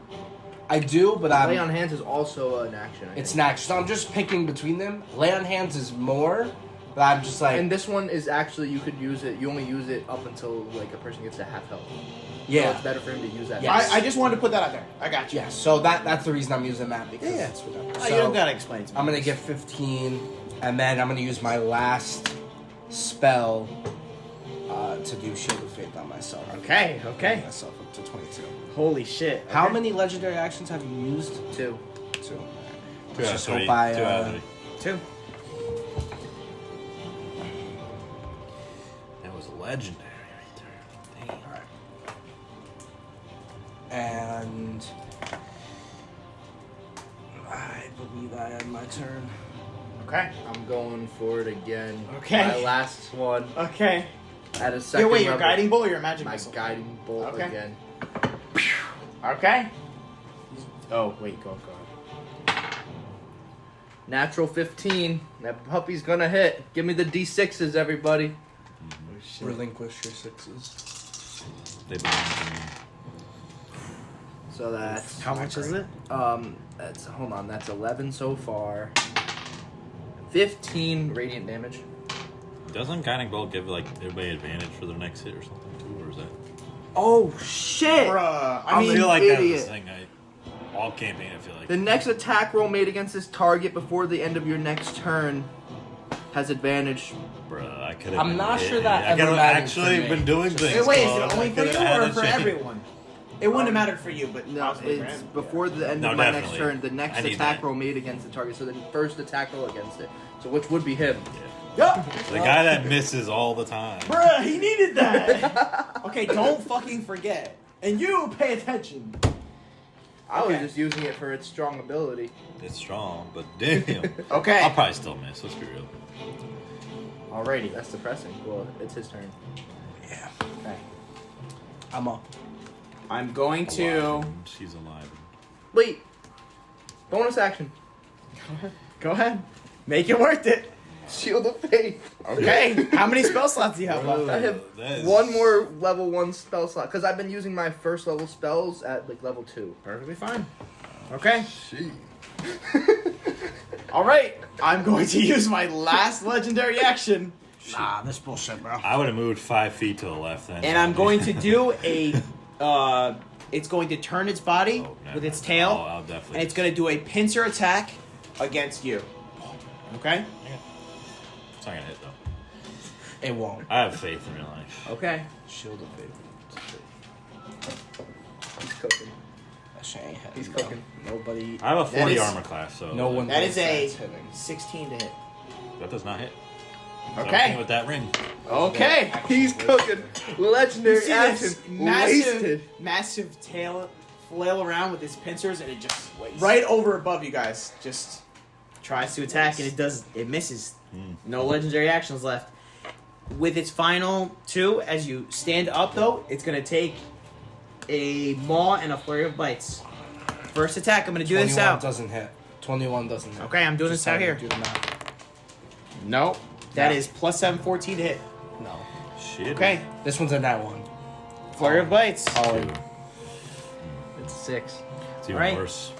B: I do, but
D: Lay on hands is also an action. I
B: it's
D: think.
B: an action. So I'm just picking between them. Lay on hands is more, but I'm just like
D: And this one is actually you could use it. You only use it up until like a person gets to half health. So
B: yeah.
D: it's better for him to use that.
B: Yes.
C: I just wanted to put that out there. I got you.
B: Yeah, so that's the reason I'm using that because
C: Yeah.
B: it's whatever.
C: Oh,
B: So
C: you don't gotta explain it to me.
B: I'm gonna get 15, and then I'm gonna use my last spell to do Shield of Faith on myself.
C: Okay.
B: Bring myself up to 22.
C: Holy shit.
B: How
C: Okay.
B: many legendary actions have you used?
D: 2.
B: 2.
A: 2
B: Let's
A: out of
B: just
A: 3.
B: hope I,
A: 2 out of 3.
C: 2.
A: That was legendary right there. Damn.
B: And I believe I had my turn.
C: Okay.
D: I'm going for it again.
C: Okay.
D: My last one
C: Okay.
D: at a second.
C: Wait, your
D: level.
C: guiding bolt or your magic
D: My
C: missile?
D: guiding bolt
C: Okay.
D: again.
C: Okay. Oh, wait, go.
D: Natural 15. That puppy's gonna hit. Give me the D6s, everybody.
B: Relinquish your 6s.
A: They belong to me.
D: So that's
C: How much is it?
D: that's hold on. That's 11 so far. 15 radiant damage.
A: Doesn't Guiding Bolt give like everybody advantage for their next hit or something too, or is that?
D: Oh shit!
C: Bruh.
A: I
D: mean,
A: feel like that was
D: idiot.
A: the thing. All campaign, I feel like.
D: The next attack roll made against this target before the end of your next turn has advantage.
A: Bruh, I could.
B: I'm not sure that
A: I
B: ever
A: could have
B: mattered
A: actually
B: for me.
A: been doing things.
C: Wait, is
A: Claude.
C: it only
A: I
C: for
A: could've
C: you
A: had
C: or
A: a
C: for
A: chance.
C: everyone? It wouldn't have mattered for you, but
D: No,
C: possibly for
D: it's
C: him.
D: before the end
A: No,
D: of my next
A: definitely.
D: turn. The next
A: I need
D: attack
A: that.
D: roll made against the target. So the first attack roll against it. So which would be him.
C: Yeah.
A: The guy that misses all the time.
C: Bruh, he needed that. Okay, don't fucking forget. And you pay attention.
D: I was
C: Okay.
D: just using it for its strong ability.
A: It's strong, but damn.
C: Okay.
A: I'll probably still miss. Let's be real.
C: Alrighty.
D: That's depressing. Well, it's his turn.
B: Yeah.
C: Okay.
B: I'm up.
C: I'm going to
A: Alive. She's alive.
D: Wait. Bonus action.
C: go ahead. Make it worth it.
D: Shield of Faith.
C: Okay. How many spell slots do you have left?
D: I have
A: That is-
D: one more level 1 spell slot because I've been using my first level spells at like level 2.
C: Perfectly fine. Okay.
A: She.
C: All right. I'm going to use my last legendary action,
B: Nah, this bullshit, bro.
A: I would have moved 5 feet to the left then.
C: and I'm going to do a. It's going to turn its body
A: Oh, never
C: with its
A: mind.
C: tail,
A: I'll definitely.
C: and it's going to do a pincer attack against you. Okay.
A: It's not gonna hit though.
B: It won't.
A: I have faith in real life.
D: Okay.
B: Shield of Faith.
D: He's cooking.
B: That shit ain't hitting.
D: He's
B: bro.
D: cooking.
B: Nobody.
A: I have a 40
C: is-
A: armor class, so
B: No one.
C: That is
B: thinks
C: a
B: that's hitting.
C: 16 to hit.
A: that does not hit. So
C: Okay.
A: everything with that ring.
C: Okay.
D: He's cooking. Legendary
C: You see
D: action.
C: this massive,
D: Wasted.
C: massive tail flail around with his pincers, and it just right over above you guys. Just tries to attack, and it does. It misses. No legendary actions left. With its final 2, as you stand up, though, it's gonna take a maw and a flurry of bites. First attack. I'm gonna do this
B: 21
C: out.
B: doesn't hit. 21 doesn't hit.
C: Okay, I'm doing
B: Just
C: this out
B: having
C: here.
B: to do the math.
C: Nope. That
B: No.
C: is +7, 14 to hit.
B: No.
A: Shit.
C: Okay.
B: This one's a nat 1.
C: Flurry of bites.
B: Oh,
D: It's 6.
A: It's even
C: Alright.
A: worse.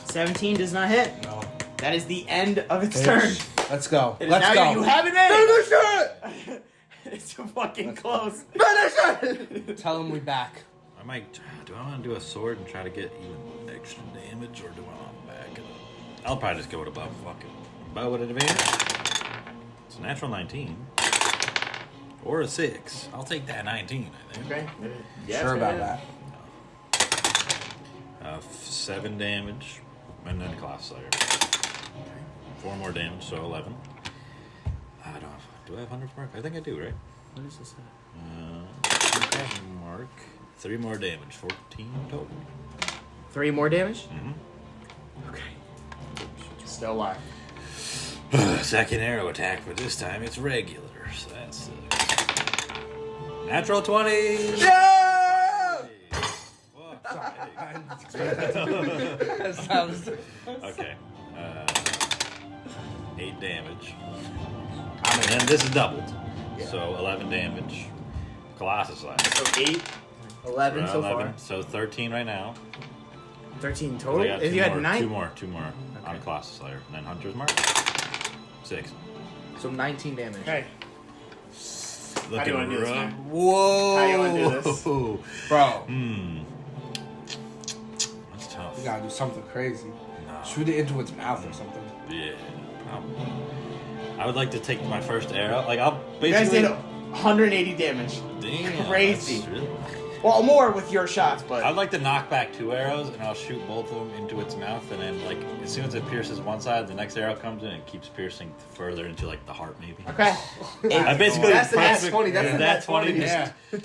C: 17 does not hit.
B: no.
C: That is the end of its
B: Bitch.
C: turn.
B: Let's go.
C: It is
B: Let's
C: now
B: go.
C: you have it in.
D: Finish
C: It's fucking close.
D: it! Finish it!
B: Tell him we back.
A: I might. Do I want to do a sword and try to get even extra damage, or do I want to back it up? I'll probably just go with above. Fuck it. Bow with advantage. It's a natural 19. Or a 6. I'll take that 19, I think.
C: Okay.
B: Sure about that.
A: 7 damage, and then Class Slayer. 4 more damage, so 11. I don't. Do I have 100 mark? I think I do, right?
C: What is this?
A: Mark. 3 more damage, 14 total.
C: 3 more damage?
A: Mm-hmm.
C: Okay. Still alive.
A: Second arrow attack, but this time it's regular, so that's natural 20.
D: Yeah!
B: That sounds.
A: Okay. 8 damage. And then this is doubled. So 11 damage. Colossus last.
C: So 8,
D: 11 so
A: 11.
D: far.
A: So 13 right now.
C: 13
A: I
C: total.
A: got
C: If
A: 2
C: you had
A: more,
C: 9.
A: 2 more on Colossus Slayer. And then Hunter's Mark. 6.
D: So 19 damage.
C: Okay.
A: Looking
C: How do you wanna do this,
A: rough.
C: man?
A: Whoa!
C: How you wanna do this?
B: Bro,
A: Hmm. That's tough.
B: we gotta do something crazy.
A: No.
B: Shoot it into its mouth or something.
A: Yeah. I would like to take my first arrow. Like, I'll
C: You guys
A: basically.
C: did 180 damage.
A: Damn,
C: Crazy.
A: that's really-
C: Well, more with your shots, but
A: I'd like to knock back 2 arrows, and I'll shoot both of them into its mouth, and then, like, as soon as it pierces one side, the next arrow comes in and keeps piercing further into, like, the heart, maybe.
C: okay.
A: I basically
D: That's the nat
A: perfect-
D: 20. That's the nat 20.
A: just-
B: Yeah.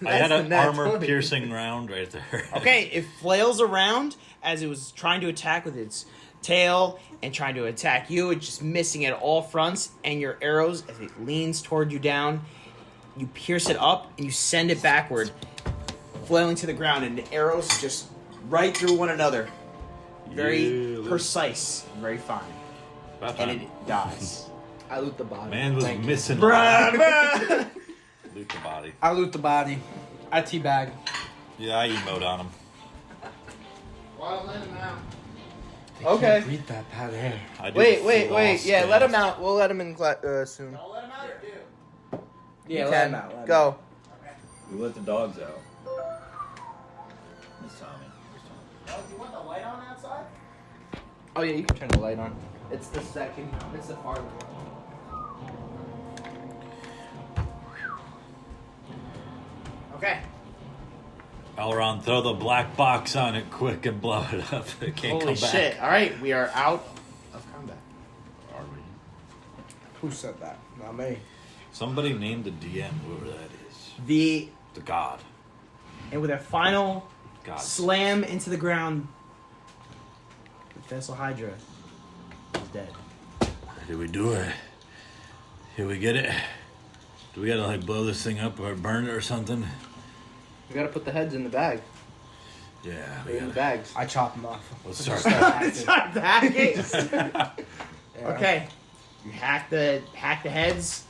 A: I had
D: the
A: an
D: nat
A: armor
D: 20.
A: piercing round right there.
C: Okay, it flails around as it was trying to attack with its tail and trying to attack you. It's just missing at all fronts, and your arrows, as it leans toward you down, you pierce it up and you send it backward, flailing to the ground, and the arrows just right through one another. Very
A: Yeah,
C: precise, very fine.
A: About
C: And
A: time.
C: it dies.
D: I loot the bottom.
A: Man was
B: Thank you.
A: missing.
C: Bruh.
A: Loot the body.
B: I loot the body. I teabag.
A: Yeah, I emote on him.
D: Okay.
B: Read that bad hair.
A: I do
D: Wait.
A: floss
D: Yeah, let him
A: dance.
D: out. We'll let him in soon.
C: Don't let him out or do?
B: Yeah,
D: You
B: let
D: can.
B: him out. Let him
D: Go.
A: We let the dogs out. Miss Tommy.
C: Do you want the light on outside?
D: Oh yeah, you can turn the light on. It's the second. It's the farther one.
C: Okay.
A: Elrond, throw the black box on it quick and blow it up. It can't
C: Holy
A: come back.
C: shit. All right, we are out of combat.
A: Are we?
B: Who said that? Not me.
A: Somebody named the DM, whoever that is.
C: The
A: The god.
C: and with a final
A: God.
C: slam into the ground, the Thessalhydra is dead.
A: Did we do it? Did we get it? Do we gotta like blow this thing up or burn it or something?
D: We gotta put the heads in the bag.
A: Yeah, we
D: In the
A: gotta.
D: bags.
B: I chop him off.
A: Let's start.
C: It's not that case.
B: Yeah.
C: Okay, you hack the heads,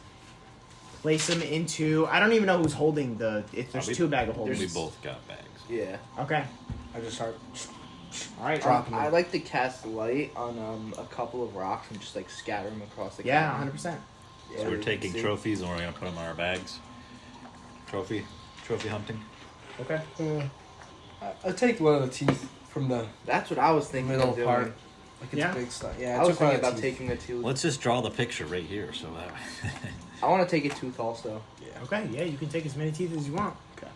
C: place them into. I don't even know who's holding the. If there's
A: we-
C: 2 bag of holders.
A: We both got bags.
D: Yeah.
C: Okay.
B: I just start.
C: All right.
B: Drop.
D: I like to cast light on a couple of rocks and just like scatter them across the
C: Yeah,
D: cabin.
C: 100%.
D: Yeah,
A: So we're
D: we
A: taking
D: can see.
A: trophies and we're gonna put them in our bags. Trophy hunting.
C: Okay.
B: I take one of the teeth from the
D: That's what I was thinking
B: middle
D: of doing.
B: part. Like it's
C: Yeah.
B: big stuff. Yeah,
D: I was
B: took one
D: thinking
B: of the
D: about
B: teeth.
D: taking the tooth.
A: Let's just draw the picture right here, so that.
D: I want to take a tooth also.
C: Okay. Yeah, you can take as many teeth as you want. Okay.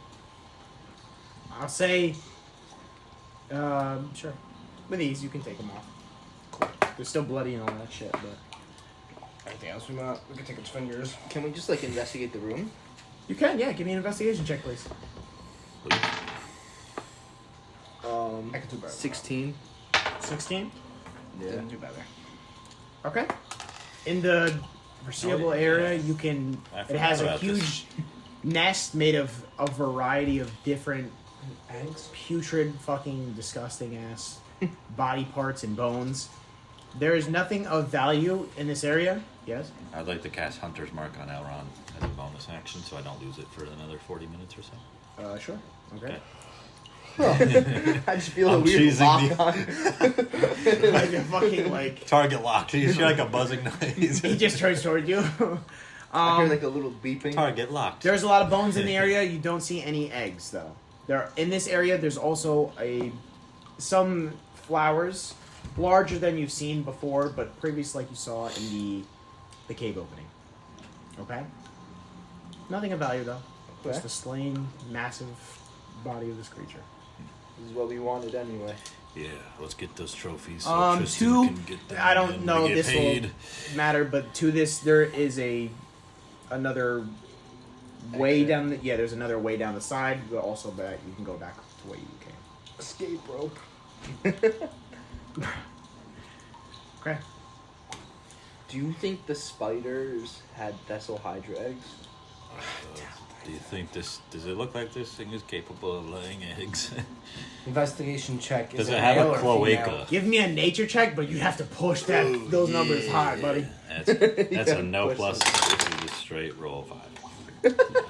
C: I'll say Sure. With these, you can take them off. Cool. They're still bloody and all that shit, but
B: Anything else we want? We can take its fingers.
D: Can we just like investigate the room?
C: you can. Yeah, give me an investigation check, please.
B: I can do better.
D: 16.
C: 16.
B: Didn't do better.
C: Okay. In the foreseeable area, you can.
A: I
C: It
A: forgot
C: has a
A: about
C: huge
A: this.
C: nest made of a variety of different
B: Eggs?
C: putrid, fucking disgusting ass body parts and bones. There is nothing of value in this area. Yes.
A: I'd like to cast Hunter's Mark on Elrond as a bonus action, so I don't lose it for another 40 minutes or so.
C: Sure. Okay.
D: I just feel a
A: I'm
D: weird
A: choosing
D: lock on.
C: Like a fucking like.
A: Target locked. You hear like a buzzing noise.
C: He just turns toward you.
D: I hear like a little beeping.
A: Target locked.
C: There's a lot of bones in the area. You don't see any eggs though. There in this area. There's also some flowers, larger than you've seen before, but previous like you saw in the cave opening. Okay. Nothing of value though.
D: Okay.
C: Just the slain, massive body of this creature.
D: This is what we wanted anyway.
A: Yeah, let's get those trophies. So Tristan
C: Two.
A: can get them
C: I don't
A: and
C: know
A: we get
C: this
A: paid.
C: will matter, but to this there is another way
D: Exit.
C: down. There's another way down the side, but also that you can go back to where you came.
D: Escape rope.
C: Okay.
D: Do you think the spiders had Thessalhydra eggs?
A: Do you think does it look like this thing is capable of laying eggs?
B: Investigation check.
A: Does
B: Is
A: it
B: it
A: have
B: male
A: a
B: or
A: cloaca?
B: female?
C: Give me a nature check, but you have to push those numbers high, buddy.
A: That's
D: Yeah,
A: a no
D: push
A: plus.
D: them.
A: This is a straight roll 5.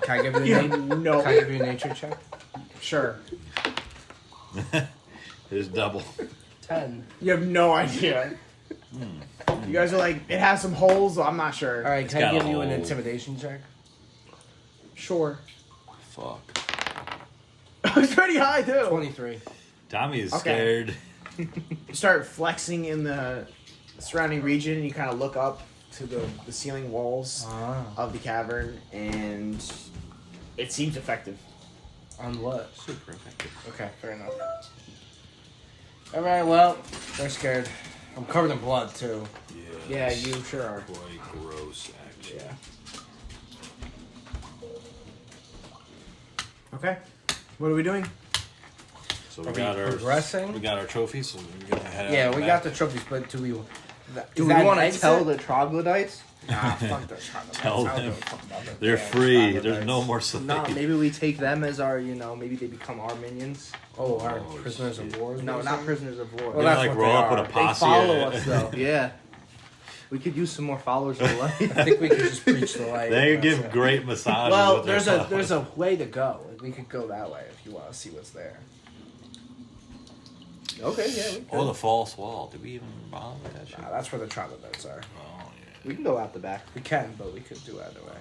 B: Can I give you
C: You
B: a
C: have
B: Can I
C: no.
B: give you a nature check?
C: Sure.
A: It's double.
B: 10.
C: You have no idea. You guys are like, it has some holes. I'm not sure.
B: All right,
A: It's
B: can I
A: got a
B: give you an
A: hole.
B: intimidation check?
C: Sure.
A: Fuck.
C: It's pretty high too.
B: 23.
A: Tommy is
C: Okay.
A: scared.
C: You start flexing in the surrounding region, and you kind of look up to the ceiling walls of the cavern, and it seems effective.
B: On what?
A: Super effective.
B: Okay, fair enough. Alright, well, they're scared. I'm covered in blood, too.
C: Yeah, you sure are.
A: Quite gross, actually.
C: Yeah. Okay. What are we doing?
A: So
B: Are
A: we
B: we
A: got our
B: progressing?
A: We got our trophies. So we're gonna head out
B: Yeah,
A: the
B: we
A: back.
B: got the trophies, but do we...
D: Do
B: is
D: we
B: that
D: want
B: an
D: to
B: exit?
D: tell the troglodytes?
B: Nah, fuck those troglodytes.
A: Tell
B: I don't
A: them.
B: give a fuck about them.
A: They're
B: damn
A: free.
B: troglodytes.
A: There's no more slaves.
D: No, maybe we take them as our, maybe they become our minions.
B: Oh, our
A: Oh,
B: prisoners
A: shit.
B: of war?
D: No, not prisoners of war.
B: Well,
A: They
B: that's
A: like
B: what
A: roll
B: they
A: up with
B: are.
A: a
D: They
A: posse.
D: follow us though. Yeah. We could use some more followers of the light.
B: I think we could just preach the light.
A: They
B: That's
A: give
B: it.
A: great massages.
B: Well,
A: with their
B: there's a
A: flowers.
B: way to go. Like, we could go that way if you want to see what's there.
D: Okay, yeah, we
A: Or the false wall. Did we even bother with that shit?
B: Nah, that's where the troglodytes are.
A: Oh yeah.
D: We can go out the back.
B: We can, but we could do either way.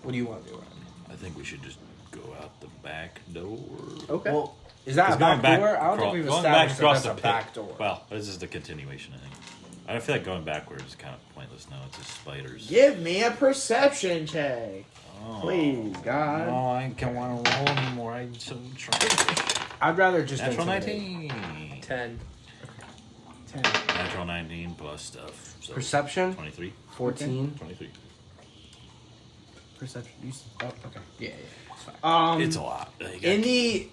B: What do you want to do? Ryan?
A: I think we should just go out the back door.
D: Okay.
B: Well, is that a
A: It's going
B: back door? I don't
A: across-
B: think we've
A: going back
B: established
A: across
B: that
A: the
B: that's a
A: pit.
B: back door.
A: Well, this is the continuation, I think. I feel like going backwards is kind of pointless now. It's just spiders.
C: Give me a perception check,
A: Oh.
C: please, God.
A: No, I can't want to roll anymore. I'm so trash.
B: I'd rather just
A: Natural
B: intimidate.
A: 19.
D: 10.
C: 10.
A: Natural 19 plus stuff. So
B: Perception
A: 23.
B: 14.
A: 23.
C: Perception. Oh, okay.
B: Yeah, it's fine.
A: It's a lot. You got-
C: In the,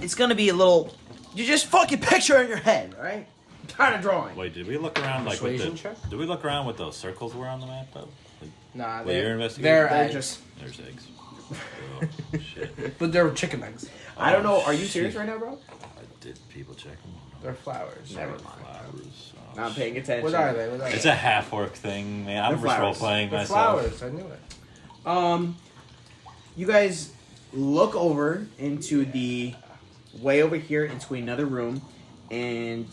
C: it's gonna be a little. You just fucking picture it in your head, all right? I'm tired of drawing.
A: Wait, did we look around like with
B: Persuasion
A: the?
B: check?
A: Did we look around with those circles were on the map though? Like,
B: Nah,
A: Well, you're
B: they're
A: investigating?
B: they're
C: They're
B: eggs,
C: just.
A: there's eggs. Oh, shit.
B: but they're chicken eggs.
C: I don't know.
A: Oh,
C: Are you serious
A: shit.
C: right now, bro?
A: Did people check them?
B: They're flowers.
C: Never
A: Flowers. Oh,
C: Not paying
A: shit.
C: attention.
B: What are they? What are
A: It's
B: they?
A: a half orc thing, man. I'm
C: They're
A: just role
C: flowers.
A: playing
B: They're
A: myself.
B: flowers. I knew it.
C: You guys look over into the way over here into another room, and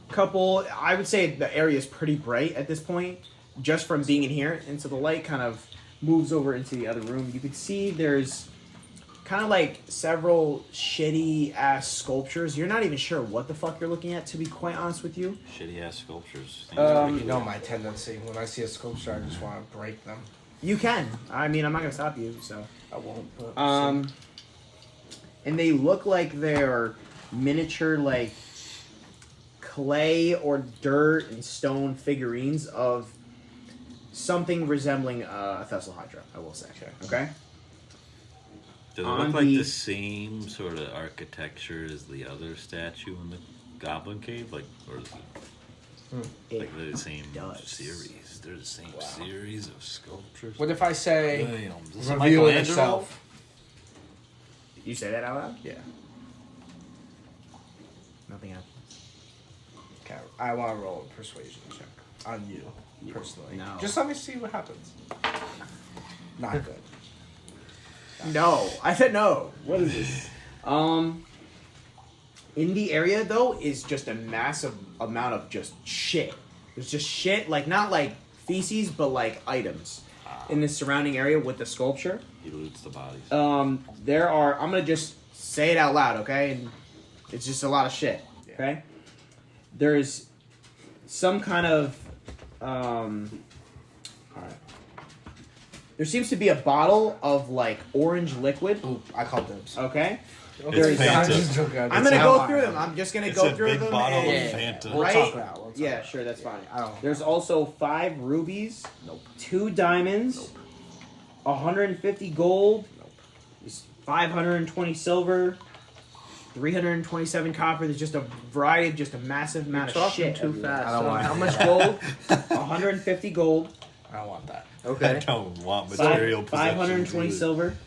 C: couple. I would say the area is pretty bright at this point, just from being in here. And so the light kind of moves over into the other room. You can see there's kind of like several shitty ass sculptures. You're not even sure what the fuck you're looking at, to be quite honest with you.
A: Shitty ass sculptures.
B: You know my tendency. When I see a sculpture, I just want to break them.
C: You can. I mean, I'm not gonna stop you. So,
B: I won't. But
C: and they look like they're miniature like clay or dirt and stone figurines of something resembling a Thessalhydra, I will say. Okay?
A: Does it
C: On
A: look like
C: the-
A: the same sort of architecture as the other statue in the Goblin Cave? Like, or is it like they're the same
C: does.
A: series? They're the same series of sculptures.
B: What if I say
A: Damn, is this a
B: reveal
A: Michelangelo?
B: yourself?
C: You say that out loud?
B: Yeah.
C: Nothing happens.
B: Okay. I want to roll a persuasion check on you personally.
C: No.
B: Just let me see what happens. Not good.
C: No, I said no. What is this? In the area though is just a massive amount of just shit. There's just shit, like not like feces, but like items in the surrounding area with the sculpture.
A: He loots the bodies.
C: There are. I'm gonna just say it out loud, okay? And it's just a lot of shit. Okay. There's some kind of. All right. There seems to be a bottle of like orange liquid.
B: Ooh, I called dibs.
C: Okay.
A: It's Fanta.
C: I'm gonna go through them. I'm just gonna
A: It's
C: go
A: a
C: through
A: big
C: them.
A: bottle of
C: and-
A: Fanta.
B: We'll
C: Right?
B: talk it out. We'll talk
C: Yeah,
B: it out.
C: sure, that's fine.
B: I don't.
C: There's also 5 rubies.
B: Nope.
C: 2 diamonds. 150 gold.
B: Nope.
C: 520 silver. 327 copper. There's just a variety of just a massive amount of shit.
D: too
C: everywhere.
D: fast.
B: I don't want
D: How
B: it.
D: much gold?
C: 150 gold.
B: I don't want that.
A: I
D: Okay.
A: don't want material possessions
C: 520
A: either.
C: silver.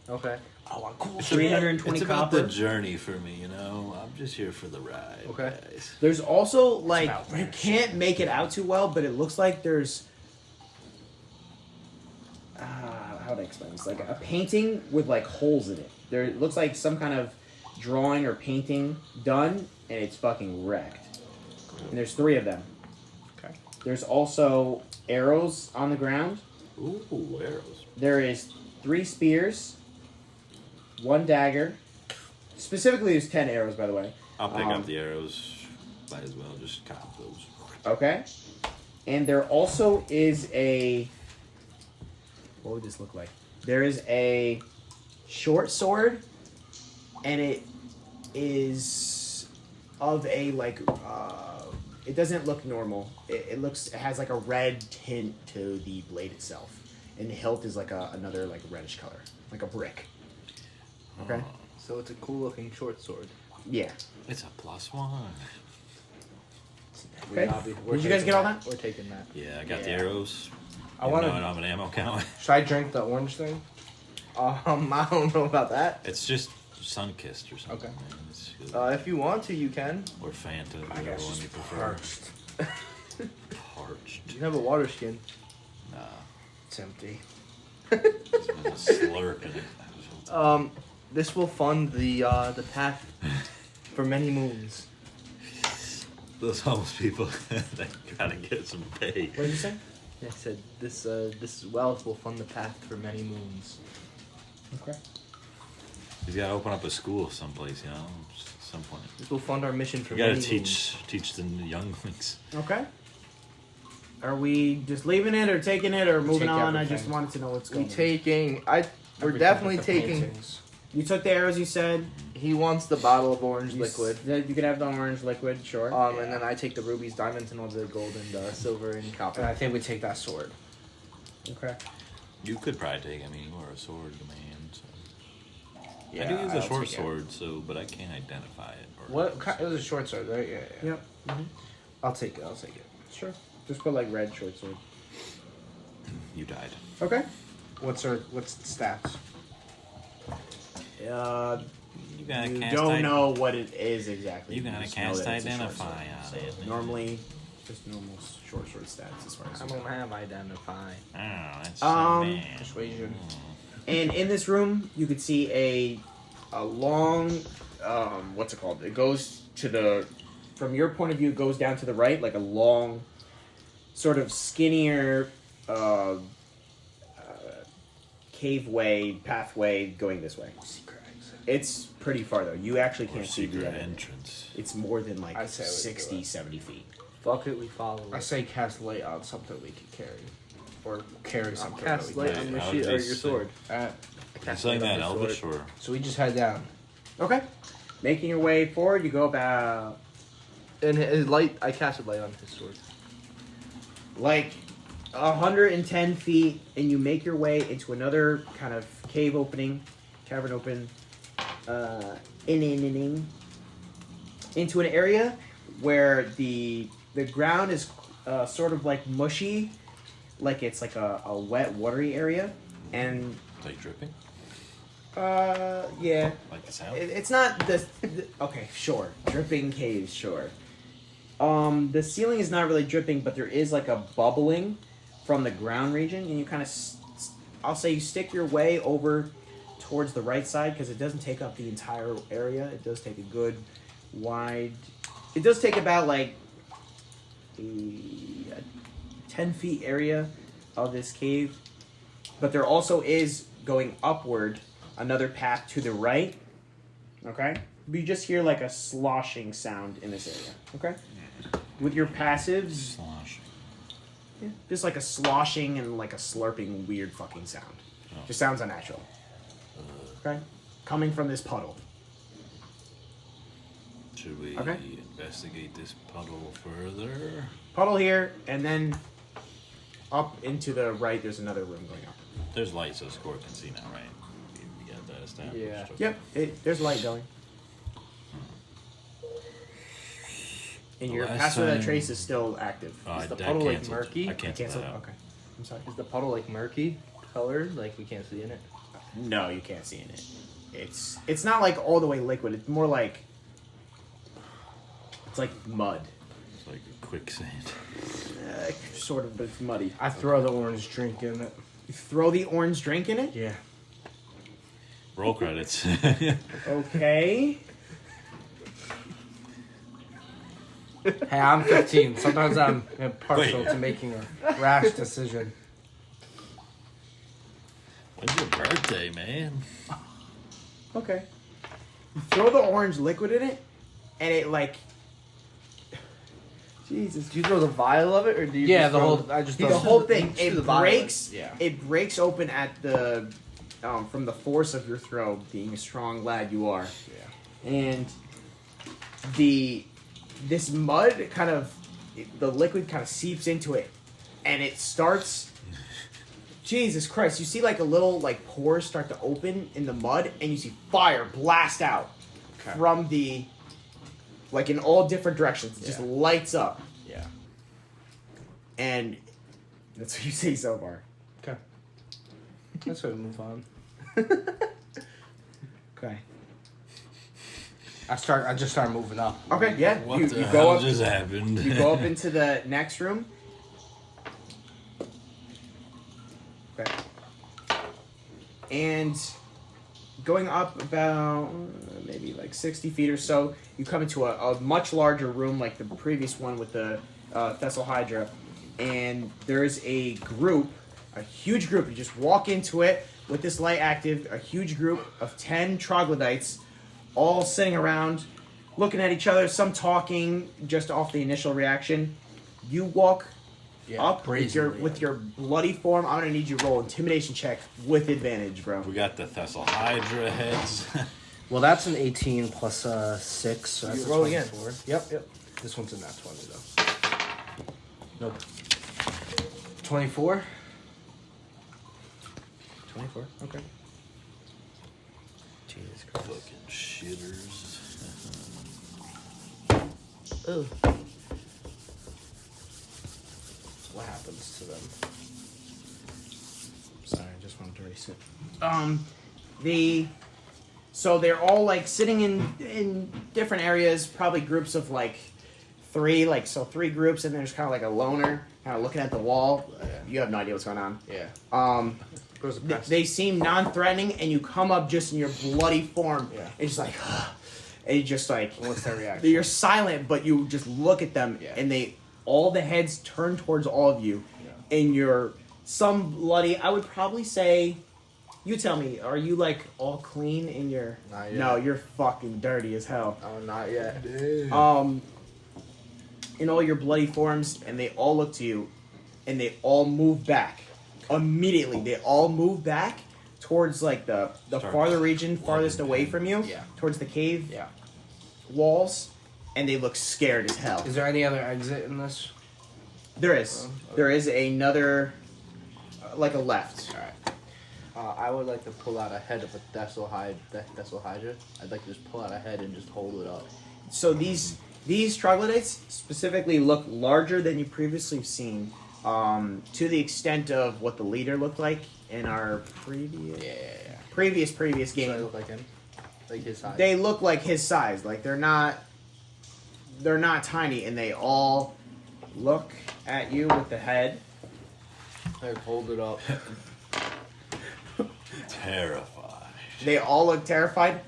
D: Okay.
B: I want cool
A: It's
B: shit.
C: 320
A: It's about
C: copper.
A: the journey for me, you know. I'm just here for the ride.
D: Okay.
A: Guys.
C: There's also like
B: about
C: you
B: rare
C: can't make it out too well, but it looks like there's how to explain this? Like a painting with like holes in it. There it looks like some kind of drawing or painting done, and it's fucking wrecked. And there's 3 of them.
B: Okay.
C: There's also arrows on the ground.
A: Ooh, arrows.
C: There is 3 spears, 1 dagger. Specifically, there's 10 arrows, by the way.
A: I'll pick up the arrows. Might as well just cop those.
C: Okay. And there also is a. What would this look like? There is a short sword, and it is of a like. It doesn't look normal. It has like a red tint to the blade itself, and the hilt is like another like reddish color, like a brick. Okay.
D: So it's a cool looking short sword.
C: Yeah.
A: It's a +1.
C: Okay.
D: We're
C: Did you guys
D: taking
C: get all that?
D: We're taking that.
A: Yeah, I got the
C: Yeah.
A: arrows.
B: I want
A: to.
B: to.
A: I don't have an ammo count.
B: Should I drink the orange thing?
D: I don't know about that.
A: It's just sun-kissed or something.
B: Okay.
A: Man. It's good.
D: If you want to, you can.
A: Or Fanta,
B: I
A: whatever
B: guess
A: one you
B: just
A: prefer.
B: parched.
A: Parched.
D: You have a water skin.
A: Nah.
B: It's empty.
A: There's a slurp in it.
D: This will fund the path for many moons.
A: Those homeless people, they gotta get some pay.
C: What did you say?
D: I said this wealth will fund the path for many moons.
C: Okay.
A: You gotta open up a school someplace, you know, at some point.
D: This will fund our mission for
A: You gotta
D: many moons.
A: teach the younglings.
C: Okay. Are we just leaving it or taking it or moving
B: Take
C: on? I
B: everything.
C: just wanted to know what's
D: We
C: going on.
D: taking. We're
B: Everything
D: definitely
B: but the
D: taking.
B: paintings.
C: You took the arrows, you said.
D: He wants the bottle of orange
C: You
D: liquid.
C: You could have the orange liquid, sure.
D: And then I take the rubies, diamonds, and all the gold and silver and
B: And
D: copper.
B: I think we take that sword.
C: Okay.
A: You could probably take, I mean, you are a sword man, so.
B: Yeah,
A: I do use a
B: I'll
A: short
B: take it.
A: sword, so, but I can't identify it. Or
B: What? It was a short sword, right? Yeah.
C: Yep.
B: I'll take it. I'll take it.
C: Sure. Just put like red short sword.
A: You died.
C: Okay.
B: What's the stats?
A: You gotta
C: You
A: cast
C: don't know what it is exactly.
A: You gotta
C: just know
A: cast
C: that it's a short
A: identify
C: sword.
A: on
C: So
A: it.
C: normally, just normal short sword stats as far as.
D: I don't have identify.
A: Oh, that's
C: Um,
A: so bad.
B: Persuasion.
C: And in this room, you could see a long, what's it called? It goes to the, from your point of view, it goes down to the right, like a long, sort of skinnier, cave-way, pathway going this way.
B: Secret exit.
C: It's pretty far, though. You actually
A: Or
C: can't see the
A: secret
C: end.
A: entrance.
C: It's more than like
B: I'd say I would do
C: 60,
B: it.
C: 70 feet.
D: Fuck it, we follow
B: I
D: it.
B: say cast light on something we can carry, or carry something.
D: Cast
B: that we
D: light
B: can.
D: on your
A: How
D: sheet
A: did
D: or
A: they
D: your
A: say-
D: sword.
B: Alright.
A: It's like that Elvish or
B: So we just head down.
C: Okay. Making your way forward, you go about
D: And his light, I casted light on his sword.
C: like 110 feet, and you make your way into another kind of cave opening, cavern open, into an area where the ground is sort of like mushy, like it's like a wet, watery area, and
A: Like dripping?
C: yeah,
A: Like the sound?
C: it's not the okay, sure, dripping caves, sure. The ceiling is not really dripping, but there is like a bubbling from the ground region, and you kind of, I'll say, you stick your way over towards the right side because it doesn't take up the entire area. It does take a good wide. It does take about like a 10 feet area of this cave, but there also is going upward another path to the right. Okay, you just hear like a sloshing sound in this area. Okay, with your passives.
A: Slosh.
C: Yeah, just like a sloshing and like a slurping weird fucking sound.
A: Oh.
C: Just sounds unnatural. Okay? Coming from this puddle.
A: Should we
C: Okay.
A: investigate this puddle further?
C: Puddle here, and then up into the right, there's another room going up.
A: There's light, so Skor can see now, right? You got that established?
D: Yeah.
A: Okay.
C: Yep, there's light going. And your
A: Last
C: password that
A: time-
C: trace is still active.
A: Oh,
D: Is the
A: I
D: puddle, like,
A: canceled.
D: murky?
A: I canceled that out.
C: Okay. I'm sorry.
D: Is the puddle like murky colored? Like we can't see in it?
C: No, you can't see in it. It's not like all the way liquid. It's more like it's like mud.
A: It's like a quicksand.
C: Sort of, but it's muddy.
B: I throw the orange drink in it.
C: You throw the orange drink in it?
B: Yeah.
A: Roll credits.
C: Okay.
B: Hey, I'm 15. Sometimes I'm partial
A: Wait.
B: to making a rash decision.
A: When's your birthday, man?
C: Okay. You throw the orange liquid in it, and it like. Jesus.
D: Do you throw the vial of it, or do you?
B: Yeah,
D: just
B: the
D: throw
B: whole. I just
C: The
B: throw
C: whole
D: the-
C: thing.
D: just do
C: It
D: the vial.
C: breaks.
B: Yeah.
C: It breaks open at the, from the force of your throw. Being a strong lad, you are.
B: Yeah.
C: And this mud kind of, the liquid kind of seeps into it, and it starts. Jesus Christ! You see like a little like pores start to open in the mud, and you see fire blast out from the, like in all different directions. It just
B: Yeah.
C: lights up,
B: Yeah.
C: and that's what you see so far.
B: Okay. Let's go move on.
C: Okay.
B: I just start moving up.
C: Okay. Yeah.
A: What
C: you,
A: the
C: you
A: hell
C: go up.
A: just happened?
C: You go up into the next room. Okay. And going up about maybe like 60 feet or so, you come into a much larger room like the previous one with the Thessalhydra. And there's a group, a huge group. You just walk into it with this light active, a huge group of 10 troglodytes all sitting around, looking at each other, some talking just off the initial reaction. You walk up with your bloody form. I'm gonna need you to roll intimidation check with advantage, bro.
A: We got the Thessalhydra heads.
B: Well, that's an 18 plus 6. So that's
D: You
B: a
D: roll again.
B: 24. Yep. This one's in that 20 though. Nope. 24. 24. Okay. Jesus Christ.
A: Fucking shitters.
B: Ugh. What happens to them? Sorry, I just wanted to erase it.
C: So they're all like sitting in different areas, probably groups of like three, like so 3 groups, and there's kind of like a loner, kind of looking at the wall. You have no idea what's going on.
B: Yeah.
D: Goes to
C: They seem non-threatening, and you come up just in your bloody form,
B: Yeah.
C: and just like, and you just like,
B: What's their reaction?
C: you're silent, but you just look at them,
B: Yeah.
C: and all the heads turn towards all of you, and you're some bloody. I would probably say, you tell me, are you like all clean in your?
B: Not yet.
C: No, you're fucking dirty as hell.
B: Oh, not yet.
C: In all your bloody forms, and they all look to you, and they all move back immediately. They all move back towards like the
A: Start
C: farther region, farthest
A: flooding
C: away
A: in.
C: from you,
B: Yeah.
C: towards the cave.
B: Yeah.
C: walls, and they look scared as hell.
B: Is there any other exit in this?
C: There is. There is another, like a left.
B: All right.
D: I would like to pull out a head of a Thessalhydra. I'd like to just pull out a head and just hold it up.
C: So these troglodytes specifically look larger than you previously seen, to the extent of what the leader looked like in our previous game.
D: So I look like him, like his size.
C: They look like his size. Like they're not tiny, and they all look at you with the head.
D: Like hold it up.
A: Terrified.
C: They all look terrified,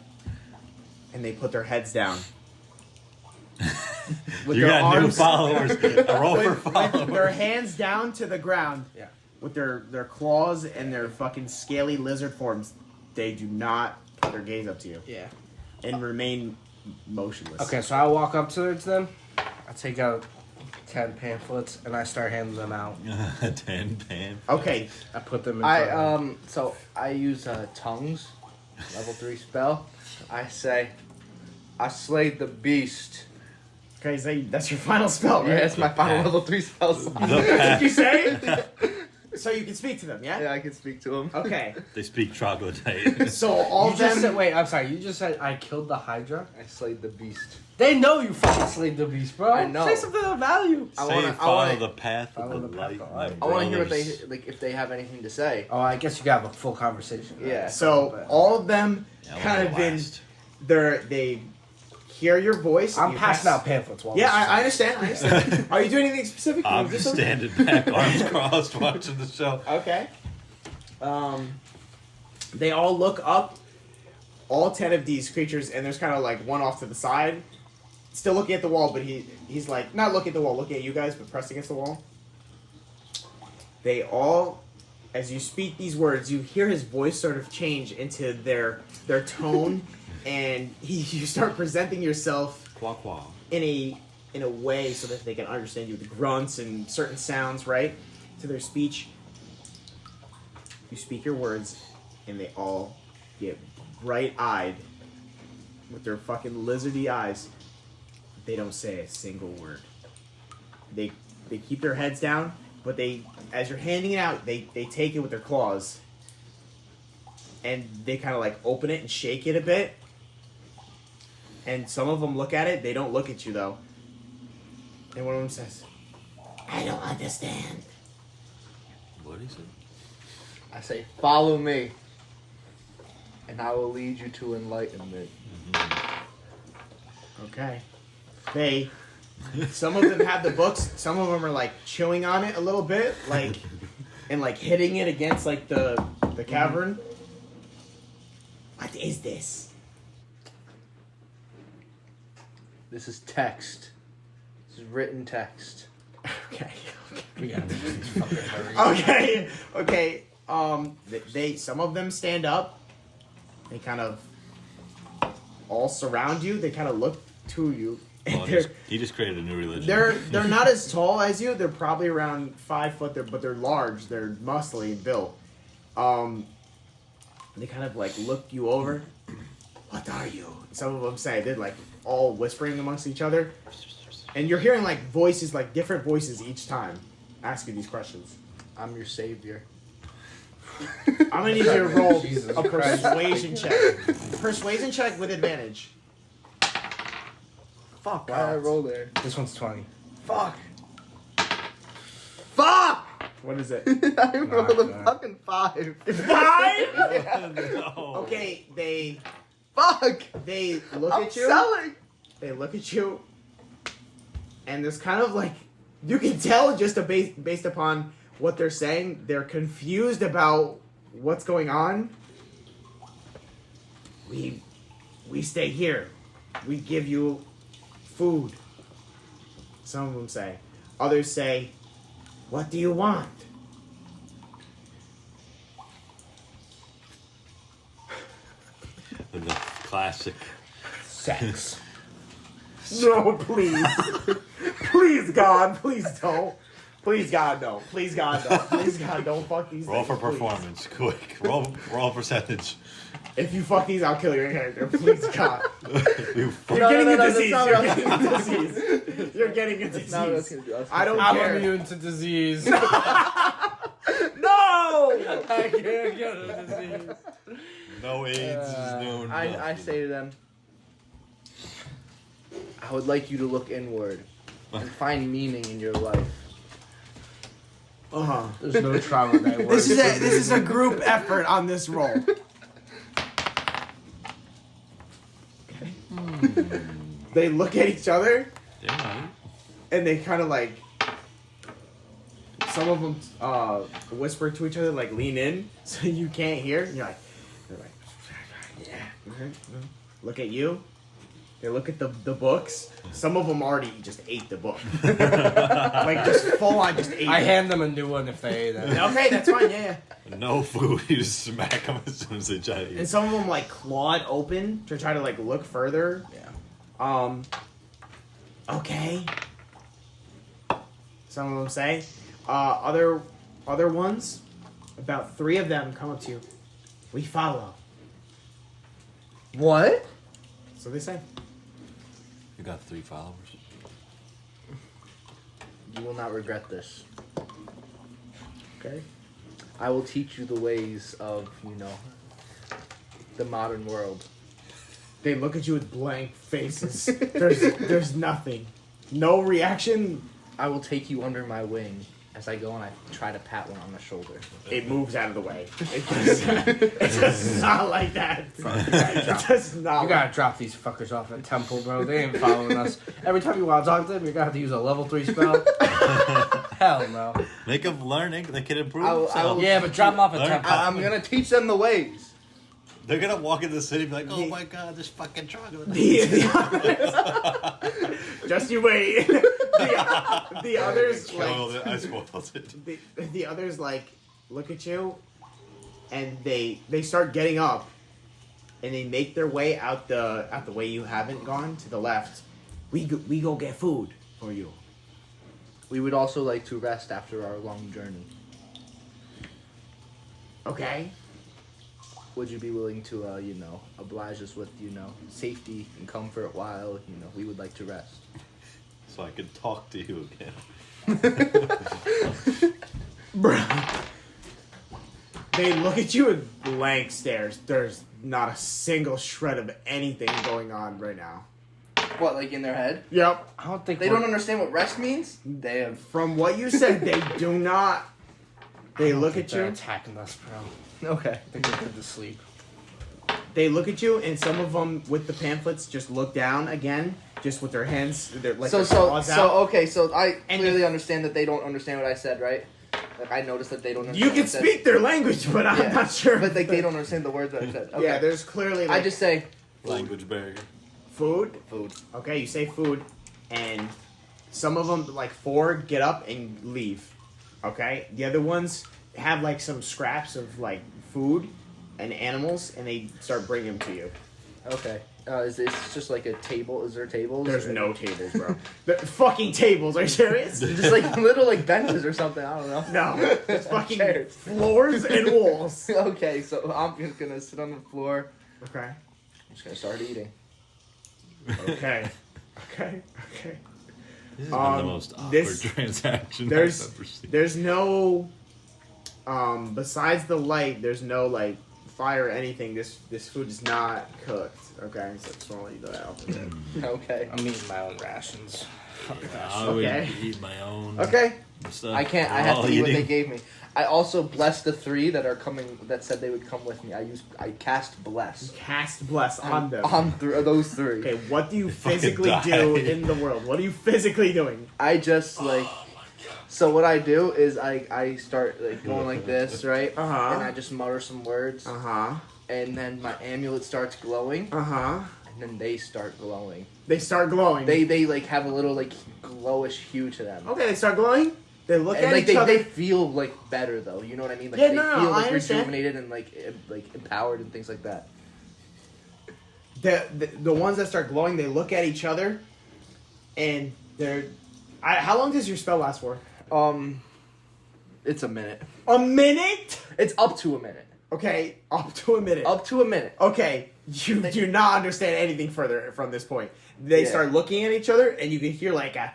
C: and they put their heads down. With
A: You
C: their
A: got new
C: arms-
A: followers. A roll for
C: with
A: followers.
C: their hands down to the ground.
B: Yeah.
C: With their claws and their fucking scaly lizard forms, they do not put their gaze up to you
B: Yeah.
C: and remain motionless.
B: Okay, so I walk up towards them. I take out 10 pamphlets and I start handing them out.
A: 10 pan.
C: Okay.
B: I put them in front of them.
D: So I use tongues, level 3 spell. I say, I slayed the beast.
C: Okay, so that's your final spell, right?
D: Yeah, it's my final level 3 spell slot.
C: Did you say? So you can speak to them, yeah?
D: Yeah, I can speak to him.
C: Okay.
A: They speak troglodyte.
C: So all
B: You
C: of
B: just
C: them.
B: said, wait, I'm sorry. You just said I killed the Hydra?
D: I slayed the beast.
B: They know you fucking slayed the beast, bro.
D: I know.
B: Say something of value.
A: Say follow the path of
B: Follow
A: the
B: the path
A: light.
B: of
A: my
B: light.
D: I want to hear what
A: brothers.
D: they like if they have anything to say.
B: Oh, I guess you gotta have a full conversation. Right?
D: Yeah.
C: So all of them
A: Yeah,
C: kind of
A: I'll
C: been.
A: last.
C: They hear your voice.
B: I'm
C: you
B: passing
C: pass-
B: out pamphlets while
C: Yeah,
B: this is
C: I understand. I understand. Are you doing anything specific?
A: I'm
C: Is
A: just
C: this
A: standing back, arms crossed, watching the show.
C: Okay. They all look up, all 10 of these creatures, and there's kind of like one off to the side, still looking at the wall, but he's like, not looking at the wall, looking at you guys, but pressed against the wall. They all, as you speak these words, you hear his voice sort of change into their tone, and you start presenting yourself
A: Quack quack.
C: in a way so that they can understand you with grunts and certain sounds, right, to their speech. You speak your words, and they all get bright-eyed with their fucking lizardy eyes. They don't say a single word. They keep their heads down, but as you're handing it out, they take it with their claws, and they kind of like open it and shake it a bit. And some of them look at it. They don't look at you though. And one of them says, "I don't understand."
A: What is it?
D: I say, follow me, and I will lead you to enlightenment.
C: Okay. Some of them have the books. Some of them are like chewing on it a little bit, like, and like hitting it against like the cavern. What is this?
D: This is text. This is written text.
C: Okay.
B: We gotta do this fucking hurry.
C: Okay. They some of them stand up. They kind of all surround you. They kind of look to you. And
A: Well, he just created a new religion.
C: they're not as tall as you. They're probably around 5 foot. But they're large. They're muscly built. They kind of like look you over. What are you? Some of them say they're like all whispering amongst each other, and you're hearing like voices, like different voices each time, ask you these questions.
D: I'm your savior.
C: I'm gonna need you to roll
B: Jesus
C: a
B: Christ.
C: persuasion check. Persuasion check with advantage. Fuck.
D: Why did I roll there?
B: This one's 20.
C: Fuck. Fuck. What is it?
D: I rolled a
B: God.
D: fucking 5.
C: 5.
A: No.
C: Okay. They
D: Fuck!
C: look
D: I'm
C: at you.
D: selling!
C: They look at you, and there's kind of like you can tell just based upon what they're saying, they're confused about what's going on. We stay here. We give you food. Some of them say. Others say, "What do you want?"
A: The classic.
B: Sex.
C: No, please. Please, God, please don't. Please God, no. Please God, no. Please God, don't fuck these
A: Roll
C: things,
A: for
C: please.
A: performance, quick. Roll percentage.
C: If you fuck these, I'll kill your character. Please God.
A: You
C: You're
D: No,
C: getting
D: no,
C: a
D: no,
C: disease.
D: that's
C: You're
D: not
C: getting a disease. You're getting a
D: That's not what I was
C: disease.
D: gonna do.
C: I don't
B: I'm
C: care.
B: immune to disease.
C: No!
B: I can't get a disease.
A: No AIDS is known.
D: I say to them, I would like you to look inward and find meaning in your life.
C: Uh-huh.
B: There's no troglodyte word.
C: This is a group effort on this roll. They look at each other
A: Yeah.
C: and they kind of like. Some of them whisper to each other, like lean in so you can't hear. And they're like, yeah. Look at you. They look at the books. Some of them already just ate the book. Like just full on just ate
B: I
C: it.
B: hand them a new one if they ate it.
C: Okay, that's fine. Yeah.
A: No food. You just smack them as soon as they try to
C: And
A: eat.
C: some of them like clawed open to try to like look further.
D: Yeah.
C: Okay. Some of them say. Other ones, about 3 of them come up to you. We follow.
D: What?
C: So they say.
A: You got 3 followers.
D: You will not regret this.
C: Okay.
D: I will teach you the ways of, the modern world.
C: They look at you with blank faces. There's nothing. No reaction.
D: I will take you under my wing as I go and I try to pat one on the shoulder.
C: It moves out of the way. It does not like that. It does not.
B: You gotta drop these fuckers off at temple, bro. They ain't following us. Every time you want to talk to them, you're gonna have to use a level 3 spell. Hell no.
A: Make them learning. They can improve
D: I will-
A: themselves.
B: Yeah, but drop them off at
A: Learn-
B: temple.
D: I'm gonna teach them the ways.
A: They're gonna walk into the city and be like, "Oh
C: The-
A: my god, this fucking troglodyte."
C: Just you wait. The others
A: Spoiled
C: like
A: it. I spoiled it.
C: the others like look at you, and they start getting up, and they make their way out the way you haven't gone to the left. We go get food for you.
D: We would also like to rest after our long journey.
C: Okay.
D: Would you be willing to, oblige us with, safety and comfort while, we would like to rest?
A: So I can talk to you again.
C: Bruh. They look at you with blank stares. There's not a single shred of anything going on right now.
D: What, like in their head?
C: Yep.
B: I don't think
D: They don't understand what rest means? Damn.
C: From what you said, they do not. They look at
B: they're
C: you.
B: attacking us, bro.
D: Okay.
B: I think they're good to sleep.
C: They look at you, and some of them with the pamphlets just look down again, just with their hands, their claws out.
D: Okay, so I
C: And
D: clearly understand that they don't understand what I said, right? Like, I noticed that they don't understand
C: You
D: what
C: can
D: I said.
C: speak their language, but I'm
D: Yeah.
C: not sure.
D: But like, they don't understand the words that I said. Okay.
C: Yeah, there's clearly like
D: I just say
A: Language barrier.
C: food.
D: food.
C: Okay, you say food, and some of them, like 4, get up and leave. Okay, the other ones have like some scraps of like food and animals, and they start bringing them to you.
D: Okay. Is this just like a table? Is there tables?
C: There's
D: or-
C: no tables, bro. The fucking tables. Are you serious?
D: Just like little like benches or something. I don't know.
C: No, it's fucking
D: Chairs.
C: floors and walls.
D: Okay, so I'm just gonna sit on the floor.
C: Okay.
D: I'm just gonna start eating.
C: Okay. Okay.
A: This has been the most awkward
C: this-
A: transaction
C: there's-
A: I've ever seen.
C: There's no, besides the light, there's no like fire or anything. This food is not cooked. Okay, so I just want to let you know that off the bat.
D: Okay.
B: I'm eating my own rations. Fuck that
A: I
B: shit.
A: would
C: Okay.
A: eat my own
D: Okay.
A: stuff.
D: I can't. I
A: We're
D: have
A: all
D: to eat what they
A: eating.
D: gave me. I also blessed the 3 that are coming. That said they would come with me. I cast bless
C: Cast bless on them.
D: those 3.
C: Okay, what do you
A: Fucking
C: physically
A: die.
C: do in the world? What are you physically doing?
D: I just like. So what I do is I start like going like this, right?
C: Uh-huh.
D: And I just mutter some words,
C: Uh-huh.
D: and then my amulet starts glowing,
C: Uh-huh.
D: and then they start glowing.
C: They start glowing.
D: They like have a little like glowish hue to them.
C: Okay, they start glowing. They look
D: And
C: at
D: like
C: each other.
D: they feel like better though, you know what I mean? Like
C: Yeah,
D: they
C: no,
D: feel
C: I
D: like
C: understand.
D: rejuvenated and like empowered and things like that.
C: The ones that start glowing, they look at each other, and they're. How long does your spell last for?
D: It's a minute.
C: A minute?
D: It's up to a minute.
C: Okay, up to a minute.
D: Up to a minute.
C: Okay, you do not understand anything further from this point. They start looking at each other, and you can hear like a...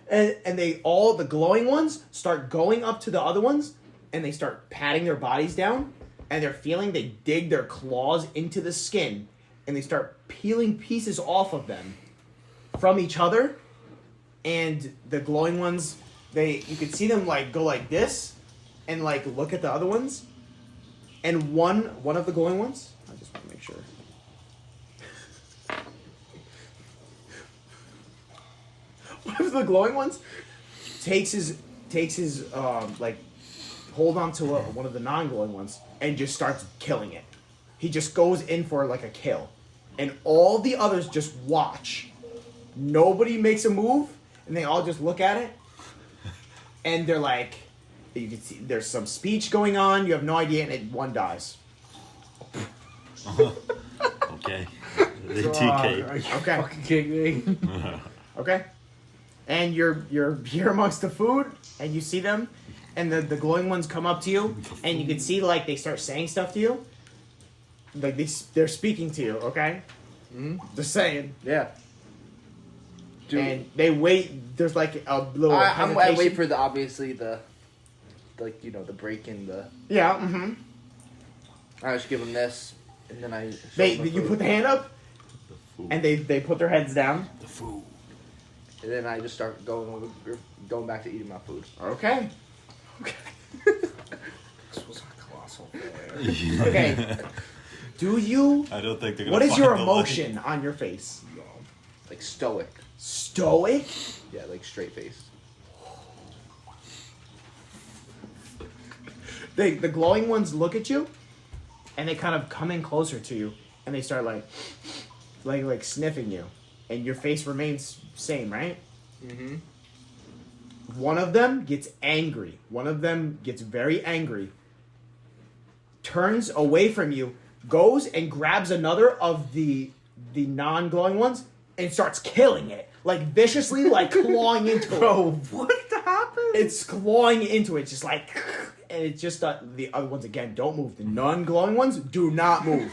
C: And they all, the glowing ones, start going up to the other ones, and they start patting their bodies down, and they're feeling they dig their claws into the skin, and they start peeling pieces off of them from each other, and the glowing ones, you can see them like go like this, and like look at the other ones, and one of the glowing ones, I just want to make sure. One of the glowing ones takes his like hold on to one of the non-glowing ones and just starts killing it. He just goes in for like a kill, and all the others just watch. Nobody makes a move, and they all just look at it, and they're like, you can see there's some speech going on. You have no idea, and one dies.
A: Okay. The TK.
B: Are you
C: Okay.
B: fucking kidding me?
C: Okay. And you're here amongst the food, and you see them, and the glowing ones come up to you, and you can see like they start saying stuff to you. Like they're speaking to you, okay?
D: Mm-hmm.
C: Just saying.
D: Yeah. Dude.
C: And they wait. There's like a little.
D: I
C: hesitation.
D: wait for the break in the.
C: Yeah. Mm-hmm.
D: I just give them this, and then
C: You put the hand up,
A: The food.
C: and they put their heads down.
A: The food.
D: and then I just start going back to eating my food.
C: Okay. Okay.
B: This was a colossal failure.
C: Okay. Do you?
A: I don't think they're gonna
C: What is
A: find
C: your
A: the
C: emotion on your face?
D: Like stoic.
C: Stoic.
D: Yeah, like straight face.
C: The glowing ones look at you, and they kind of come in closer to you, and they start like sniffing you, and your face remains same, right?
D: Mm-hmm.
C: One of them gets angry. One of them gets very angry. Turns away from you, goes and grabs another of the non-glowing ones, and starts killing it, like viciously, like clawing into it.
B: Bro, what happened?
C: It's clawing into it, just like, and it's just the other ones again don't move. The non-glowing ones do not move.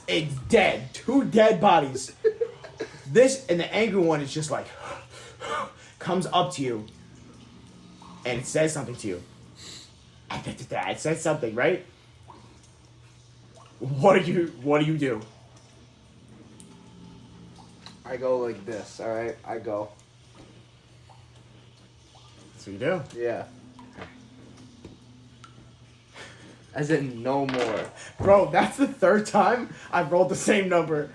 C: It's dead. 2 dead bodies. This and the angry one is just like comes up to you, and it says something to you. It says something, right? What do you do?
D: I go like this, alright? I go.
C: So you do.
D: Yeah. As in, no more.
C: Bro, that's the 3rd time I've rolled the same number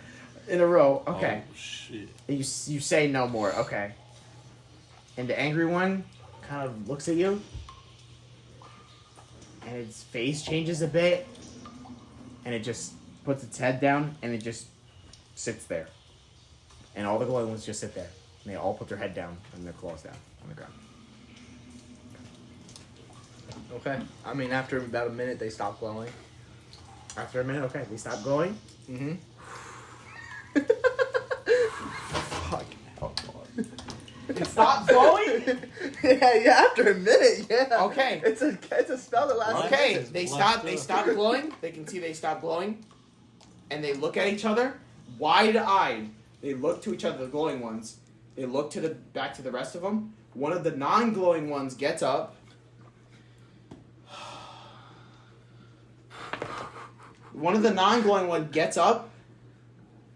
C: in a row. Okay.
A: Oh, shit.
C: And you say no more. Okay. And the angry one kind of looks at you, and its face changes a bit, and it just puts its head down, and it just sits there. And all the glowing ones just sit there. And they all put their head down and their claws down on the ground.
D: Okay. I mean, after about a minute, they stop glowing.
C: After a minute, okay, they stop glowing.
D: Mm-hmm.
C: Fuck. It stops glowing?
D: yeah, after a minute, yeah.
C: Okay.
D: It's a spell that lasts a
C: Okay,
D: minute.
C: they stop glowing. They can see they stop glowing. And they look at each other, wide-eyed. They look to each other, the glowing ones. They look back to the rest of them. One of the non-glowing ones gets up. One of the non-glowing one gets up,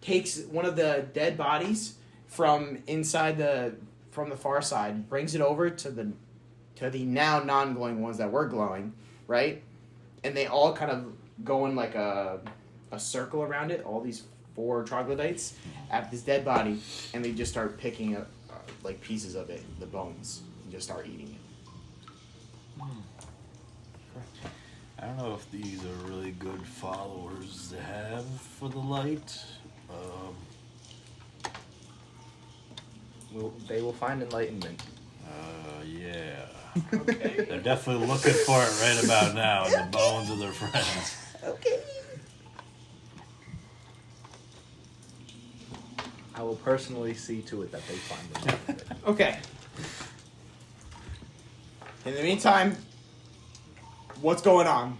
C: takes one of the dead bodies from the far side, brings it over to the now non-glowing ones that were glowing, right? And they all kind of go in like a circle around it, all these 4 troglodytes at this dead body, and they just start picking up like pieces of it, the bones, and just start eating it.
A: I don't know if these are really good followers to have for the light.
D: They will find enlightenment.
A: Yeah.
B: Okay.
A: They're definitely looking for it right about now in the bones of their friends.
C: Okay.
D: I will personally see to it that they find enlightenment.
C: Okay. In the meantime, what's going on?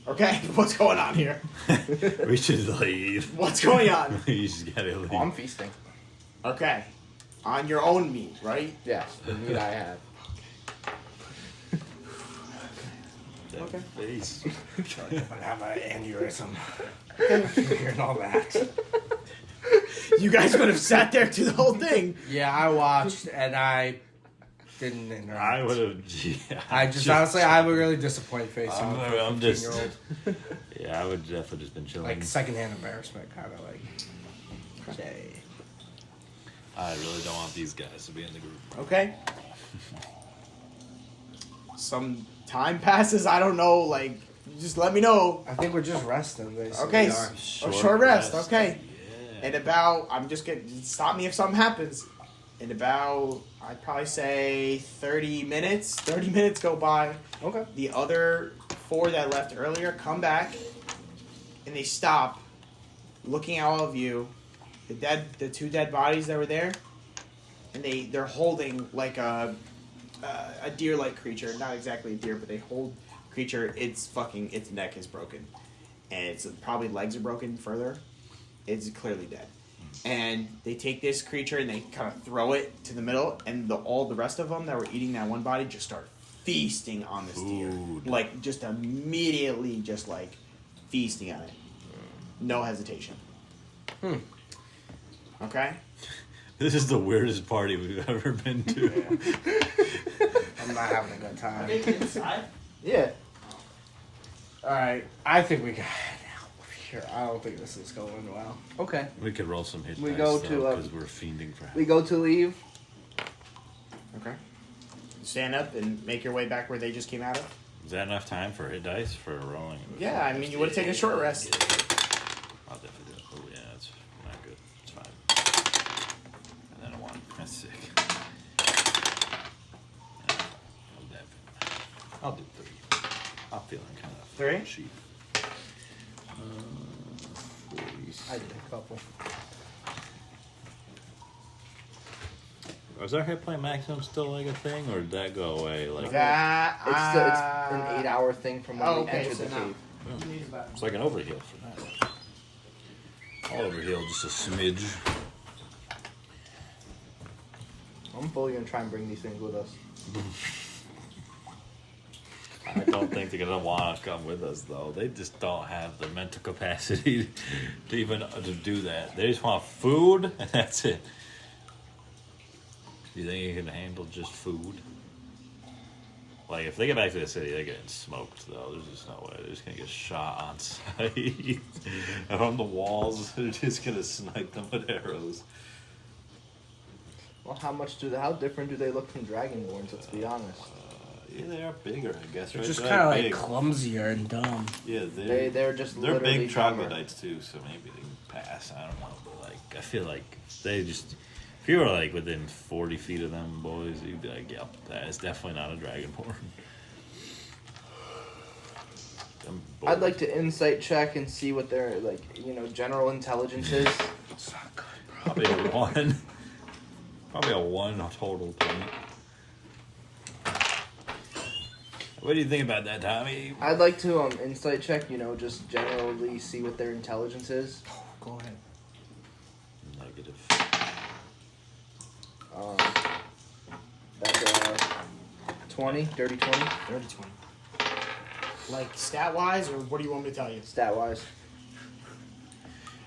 C: Okay, what's going on here?
A: We should leave.
C: What's going on?
A: We just gotta leave.
B: Oh, I'm feasting.
C: Okay, on your own meat, right?
B: Yes, the meat I have.
A: That
C: Okay.
A: face.
B: I have an aneurysm. Hearing all that.
C: You guys would have sat there through the whole thing.
B: Yeah, I watched and I didn't interact.
A: I would have. Yeah,
B: I just honestly, I have a really disappointed face.
A: I'm just.
B: 15-year-old.
A: Yeah, I would definitely just been chilling.
B: Like secondhand embarrassment, kind of like. Okay.
A: I really don't want these guys to be in the group.
C: Okay. Some time passes. I don't know. Like, just let me know.
B: I think we're just resting, basically.
C: Okay. Short rest. Okay.
A: Yeah.
C: And about, I'm just gonna stop me if something happens. In about, I'd probably say 30 minutes. 30 minutes go by.
B: Okay.
C: The other 4 that left earlier come back, and they stop, looking at all of you. The 2 dead bodies that were there, and they're holding like a deer-like creature. Not exactly a deer, but they hold a creature. Its neck is broken, and its probably legs are broken further. It's clearly dead. And they take this creature and they kind of throw it to the middle, and all the rest of them that were eating that one body just start feasting on this deer. Like, just immediately just, like, feasting on it. No hesitation. Okay?
A: This is the weirdest party we've ever been to.
B: I'm not having a good time.
C: Inside?
B: Yeah. Alright, I think we got here. I don't think this is going well. Okay.
A: We could roll some hit
B: We
A: dice,
B: go
A: though,
B: to,
A: because we're fiending for help.
B: We go to leave.
C: Okay. Stand up and make your way back where they just came out of.
A: Is that enough time for hit dice for rolling?
C: Yeah, I mean, you would have taken a short rest.
A: I'll definitely do it. Oh, yeah, that's not good. It's fine. And then a 1. That's sick. I'll do 3. I'm feeling kind of
C: 3?
A: cheap.
B: I did a couple.
A: Was our hit point maximum still like a thing, or did that go away? Like,
B: It's an 8-hour thing from when we entered the cave.
A: it's like an overheal for that. I'll overheal just a smidge.
B: I'm fully gonna try and bring these things with us.
A: I don't think they're gonna want to come with us, though. They just don't have the mental capacity to even to do that. They just want food, and that's it. Do you think you can handle just food? Like, if they get back to the city, they're getting smoked, though. There's just no way. They're just gonna get shot on sight. From the walls, they're just gonna snipe them with arrows.
B: Well, how different do they look from Dragonborns? Let's be honest.
A: Yeah, they are bigger, I guess.
B: They're
A: right?
B: just
A: They're
B: kind of like
A: big.
B: clumsier and dumb.
A: Yeah,
B: They're just
A: they're
B: literally
A: big
B: dumber.
A: troglodytes too, so maybe they can pass. I don't know, but like I feel like they just if you were like within 40 feet of them boys, you'd be like, yep, that is definitely not a dragonborn. Them boys-
B: I'd like to insight check and see what their general intelligence is.
A: It's not good. Probably a 1. Probably a 1 total point. What do you think about that, Tommy?
B: I'd like to insight check, just generally see what their intelligence is.
C: Go ahead.
A: Negative.
B: That's 20, dirty 20,
C: Dirty 20. Like, stat-wise, or what do you want me to tell you?
B: stat wise.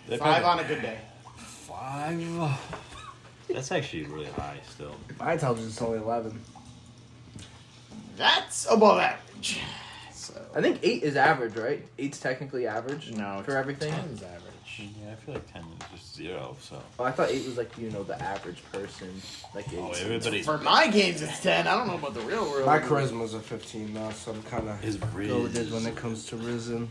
A: They
C: 5
A: probably-
C: on a good day.
A: 5. That's actually really high still.
B: My intelligence is only 11.
C: That's above average. So,
B: I think 8 is average, right? 8's technically average
C: no,
B: for everything.
C: 10's average.
A: Yeah, I feel like 10 is just 0. So.
B: Oh, I thought 8 was like, the average person. Like 8.
A: Oh, everybody's.
C: For my games, it's 10. I don't know about the real world.
B: My charisma's a 15 now, so I'm kind of
A: His
B: goaded when it comes to Risen.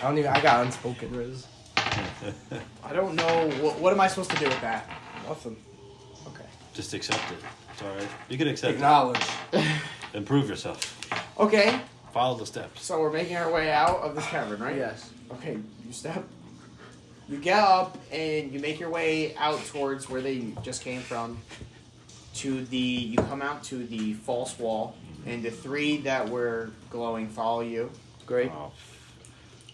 B: I got unspoken Riz.
C: I don't know. What am I supposed to do with that?
B: Nothing.
C: Okay.
A: Just accept it. It's alright. You can accept
B: Acknowledge.
A: it. Improve yourself.
C: Okay.
A: Follow the steps.
C: So we're making our way out of this cavern, right?
B: Yes.
C: Okay. You get up and you make your way out towards where they just came from. You come out to the false wall, and the 3 that were glowing follow you. Great.
A: Oh,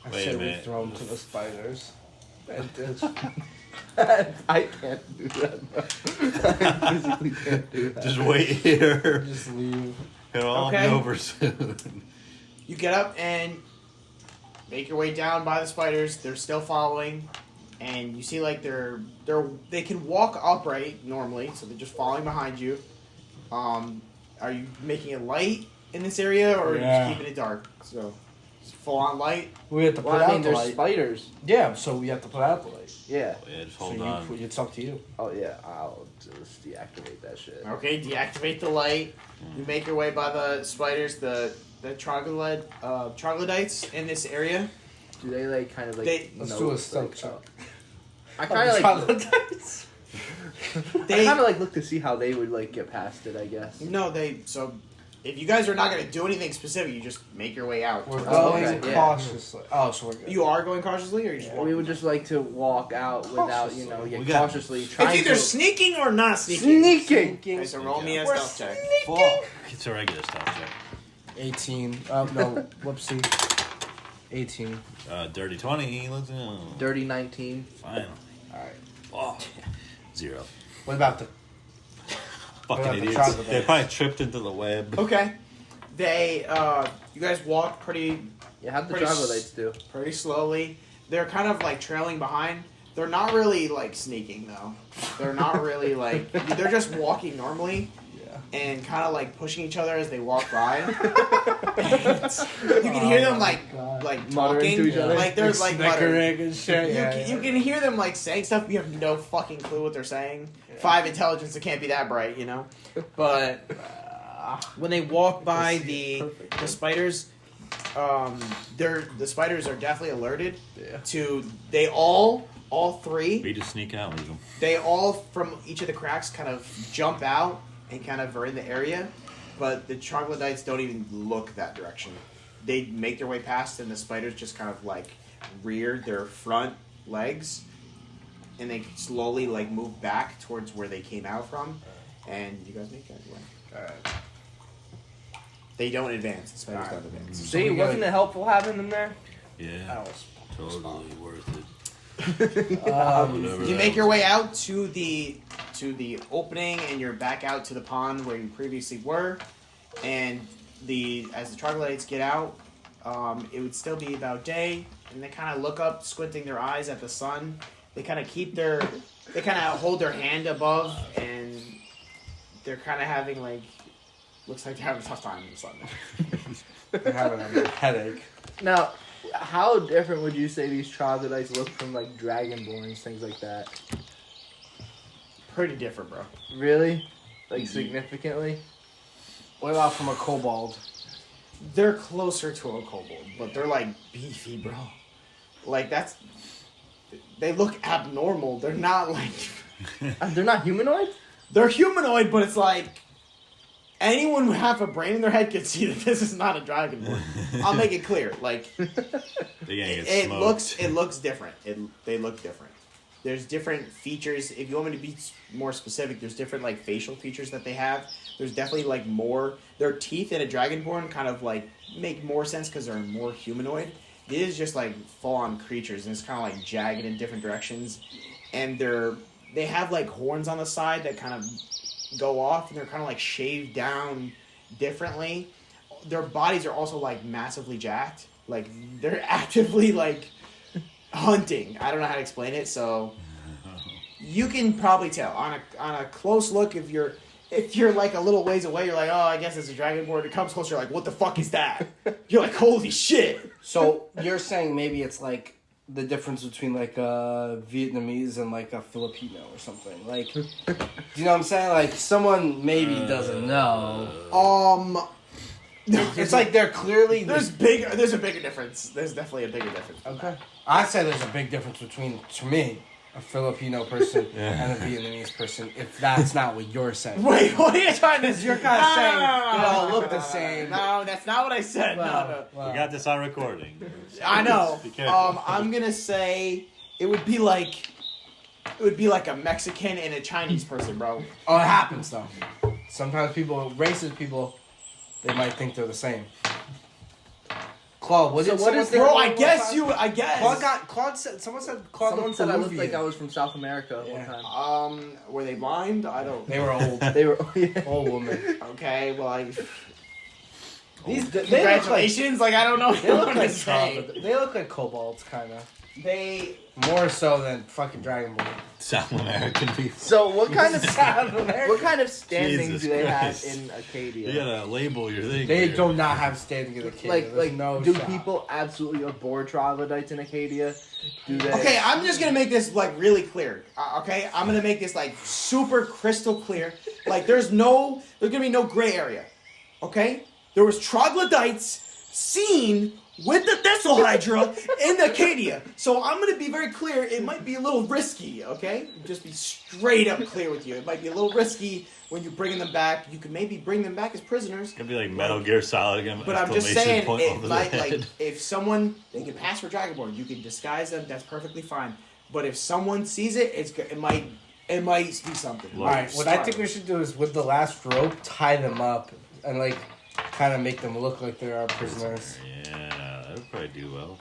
B: I
A: Wait
B: say
A: a
B: we
A: minute.
B: throw them to the spiders.
D: I can't do that. I physically can't do that.
A: just wait here.
B: Just leave.
A: It'll all
C: Okay.
A: be over soon.
C: You get up and make your way down by the spiders. They're still following, and you see like they can walk upright normally, so they're just following behind you. Are you making it light in this area, or are you
B: Yeah.
C: just keeping it dark? So it's full on light.
B: We have to put
D: Well, I
B: out
D: mean,
B: the
D: there's
B: light.
D: spiders.
B: Yeah, so we have to put out the light.
D: Yeah.
A: Yeah, just
B: So
A: hold
B: you,
A: on.
B: it's up to you.
D: Oh yeah. I'll just deactivate that shit.
C: Okay, deactivate the light. You make your way by the spiders, the troglodytes in this area.
D: Do they like kind of like?
B: Let's
D: know
B: do a
D: it's,
B: stealth
D: like,
B: check.
D: I kind of like.
B: Troglodytes.
D: I kind of like look to see how they would like get past it. I guess.
C: No, so if you guys are not going to do anything specific, you just make your way out.
B: We're
C: towards
B: going
C: the
D: okay,
C: exit.
D: yeah.
B: cautiously. Oh, so we're good.
C: You are going cautiously, or you just
D: We
C: walking?
D: would just like to walk out without,
B: Cautiously.
A: We got-
D: cautiously
C: It's
D: trying
C: either
D: to.
C: sneaking or not sneaking.
D: Sneaking.
C: Okay, so roll me a
B: We're
C: stealth check.
B: Fuck.
A: It's a regular stuff check.
B: 18. Oh, no. Whoopsie. 18.
A: Dirty 20. Let's go.
D: Dirty 19.
A: Finally.
B: Alright.
A: Oh. 0.
B: What about the...
A: Fucking
B: about the
A: idiots.
B: troglodytes?
A: They probably tripped into the web.
C: Okay. They, you guys walk pretty
D: Yeah, how'd the
C: Pretty
D: troglodytes do?
C: slowly. They're kind of like trailing behind. They're not really like sneaking though. They're not really like, they're just walking normally.
B: Yeah.
C: And kind of like pushing each other as they walk by. You can hear them like
D: Muttering
C: talking
D: to each other.
C: like there's like muttering.
B: snickering and shit.
C: You can hear them like saying stuff, but you have no fucking clue what they're saying. 5 intelligence, it can't be that bright, you know. But when they walk by the spiders, the spiders are definitely alerted to. They all 3.
A: We just sneak out, leave them.
C: They all from each of the cracks kind of jump out and kind of are in the area, but the troglodytes don't even look that direction. They make their way past, and the spiders just kind of like rear their front legs, and they slowly like move back towards where they came out from. And you guys make that way.
B: Alright.
C: They don't advance. The spiders don't advance.
D: See, wasn't it helpful having them there?
A: Yeah.
B: That was...
A: Totally worth it.
B: Um,
C: You make your way out to the opening, and you're back out to the pond where you previously were. And as the troglodytes get out, it would still be about day, and they kind of look up, squinting their eyes at the sun. They kind of they kind of hold their hand above, and they're kind of having like, looks like they're having a tough time in the sun.
B: I'm having a headache.
D: Now, how different would you say these troglodytes look from like dragonborns, things like that?
C: Pretty different, bro.
D: Really? Like significantly?
B: What about from a kobold?
C: They're closer to a kobold, but they're like beefy, bro. Like they look abnormal. They're not like
D: They're not humanoid?
C: they're humanoid, but it's like anyone with half a brain in their head can see that this is not a dragonborn. I'll make it clear. Like
A: They're gonna get
C: it
A: smoked.
C: looks different. They look different. There's different features. If you want me to be more specific, there's different like facial features that they have. There's definitely like more. Their teeth in a dragonborn kind of like make more sense because they're more humanoid. It is just like full-on creatures, and it's kind of like jagged in different directions. And they have like horns on the side that kind of go off, and they're kind of like shaved down differently. Their bodies are also like massively jacked. Like they're actively like hunting. I don't know how to explain it, so you can probably tell on a close look. If you're like a little ways away, you're like, oh, I guess it's a dragonborn. It comes closer, you're like, what the fuck is that? You're like, holy shit.
B: So you're saying maybe it's like the difference between like a Vietnamese and like a Filipino or something. Like, do you know what I'm saying? Like someone maybe doesn't know. It's like they're clearly.
C: There's a bigger difference. There's definitely a bigger difference.
B: Okay. I'd say there's a big difference between, to me, a Filipino person and a Vietnamese person, if that's not what you're saying.
C: Wait, what are you trying to?
B: Because you're kind of saying they all look the same.
C: No, that's not what I said. No.
A: We got this on recording.
C: I know.
A: Be careful.
C: I'm gonna say it would be like a Mexican and a Chinese person, bro.
B: Oh, it happens though. Sometimes racist people they might think they're the same. Claude,
D: So what is
C: Bro, I guess.
B: Claude said, someone said Claude
D: Someone
B: looked
D: said I looked
B: Peruvian.
D: like I was from South America
B: Yeah.
D: one time.
C: Were they blind? I don't.
B: They were old.
D: They were. Yeah.
B: Old woman.
C: Okay, well,
B: These,
C: congratulations. Like, I don't know.
B: They look
C: what
B: like
C: to say.
B: They look like kobolds, kind of.
C: They.
B: More so than fucking Dragon Ball.
A: South American people.
D: So what kind of
B: South America.
D: what kind of standing
A: Jesus
D: do they
A: Christ.
D: have in Acadia?
A: You gotta label your thing.
B: They
A: here.
B: do not have standing in the kid.
D: Like
B: no
D: do
B: shot.
D: people absolutely abhor troglodytes in Acadia? Do they?
C: Okay, I'm just gonna make this like really clear. Okay, I'm gonna make this like super crystal clear. Like, there's gonna be no gray area. Okay, there was troglodytes seen with the Thessalhydra in Acadia. So I'm gonna be very clear. It might be a little risky. Okay, just be straight up clear with you. It might be a little risky when you're bringing them back. You could maybe bring them back as prisoners.
A: It's gonna be like Metal Gear Solid again.
C: But I'm just saying,
A: point
C: it
A: over the
C: might,
A: head.
C: like, if someone, they can pass for Dragonborn, you can disguise them, that's perfectly fine. But if someone sees it, it might be something.
B: All right, what I think we should do is with the last rope, tie them up and like kind of make them look like they are prisoners.
A: Yeah, that would probably do well.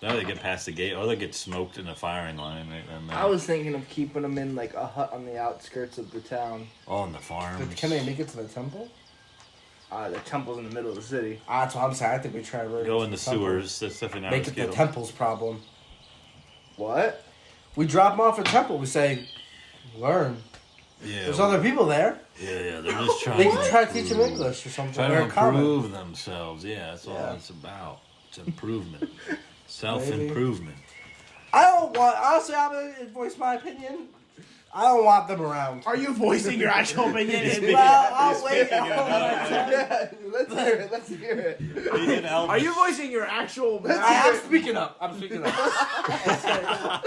A: Now they get past the gate, or they get smoked in the firing line. And
D: I was thinking of keeping them in like a hut on the outskirts of the town.
A: all in the farms.
B: But can they make it to the temple?
D: The temple's in the middle of the city.
B: That's what I'm saying. I think we try to
A: Go in the sewers. That's definitely not
B: Make it the temple's problem.
D: What?
B: We drop them off at temple. We say, learn.
A: Yeah,
B: There's other people there.
A: yeah, they're just trying.
B: They can try to teach them English or something.
A: Trying to
B: They're common.
A: improve themselves. Yeah, that's all
B: Yeah.
A: it's about. It's improvement, self-improvement.
B: I don't want. Honestly, I'm gonna voice my opinion. I don't want them around.
C: Are you voicing your actual opinion?
B: Well, I'll wait.
D: Yeah, let's hear it. Let's hear it.
A: He's an Elvis.
C: Are you voicing your actual...
B: I'm speaking up. I'm speaking up.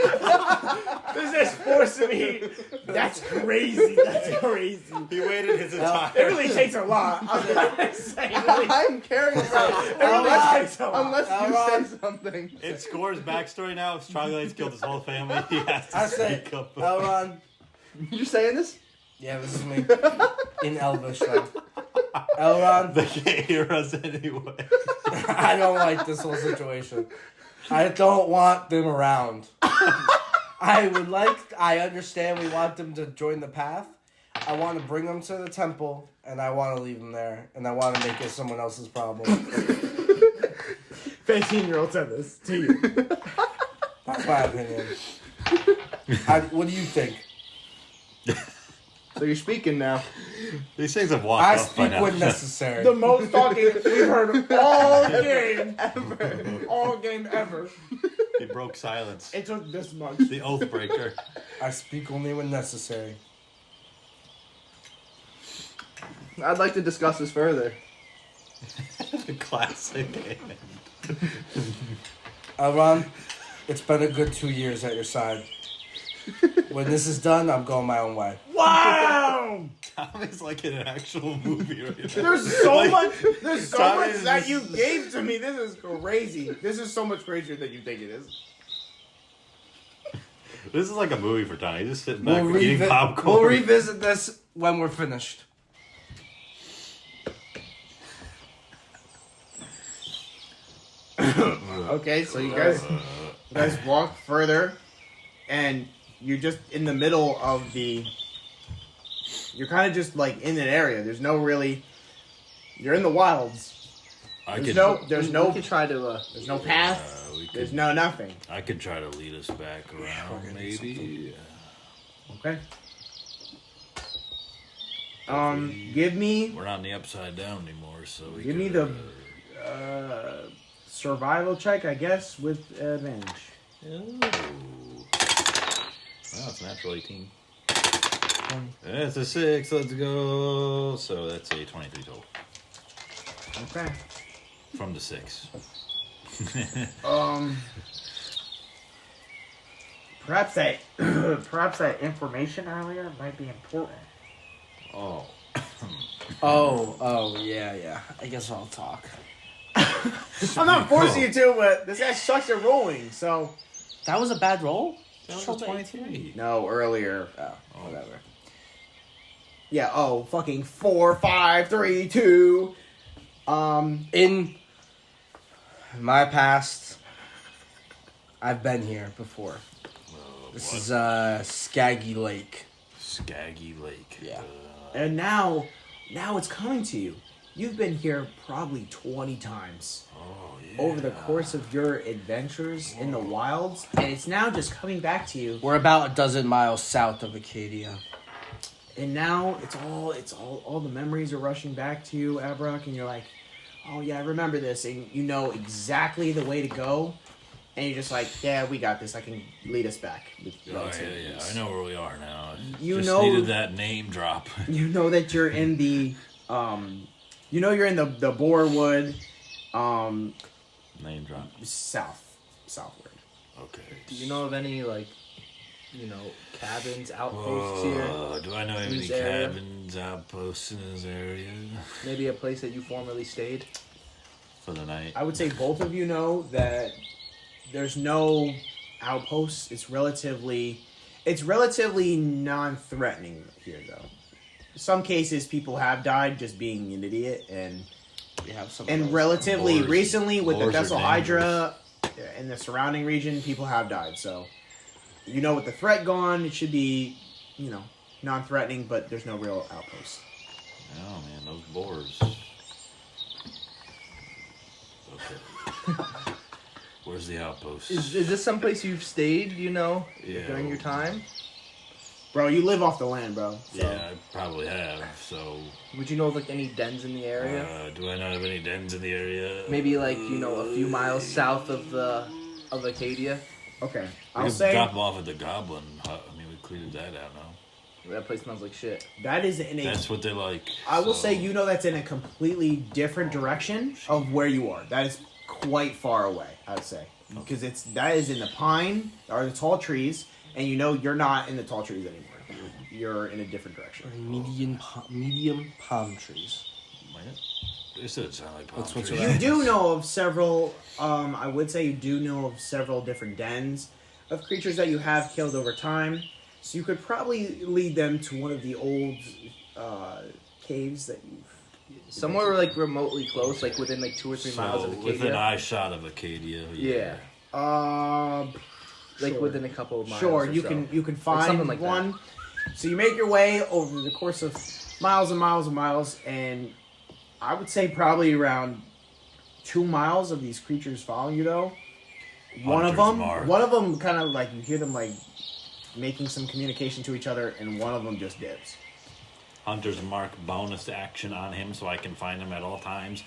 C: This is forcing me. That's crazy. That's crazy.
A: He waited his entire.
C: It really takes a lot. I'm saying.
D: I'm carrying
C: Unless
D: unless you say something.
A: In Skor's backstory now, if Troglodytes killed his whole family, he has to
B: I say,
A: speak up.
B: Elrond.
D: You're saying this?
B: Yeah, this is me. In Elvish, though. Elrond.
A: They can't hear us anyway.
B: I don't like this whole situation. I don't want them around. I understand we want them to join the path. I want to bring them to the temple, and I want to leave them there, and I want to make it someone else's problem.
C: 15-year-old said this to you.
B: That's my opinion. What do you think?
D: So you're speaking now.
A: These things have walked
B: I
A: off by
B: speak
A: now.
B: when necessary.
C: The most talking we've heard all game ever. All game ever.
A: He broke silence.
C: It took this much.
A: The oath breaker.
B: I speak only when necessary.
D: I'd like to discuss this further.
A: The classic.
B: Elrond, it's been a good 2 years at your side. When this is done, I'm going my own way.
C: Wow!
A: Tommy's like in an actual movie right now.
C: There's so
A: Like,
C: much. There's so
A: Tommy
C: much
A: is
C: that
A: just-
C: you gave to me. This is crazy. This is so much crazier than you think it is.
A: This is like a movie for Tommy. He's just sitting back eating popcorn.
B: We'll revisit this when we're finished.
C: Okay, so you guys walk further, and you're just in the middle of the. You're kind of just like in an area. There's no really. You're in the wilds. There's no
D: We could try to.
C: there's no path. There's no nothing.
A: I could try to lead us back around, maybe.
C: Okay. Give me
A: We're not in the upside down anymore, so we
C: give me
A: could,
C: the survival check, I guess, with advantage.
A: Ooh. Wow, it's a natural 18. That's a 6. Let's go. So that's a 23 total.
C: Okay.
A: From the 6.
C: Perhaps that information earlier might be important.
A: Oh.
B: Oh, yeah. I guess I'll talk.
C: I'm not forcing you to, but this guy sucks at rolling, so.
B: That was a bad roll?
A: That was a 23.
C: No, earlier.
B: Oh, whatever.
C: Yeah, fucking 4, 5, 3, 2.
B: In my past, I've been here before. This is Skaggy Lake.
A: Skaggy Lake.
B: Yeah.
C: And now it's coming to you. You've been here probably 20 times
A: Oh, yeah.
C: over the course of your adventures in the wilds, and it's now just coming back to you.
B: We're about a dozen miles south of Acadia.
C: And now it's all the memories are rushing back to you, Abrok, and you're like, oh yeah, I remember this, and you know exactly the way to go, and you're just like, yeah, we got this. I can lead us back. With
A: Oh, yeah. I know where we are now.
C: You
A: Just
C: know-
A: needed that name drop.
C: You know that you're in the, you're in the Boarwood,
A: Name drop.
C: southward.
A: Okay.
F: Do you know of any cabins, outposts here?
A: Do I know any
F: This area?
A: cabins, outposts in this area
F: Maybe a place that you formerly stayed?
A: for the night?
C: I would say both of you know that there's no outposts. It's relatively non-threatening here, though. In some cases, people have died just being an idiot, and
B: We have some.
C: relatively
A: Boars-
C: recently with the
A: boars are
C: Thessalhydra in the surrounding region, people have died. So, you know, with the threat gone, it should be, non-threatening, but there's no real outposts.
A: Oh man, those boars. Okay. Where's the outpost?
F: Is this someplace you've stayed,
A: Yeah.
F: during your time?
C: Bro, you live off the land, bro. So.
A: Yeah, I probably have. So,
F: Would you know of any dens in the area?
A: do I know of any dens in the area?
F: Maybe a few miles south of Acadia?
C: Okay,
A: We
C: I'll
A: could
C: say
A: drop them off at the Goblin Hut. I mean, we cleared that out now.
F: That place smells like shit.
C: that is in a.
A: That's what they like.
C: I will
A: so-
C: say, that's in a completely different direction of where you are. That is quite far away, I would say, because that is in the pine or the tall trees, and you're not in the tall trees anymore. You're in a different direction.
B: Medium palm trees.
A: They said it sounded like palm
B: That's what's
A: trees.
B: around.
C: You do know of several. I would say you do know of several different dens of creatures that you have killed over time. So you could probably lead them to one of the old caves that you've.
F: Somewhere remotely close, within 2 or 3 miles of Acadia.
A: within eye shot of Acadia.
F: Yeah.
C: Sure.
F: Within a couple of miles.
C: Sure,
F: or
C: you
F: so.
C: can find
F: something like that.
C: one. So you make your way over the course of miles and miles and miles, and I would say probably around 2 miles of these creatures following you. Though one of
A: Hunter's
C: them kind of you hear them making some communication to each other, and one of them just dips.
A: Hunter's Mark bonus action on him so I can find him at all times.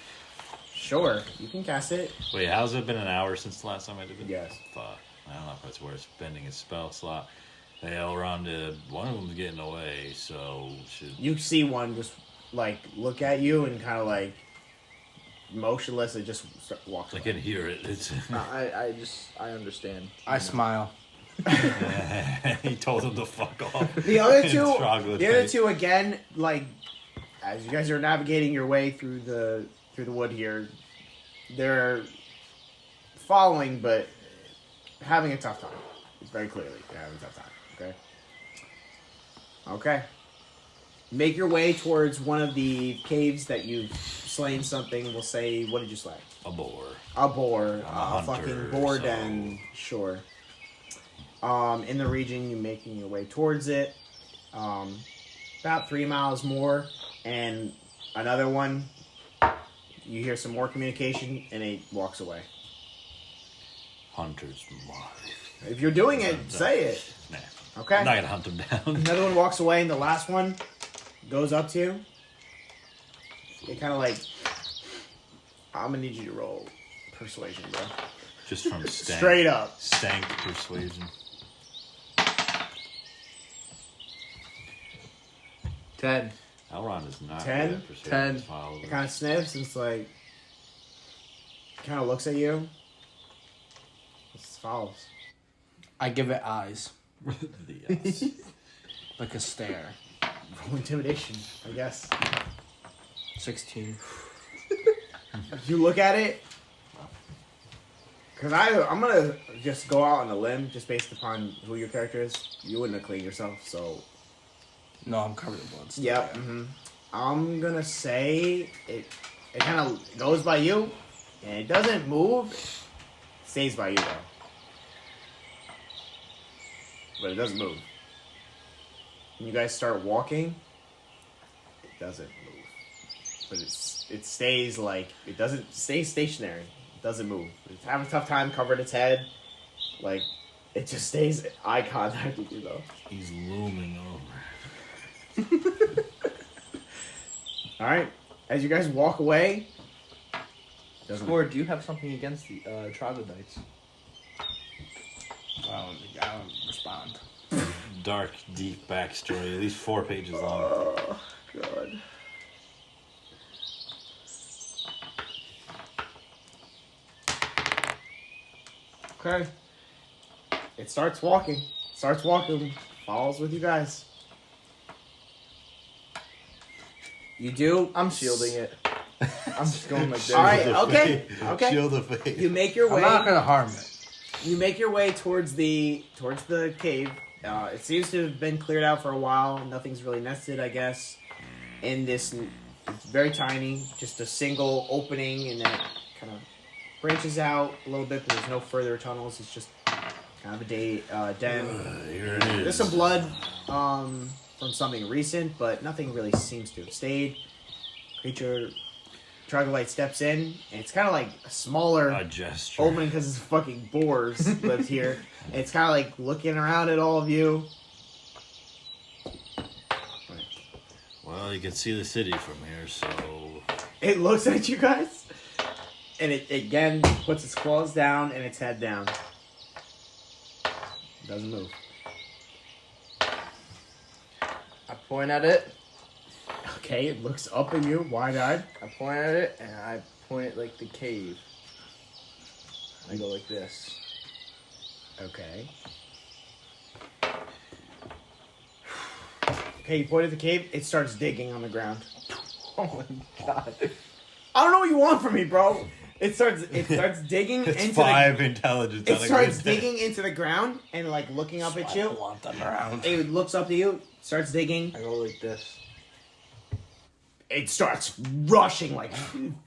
C: Sure, you can cast it.
A: Wait, how's it been an hour since the last time I did it?
C: Yes.
A: Fuck. I don't know if that's worth spending his spell slot. Hey, Elrond, one of them's getting away, so should...
C: You see one just look at you and kind of motionless. It just walks.
A: I
C: away.
A: can hear it. It's
F: I understand.
B: I smile.
A: he told him to fuck off.
C: The other
A: And
C: two,
A: Troglodyte.
C: again, as you guys are navigating your way through the wood here, they're following, but having a tough time. It's very clearly they're having a tough time. Okay. Make your way towards one of the caves that you've slain something. We'll say, what did you slay?
A: A boar.
C: A boar,
A: I'm a
C: a
A: hunter,
C: fucking boar
A: so-
C: den. Sure. In the region, you're making your way towards it. About 3 miles more, and another one. You hear some more communication, and it walks away.
A: Hunter's Mark.
C: If you're doing it, say it.
A: Nah.
C: Okay.
A: I'm not gonna hunt him down.
C: Another one walks away, and the last one goes up to you. It kind of I'm gonna need you to roll persuasion, bro.
A: Just from stank.
C: Straight up.
A: Stank persuasion.
F: 10.
A: Elrond is not
C: 10?
A: good at persuading
F: 10.
A: his followers.
C: It kind of sniffs, and it's kind of looks at you. It follows.
B: I give it eyes,
A: Yes.
B: like a stare.
C: Roll intimidation, I guess.
B: 16.
C: You look at it, because I'm gonna just go out on a limb, just based upon who your character is. You wouldn't have cleaned yourself, so
B: No, I'm covered in blood.
C: yep. I'm gonna say it It kind of goes by you, and it doesn't move. It stays by you though, but it doesn't move. When you guys start walking, it doesn't move, but it stays like it doesn't stay stationary. It doesn't move. It's having a tough time covering its head, like it just stays eye contact with you though.
A: He's looming over.
C: All right, as you guys walk away,
F: Skor, do you have something against the Troglodytes?
B: I don't respond.
A: Dark, deep backstory, at least 4 pages long.
C: Oh, God. Okay. It starts walking. Falls with you guys. You do.
F: I'm shielding it. I'm just going like this.
C: All right,
A: Shield the
C: okay,
A: face.
C: okay.
A: Shield the face.
C: You make your
B: I'm
C: way.
B: not gonna harm it.
C: You make your way towards the cave. It seems to have been cleared out for a while. Nothing's really nested, I guess. In this, it's very tiny, just a single opening, and then it kind of branches out a little bit, but there's no further tunnels. It's just kind of a den.
A: Here it is.
C: There's some blood from something recent, but nothing really seems to have stayed. Creature, Troglodyte steps in, and it's kind of like a smaller
A: A gesture.
C: opening because it's fucking boars lived here. And it's kind of like looking around at all of you.
A: Well, you can see the city from here, so
C: It looks at you guys, and it again puts its claws down and its head down. Doesn't move.
F: I point at it.
C: Okay, it looks up at you, wide-eyed.
F: I point at it, and I point at like the cave. I go like this.
C: Okay. Okay, you point at the cave. It starts digging on the ground.
F: Oh my god.
C: I don't know what you want from me, bro. It starts digging
A: it's
C: into
A: 5 intelligence.
C: It
A: on a
C: starts
A: good day.
C: digging into the ground and like looking up at
B: I
C: you.
B: don't want them around.
C: It looks up to you, starts digging.
F: I go like this.
C: It starts rushing like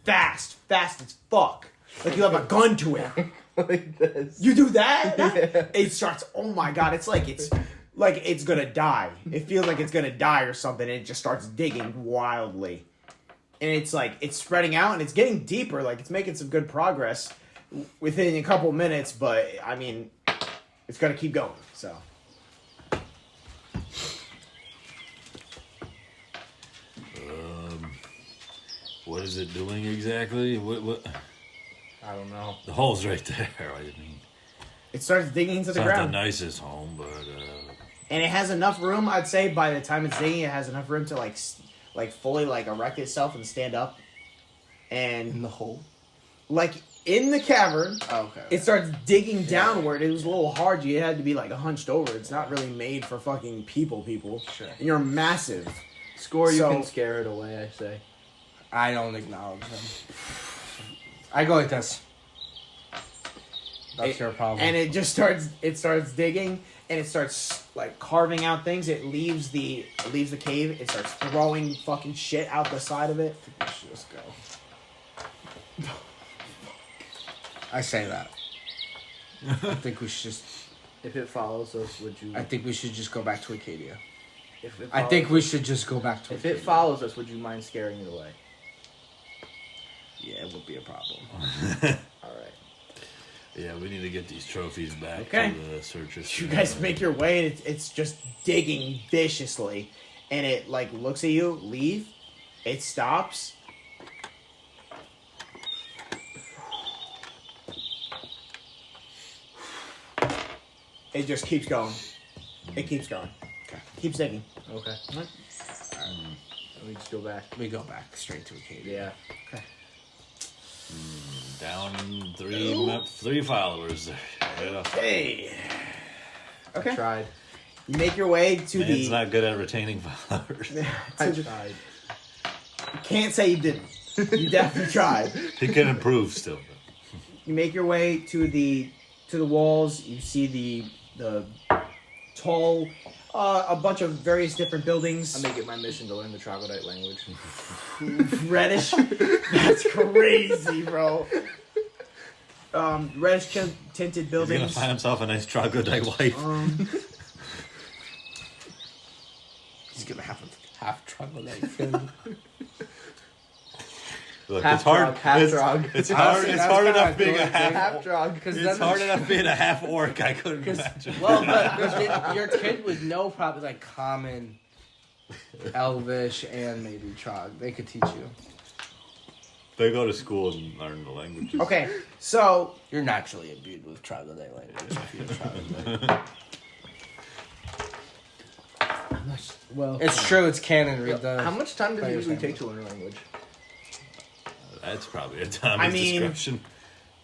C: fast as fuck. Like you have a gun to it.
F: Like this.
C: You do that?
F: Yeah.
C: It starts. Oh my god! It's like it's gonna die. It feels like it's gonna die or something. And it just starts digging wildly, and it's like it's spreading out and it's getting deeper. Like it's making some good progress within a couple minutes. But I mean, it's gonna keep going. So.
A: What is it doing exactly? What?
F: I don't know.
A: The hole's right there. I mean,
C: It starts digging into
A: it's
C: the
A: not
C: ground.
A: the nicest home, but
C: And it has enough room, I'd say, by the time it's digging, it has enough room to like fully like erect itself and stand up.
B: In
C: And
B: the hole.
C: like in the cavern,
F: Oh, okay.
C: it starts digging downward. It was a little hard. You had to be like hunched over. It's not really made for fucking people.
F: Sure.
C: And you're massive.
F: Skor, you
C: So-
F: can scare it away, I say.
B: I don't acknowledge them. I go like this. That's your problem.
C: And it just starts digging and it starts like carving out things. It leaves the cave. It starts throwing fucking shit out the side of it.
B: we should just go. I say that. I think we should just.
F: If it follows us, would you?
B: I think we should just go back to Acadia.
F: If it
B: I
F: follows
B: think
F: us-
B: we should just go back to
F: If
B: Acadia.
F: it follows us, would you mind scaring it away?
B: Yeah, it would be a problem.
F: All right.
A: yeah, we need to get these trophies back
C: Okay.
A: to the searchers.
C: You guys make your way and it's just digging viciously. And it like looks at you, leave. It stops. It just keeps going. It keeps going.
B: Okay.
C: Keeps digging.
F: Okay. We just go back.
B: We go back straight to Acadia.
F: Yeah.
A: down three followers there. Right off.
C: Hey.
F: I
C: Okay.
F: tried.
C: You make your way to
A: Man's
C: the.
A: not good at retaining followers.
F: I
C: to the-
F: tried.
C: Can't say you didn't. You definitely tried.
A: He can improve still.
C: You make your way to the walls. You see the tall A bunch of various different buildings.
F: I make it my mission to learn the Troglodyte language.
C: Reddish. That's crazy, bro. Reddish tinted
A: He's gonna
C: buildings.
A: find himself a nice troglodyte wife.
B: He's gonna have a half troglodyte.
A: Look,
F: Half
A: it's hard.
F: trog, half trog.
A: It's hard. It's hard enough being a half.
F: Half drug.
A: It's hard enough being a half orc. I couldn't imagine.
B: Well, but your kid would know probably like common, Elvish, and maybe Trog. They could teach you.
A: They go to school and learn the languages.
C: Okay, so
B: You're naturally imbued with troglodyte language. If you're a troglodyte.
C: well,
B: It's true. It's canon. Read the.
F: How much time does it
B: player's
F: usually
B: handbook.
F: take to learn a language?
A: That's probably a Tommy's description.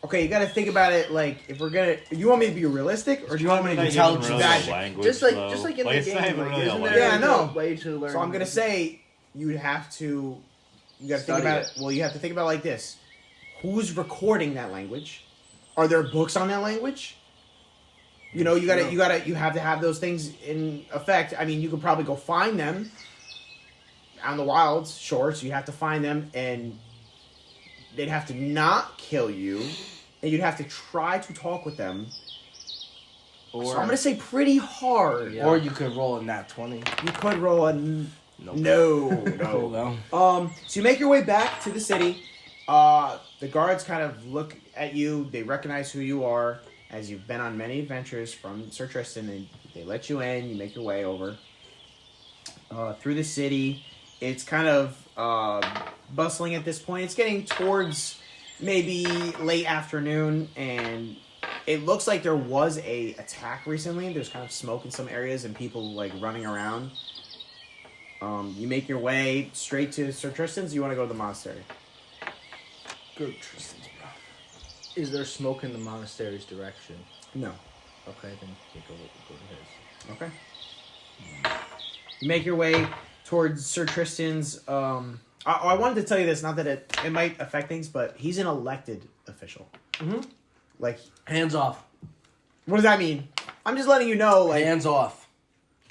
C: okay, you got to think about it. Like, if we're gonna, you want me to be realistic, or do you want me to be intelligent?
A: Really
C: Magic?
A: language,
F: Just like
A: though.
F: in the
A: it's not
F: game,
A: even
F: like,
A: really a
F: isn't
A: language.
F: there
C: Yeah, I know.
F: a way to learn?
C: So I'm gonna say you have to. You got to think
F: Study
C: about
F: it.
C: it. Well, you have to think about it like this: who's recording that language? Are there books on that language? You know, you have to have those things in effect. I mean, you could probably go find them out in the wilds, sure. So you have to find them, and they'd have to not kill you, and you'd have to try to talk with them.
B: Or,
C: So I'm gonna say pretty hard.
F: Yeah.
B: or you could roll a nat 20.
C: You could roll a no.
B: Cool though.
C: So you make your way back to the city. The guards kind of look at you. They recognize who you are, as you've been on many adventures from Sir Tristan. And they let you in. You make your way over through the city. It's kind of bustling at this point. It's getting towards maybe late afternoon, and it looks like there was a attack recently. There's kind of smoke in some areas and people like running around. You make your way straight to Sir Tristan's. You want to go to the monastery?
B: Go Tristan's, bro.
F: Is there smoke in the monastery's direction?
C: No.
F: Okay, then you go to his.
C: Okay. You make your way towards Sir Tristan's. I wanted to tell you this, not that it might affect things, but he's an elected official.
B: Mm-hmm.
C: Like,
B: Hands off.
C: what does that mean? I'm just letting you know. Like,
B: Hands off.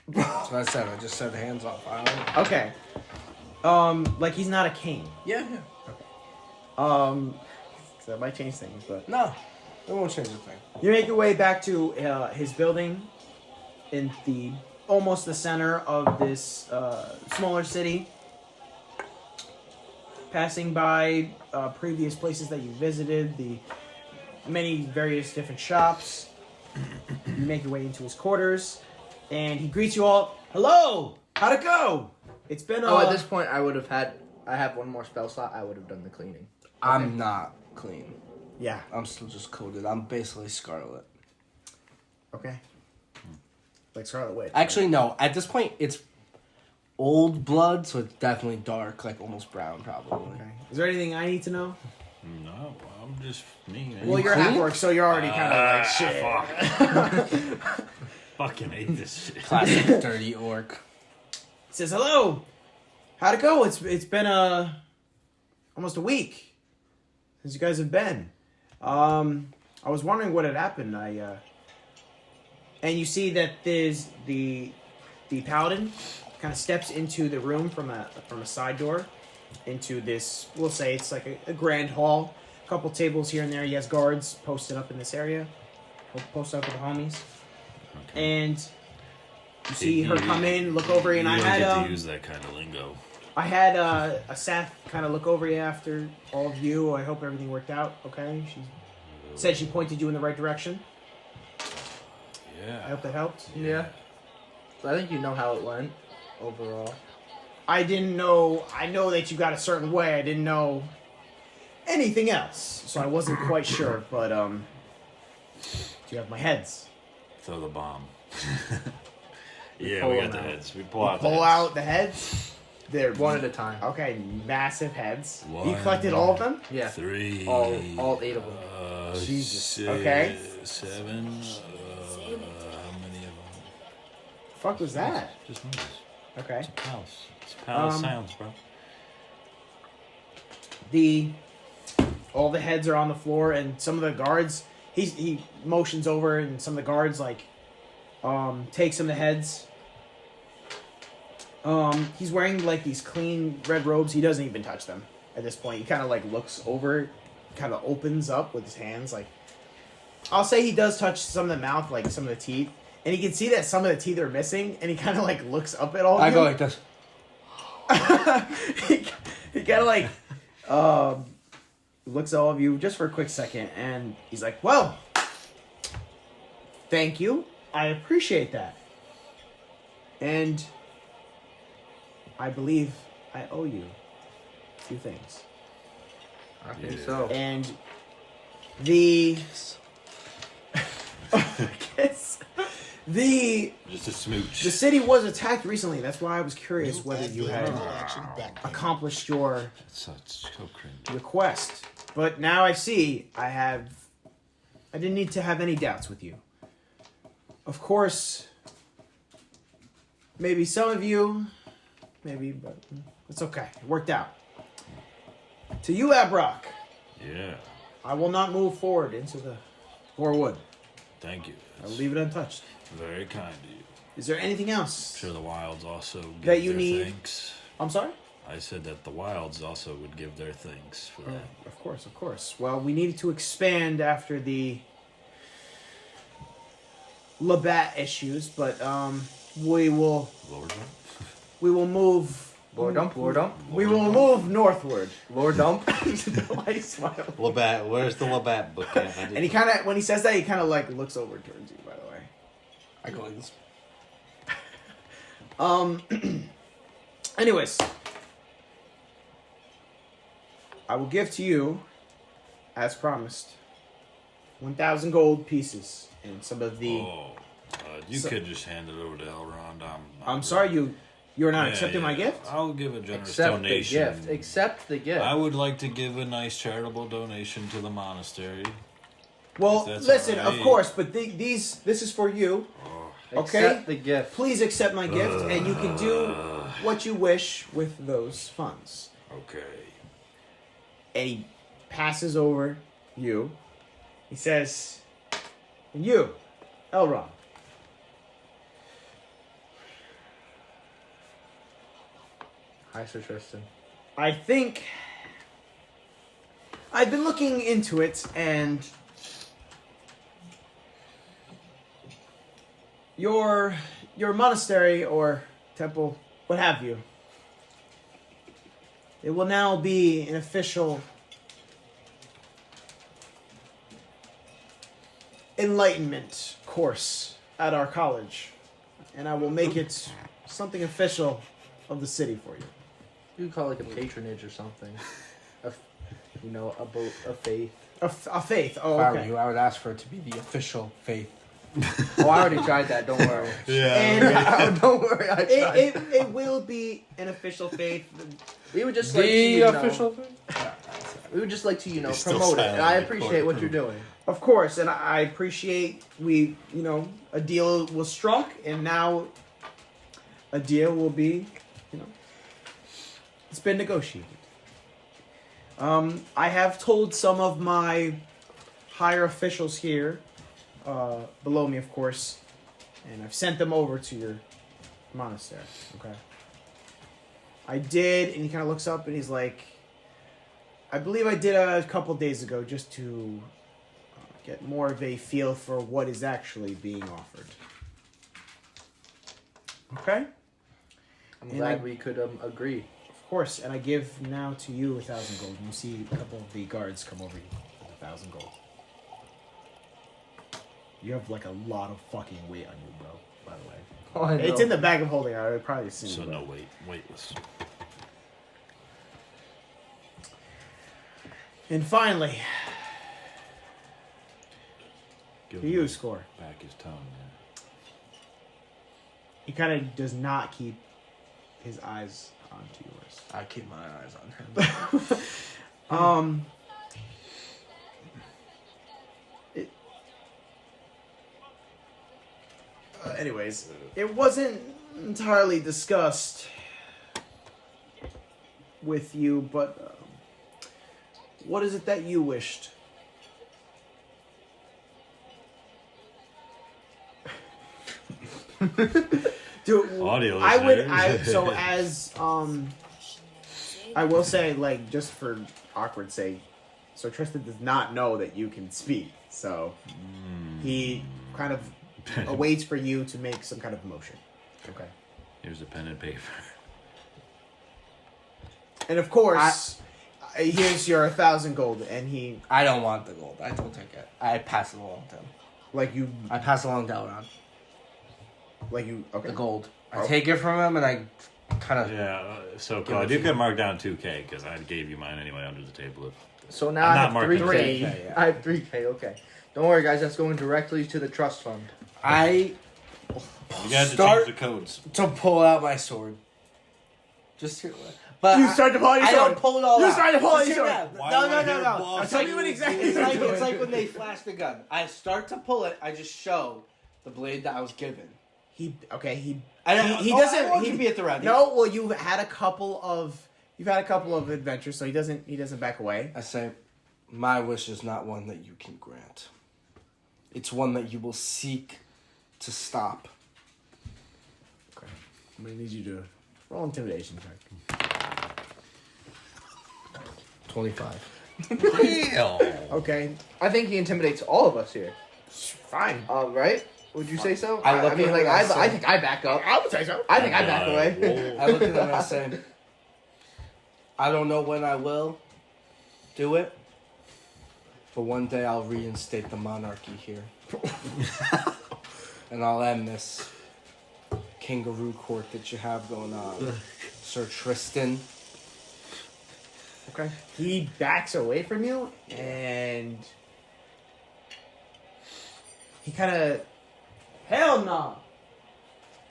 B: That's what I said. I just said hands off. I don't know.
C: okay. Like he's not a king.
B: Yeah.
C: So that might change things, but
B: No, it won't change a thing.
C: you make your way back to his building in the almost the center of this smaller city. Passing by previous places that you visited, the many various different shops. You make your way into his quarters, and he greets you all. Hello, how'd it go? It's been
F: At this point, I have one more spell slot. I would have done the cleaning.
B: I'm not clean.
C: yeah.
B: I'm still just coated. I'm basically Scarlet.
C: Okay. Like Scarlet Witch.
B: Actually, no. At this point, it's old blood, so it's definitely dark, like almost brown, probably.
C: Okay. Is there anything I need to know?
A: No, I'm just me, man.
C: Well, you're
B: clean?
C: half orc, so you're already kind of like shit.
A: Fuck. Fucking hate this shit.
B: Classic dirty orc.
C: He says, "Hello, how'd it go? It's been almost a week since you guys have been. I was wondering what had happened. And you see that there's the paladin kind of steps into the room from a side door into this. We'll say it's like a grand hall. A couple tables here and there. He has guards posted up in this area. Posted up with the homies, and you see her come in, look over you, and I
A: You don't
C: had
A: get to use that kind of lingo.
C: I had a Seth kind of look over you after all of you. I hope everything worked out okay. She said she pointed you in the right direction. I
A: Yeah.
C: hope that helped.
F: Yeah. So I think you know how it went overall.
C: I didn't know. I know that you got a certain way. I didn't know anything else, so I wasn't quite sure. But do you have my heads?
A: Throw the bomb. Yeah,
F: pull
A: we got
F: them
A: the
F: out.
A: heads. We pull out the
C: Pull
A: heads.
C: out the heads. They're
F: One at a time.
C: okay. Massive heads. You
A: One.
C: collected all of them.
F: Yeah.
A: 3.
F: All 8 of them.
C: Jesus.
A: 6,
C: Okay.
A: 7. How many of them?
C: Fuck was that?
A: Just noises.
C: Okay.
A: It's a palace. It's a palace sounds, bro.
C: All the heads are on the floor, and some of the guards. He motions over, and some of the guards like take some of the heads He's wearing like these clean red robes. He doesn't even touch them at this point. He kind of like looks over, kind of opens up with his hands. Like, I'll say he does touch some of the mouth, like some of the teeth, and he can see that some of the teeth are missing. And he kind of like looks up at all.
B: I
C: of
B: go
C: you.
B: like this.
C: he kind of like looks at all of you just for a quick second, and he's like, "Well, thank you. I appreciate that, and I believe I owe you a few things."
F: I think so.
C: And the
A: Just a smooch.
C: the city was attacked recently. That's why I was curious whether you had accomplished your
A: So cringe.
C: request. But now I see I didn't need to have any doubts with you. Of course, maybe some of you, but it's okay. It worked out. To you, Abrok,
A: Yeah.
C: I will not move forward into the Wood.
A: Thank you.
C: I will leave it untouched.
A: Very kind of you.
C: Is there anything else?
A: I'm sure the wilds also give
C: That you
A: their
C: need-
A: thanks.
C: I'm sorry?
A: I said that the wilds also would give their thanks for that.
C: Of course. Well, we needed to expand after the Labatt issues, but we will
A: Lord,
C: move.
F: Lord Dump.
C: We will move northward.
F: Lord Dump.
C: Why you smile?
G: Labatt, where's the Labatt book at?
C: And he kind of, when he says that, he kind of like looks over towards you. By the way.
B: I go like this.
C: Anyways, I will give to you, as promised, 1,000 gold pieces and some of the.
A: you
C: So-
A: could just hand it over to Elrond.
C: I'm sorry, you're not
A: Yeah,
C: accepting my
A: yeah.
C: gift.
A: I'll give a generous
F: Accept
A: donation.
F: the gift. Accept the gift.
A: I would like to give a nice charitable donation to the monastery.
C: Well,
A: If that's
C: listen,
A: all right.
C: of course, but this is for you. Okay.
F: Accept the gift.
C: Please accept my gift, and you can do what you wish with those funds.
A: Okay.
C: And he passes over you. He says, and you, Elrond.
F: Hi, Sir Tristan.
C: I think I've been looking into it, and your monastery or temple, what have you, it will now be an official enlightenment course at our college, and I will make it something official of the city for you.
F: You could call it like a patronage or something. A faith.
C: A faith. Oh,
B: If I were
C: okay.
B: you, I would ask for it to be the official faith.
F: Oh, I already tried that. Don't worry.
C: And
F: Don't worry. I tried.
C: it will be an official faith.
F: We would just like to,
B: The official faith?
F: We would just like to,
A: He's still
F: promote it. And I
A: silent,
F: appreciate what you're
A: Claude.
F: doing.
C: Of course, and I appreciate a deal was struck, and now a deal will be, it's been negotiated. I have told some of my higher officials here, below me, of course, and I've sent them over to your monastery. Okay. I did, and he kind of looks up and he's like, I believe I did a couple days ago just to get more of a feel for what is actually being offered. Okay?
F: I'm
C: And
F: glad
C: I-
F: we could agree.
C: Of course, and I give now to you 1,000 gold. You see a couple of the guards come over you with 1,000 gold. You have like a lot of fucking weight on you, bro, by the way.
F: Oh, I know.
C: It's in the bag of holding. I would probably assume.
A: So
C: but-
A: no weightless.
C: And finally,
A: Give
C: to
A: him
C: you,
A: a-
C: Skor.
A: Back his tongue.
C: He kind of does not keep his eyes onto yours.
B: I keep my eyes on him.
C: Anyways, it wasn't entirely discussed with you, but what is it that you wished? Dude,
A: Audio
C: I would.
A: listeners.
C: So as I will say, like, just for awkward sake, so Tristan does not know that you can speak. So he kind of awaits for you to make some kind of motion. Okay.
A: Here's a pen and paper.
C: And of course, here's your 1,000 gold, and he
B: I don't want the gold. I don't take it. I pass it along to him. I pass it along to Elrond.
C: Okay.
B: The gold. I
C: Oh.
B: take it from him, and I kind of...
A: Yeah, so Claude, you can mark down 2K because I gave you mine anyway under the table.
F: So now
A: I'm
F: I
A: not
F: have
A: marking
F: 3K.
B: yeah.
F: I have 3K. Okay. Don't worry, guys. That's going directly to the trust fund.
B: I
A: You guys
B: Start-
A: to change the codes.
B: to pull out my sword. Just to... But
C: You start to pull out your
B: I
C: sword.
B: don't pull it all
C: You
B: out.
C: start to pull out
B: Just
C: your
B: hear
C: sword.
B: me out.
A: Why
B: No,
A: do I
B: no,
A: hear
B: no, no.
A: boss?
B: It's
C: Tell
B: like,
C: me what exactly
B: it's
C: you're
B: like,
C: doing.
B: it's like when they flash the gun. I start to pull it. I just show the blade that I was given.
C: He doesn't.
B: I won't keep you at the ready.
C: No, well, you've had a couple of adventures, so he doesn't back away.
B: I say, my wish is not one that you can grant. It's one that you will seek to stop.
C: Okay. I'm gonna need you to roll intimidation check.
B: 25.
A: Real.
C: Okay,
D: I think he intimidates all of us here.
C: fine.
D: Right? Would you say so?
B: I look
D: mean,
B: at
D: like,
B: him and I
D: I think I back up.
C: I would say so.
D: I think I back away.
B: I look at him and I say, I don't know when I will do it, but one day I'll reinstate the monarchy here. And I'll end this kangaroo court that you have going on. Sir Tristan.
C: Okay. He backs away from you, and he kind of. Hell no.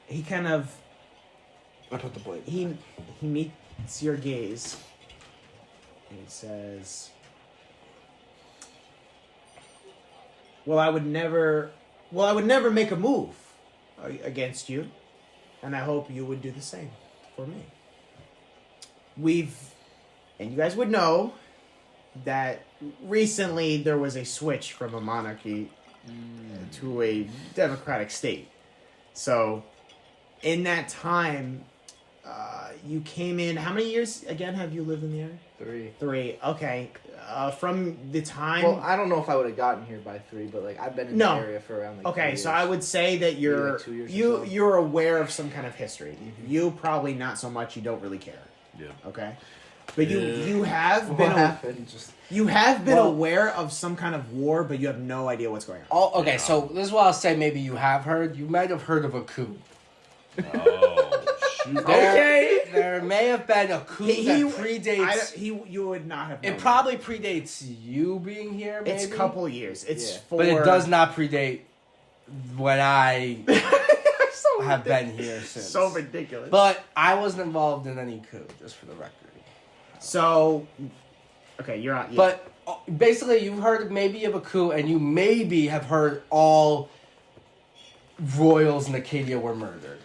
C: He kind of.
B: I put the blade.
C: He meets your gaze, and he says, I would never make a move against you, and I hope you would do the same for me. And you guys would know that recently there was a switch from a monarchy to a democratic state. So, in that time, you came in. How many years again have you lived in the area? 3. Okay. From the time.
D: Well, I don't know if I would have gotten here by 3, but like I've been in the area for around like 3
C: Okay,
D: years.
C: so I would say that you're
D: like 2 years or so.
C: you're aware of some kind of history. You probably not so much. You don't really care.
A: Yeah.
C: Okay, but you have
D: What
C: been
D: happened?
C: you have been
B: Well-
C: aware of some kind of war, but you have no idea what's going on.
B: Oh, okay, so this is what I'll say maybe you have heard. You might have heard of a coup.
A: Oh, shoot.
C: Okay.
B: There may have been a coup that predates...
C: You would not have. Known
B: It probably predates you being here, maybe.
C: It's a couple of years. It's
D: Yeah.
C: for.
B: But it does not predate when I
C: so
B: have
C: ridiculous.
B: been here since.
C: So ridiculous.
B: But I wasn't involved in any coup, just for the record.
C: So, okay, you're on. Yeah.
B: But basically, you've heard maybe of a coup, and you maybe have heard all royals in Acadia were murdered.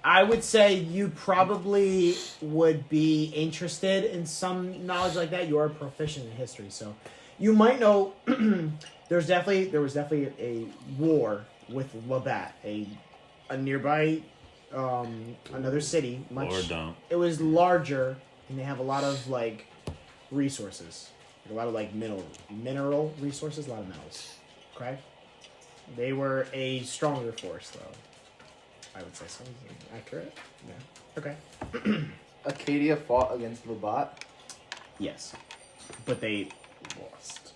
C: I would say you probably would be interested in some knowledge like that. You are proficient in history, so you might know. there was definitely a war with Labatt, a nearby another city. Much.
A: Or don't.
C: It was larger, and they have a lot of like resources, a lot of like mineral resources, a lot of metals. Okay, they were a stronger force, though. I would say so. Is that accurate? Yeah. Okay.
D: Acadia fought against Labatt.
C: Yes, but they lost.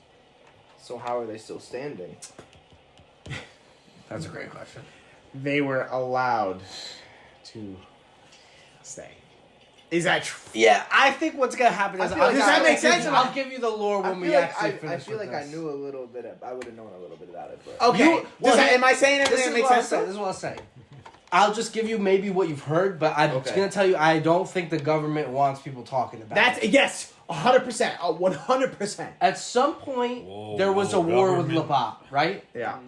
D: So how are they still standing?
B: That's a great question.
C: They were allowed to stay. Is that true?
B: Yeah, I think what's gonna happen is
D: I feel like
C: Does that make sense?
B: I'll give you the lore when we actually finish.
D: I feel
B: with
D: like I
B: this.
D: knew a little bit. I would have known a little bit about it. But
C: Okay. Am I saying
B: This
C: everything
B: is
C: that makes
B: what I'll
C: sense?
B: say. This is what I'll say. I'll just give you maybe what you've heard, but I'm
D: Okay.
B: gonna tell you I don't think the government wants people talking about
C: That's
B: it.
C: yes, 100%, 100%.
B: At some point,
A: Whoa,
B: there was a
A: whoa,
B: war with
A: government.
B: Labatt, right?
C: Yeah.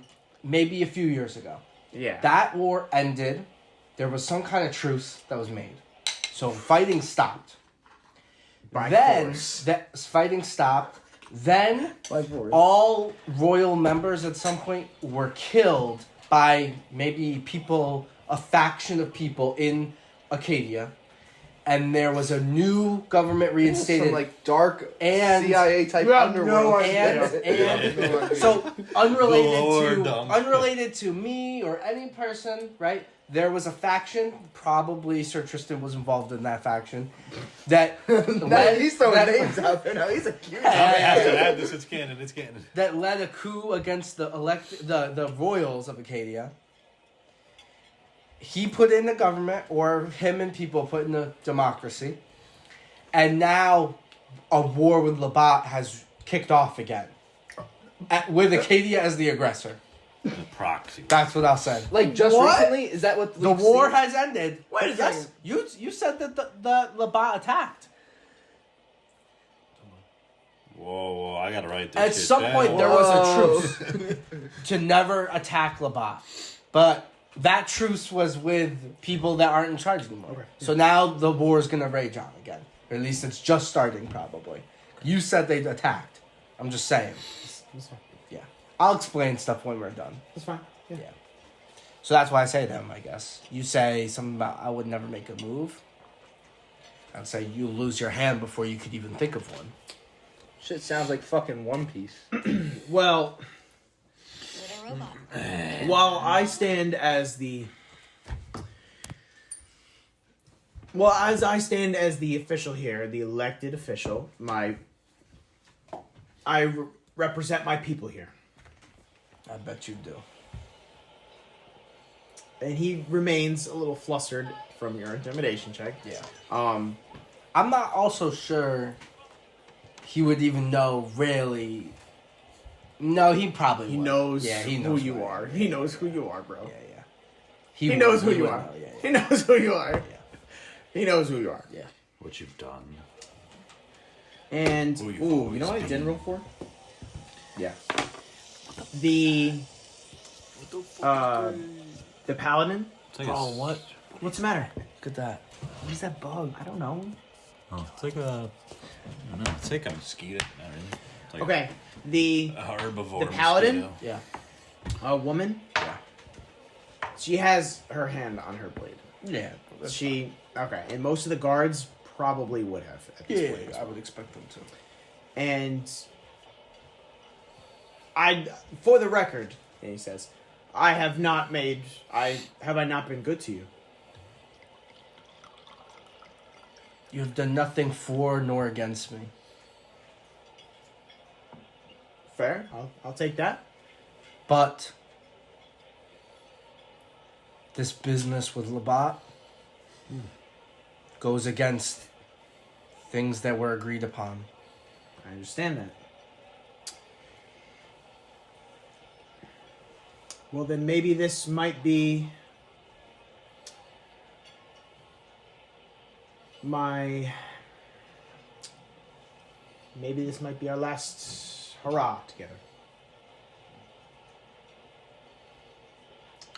B: Maybe a few years ago.
C: Yeah.
B: That war ended. There was some kind of truce that was made. So fighting stopped.
C: By
B: Then
C: force.
B: that fighting stopped. Then
C: By force.
B: all royal members at some point were killed by maybe people a faction of people in Acadia, and there was a new government reinstated.
D: Some like dark
B: And-
D: CIA type
F: You have
D: underworld.
F: no
B: and so unrelated
G: Lord,
B: unrelated to me or any person, right? There was a faction, probably Sir Tristan was involved in that faction, that
D: He's throwing names out there now. He's a cute.
G: After that, this is canon. It's canon.
B: that led a coup against the royals of Acadia. He put in the government, or him and people put in the democracy, and now a war with Labat has kicked off again, with Acadia as the aggressor.
A: The proxy.
B: That's what I'll say.
D: Like just
B: What?
D: recently, is that what
B: The
D: we've
B: war
D: seen?
B: has ended.
C: Wait a
B: Yes, you said that the Labat attacked.
A: Whoa, I gotta write this
B: At
A: shit
B: some
A: down.
B: point, there was a
D: Whoa.
B: truce to never attack Labat, but that truce was with people that aren't in charge anymore.
C: Okay.
B: So now the war is gonna rage on again. Or at least it's just starting, probably. You said they attacked. I'm just saying.
C: That's fine.
B: Yeah, I'll explain stuff when we're done.
C: That's fine. Yeah.
B: Yeah. So that's why I say them, I guess. You say something about I would never make a move. I'd say you lose your hand before you could even think of one.
D: Shit sounds like fucking One Piece.
C: Well,
H: Little robot.
C: while I stand as the... Well, as I stand as the official here, the elected official, I represent my people here.
B: I bet you do.
C: And he remains a little flustered from your intimidation check.
B: Yeah.
C: I'm
B: not also sure he would even know really. No, he probably
C: He
B: would.
C: knows,
B: Yeah, he
C: who
B: knows
C: you are. He knows who you are, bro.
B: Yeah, yeah.
C: He
B: would-
C: knows who
B: he
C: you
B: would
C: are.
B: know, yeah,
C: He knows who you are.
B: yeah.
C: He knows who you are.
B: Yeah.
A: What you've done.
C: And
A: Who you've
C: ooh, you know what I
A: always
C: didn't
A: been.
C: roll for? Yeah. The paladin.
G: It's like
B: Oh, what?
C: What's the matter?
B: Look at that.
C: What is that bug? I don't know.
G: It's like a.
A: I don't know. It's like a mosquito. Not really. It's like
C: Okay, the
A: a herbivore.
C: The paladin?
A: mosquito.
B: Yeah.
C: a woman.
B: Yeah.
C: She has her hand on her blade.
B: Yeah.
C: She okay, and most of the guards probably would have at this point.
B: I would expect them to.
C: And for the record, and he says, have I not been good to you?
B: You have done nothing for nor against me.
C: Fair. I'll take that.
B: But this business with Labat goes against things that were agreed upon.
C: I understand that. Well, then maybe this might be our last hurrah together.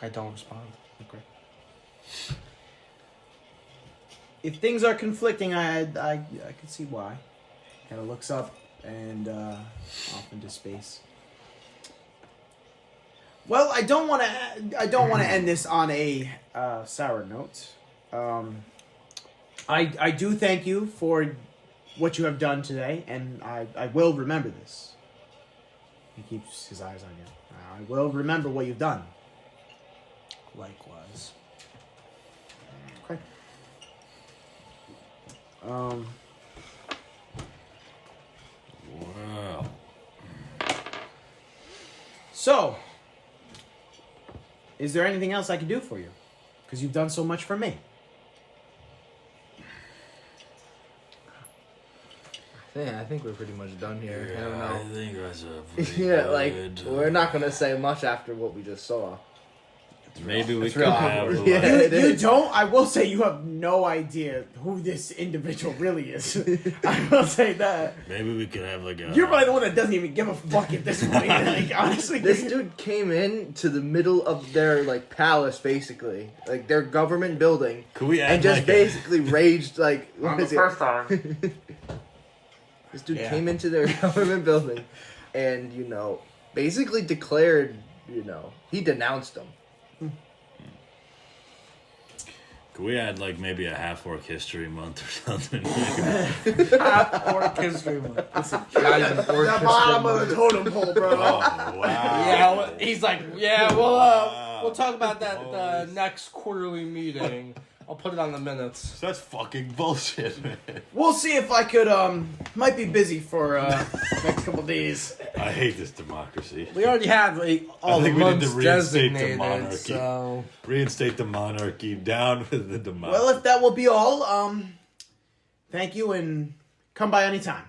B: I don't respond.
C: Okay. If things are conflicting, I can see why. Kind of looks up and off into space. Well, I don't want to end this on a sour note. I do thank you for what you have done today, and I will remember this. He keeps his eyes on you. I will remember what you've done.
B: Likewise.
C: Okay.
A: Wow.
C: So, is there anything else I can do for you? Because you've done so much for me.
F: I think we're pretty much done here. I don't
A: I
F: know.
A: think that's a pretty
F: Yeah, like
A: good,
F: we're not gonna say much after what we just saw.
A: Maybe we
F: It's
A: could
F: real
A: have.
F: awkward.
A: Like,
F: Yeah.
C: You,
F: It
C: you
F: is.
C: don't. I will say you have no idea who this individual really is. I will say that.
A: Maybe we could have like a.
C: You're probably the one that doesn't even give a fuck at this point. Like, honestly,
F: This dude came in to the middle of their like palace, basically, like their government building,
A: Could we add
F: and just
A: like
F: basically raged like what is it?
C: time.
F: This dude
B: Yeah.
F: came into their government building, and basically declared, he denounced them.
A: Could we add like maybe a half-orc history month or something?
B: Orc history month. Listen, not even orc
F: The
B: history
F: bottom
B: month.
F: of the totem pole, bro.
A: Oh, wow.
B: Yeah, he's like, yeah, we'll talk about that at the next quarterly meeting. I'll put it on the minutes.
A: That's fucking bullshit, man.
C: We'll see if I could. Might be busy for next couple days.
A: I hate this democracy.
B: We already have all
A: I
B: the
A: think we need to
B: months
A: reinstate the
B: designated,
A: monarchy.
B: so...
A: Reinstate the monarchy. Down with the democracy.
C: Well, if that will be all, thank you and come by anytime.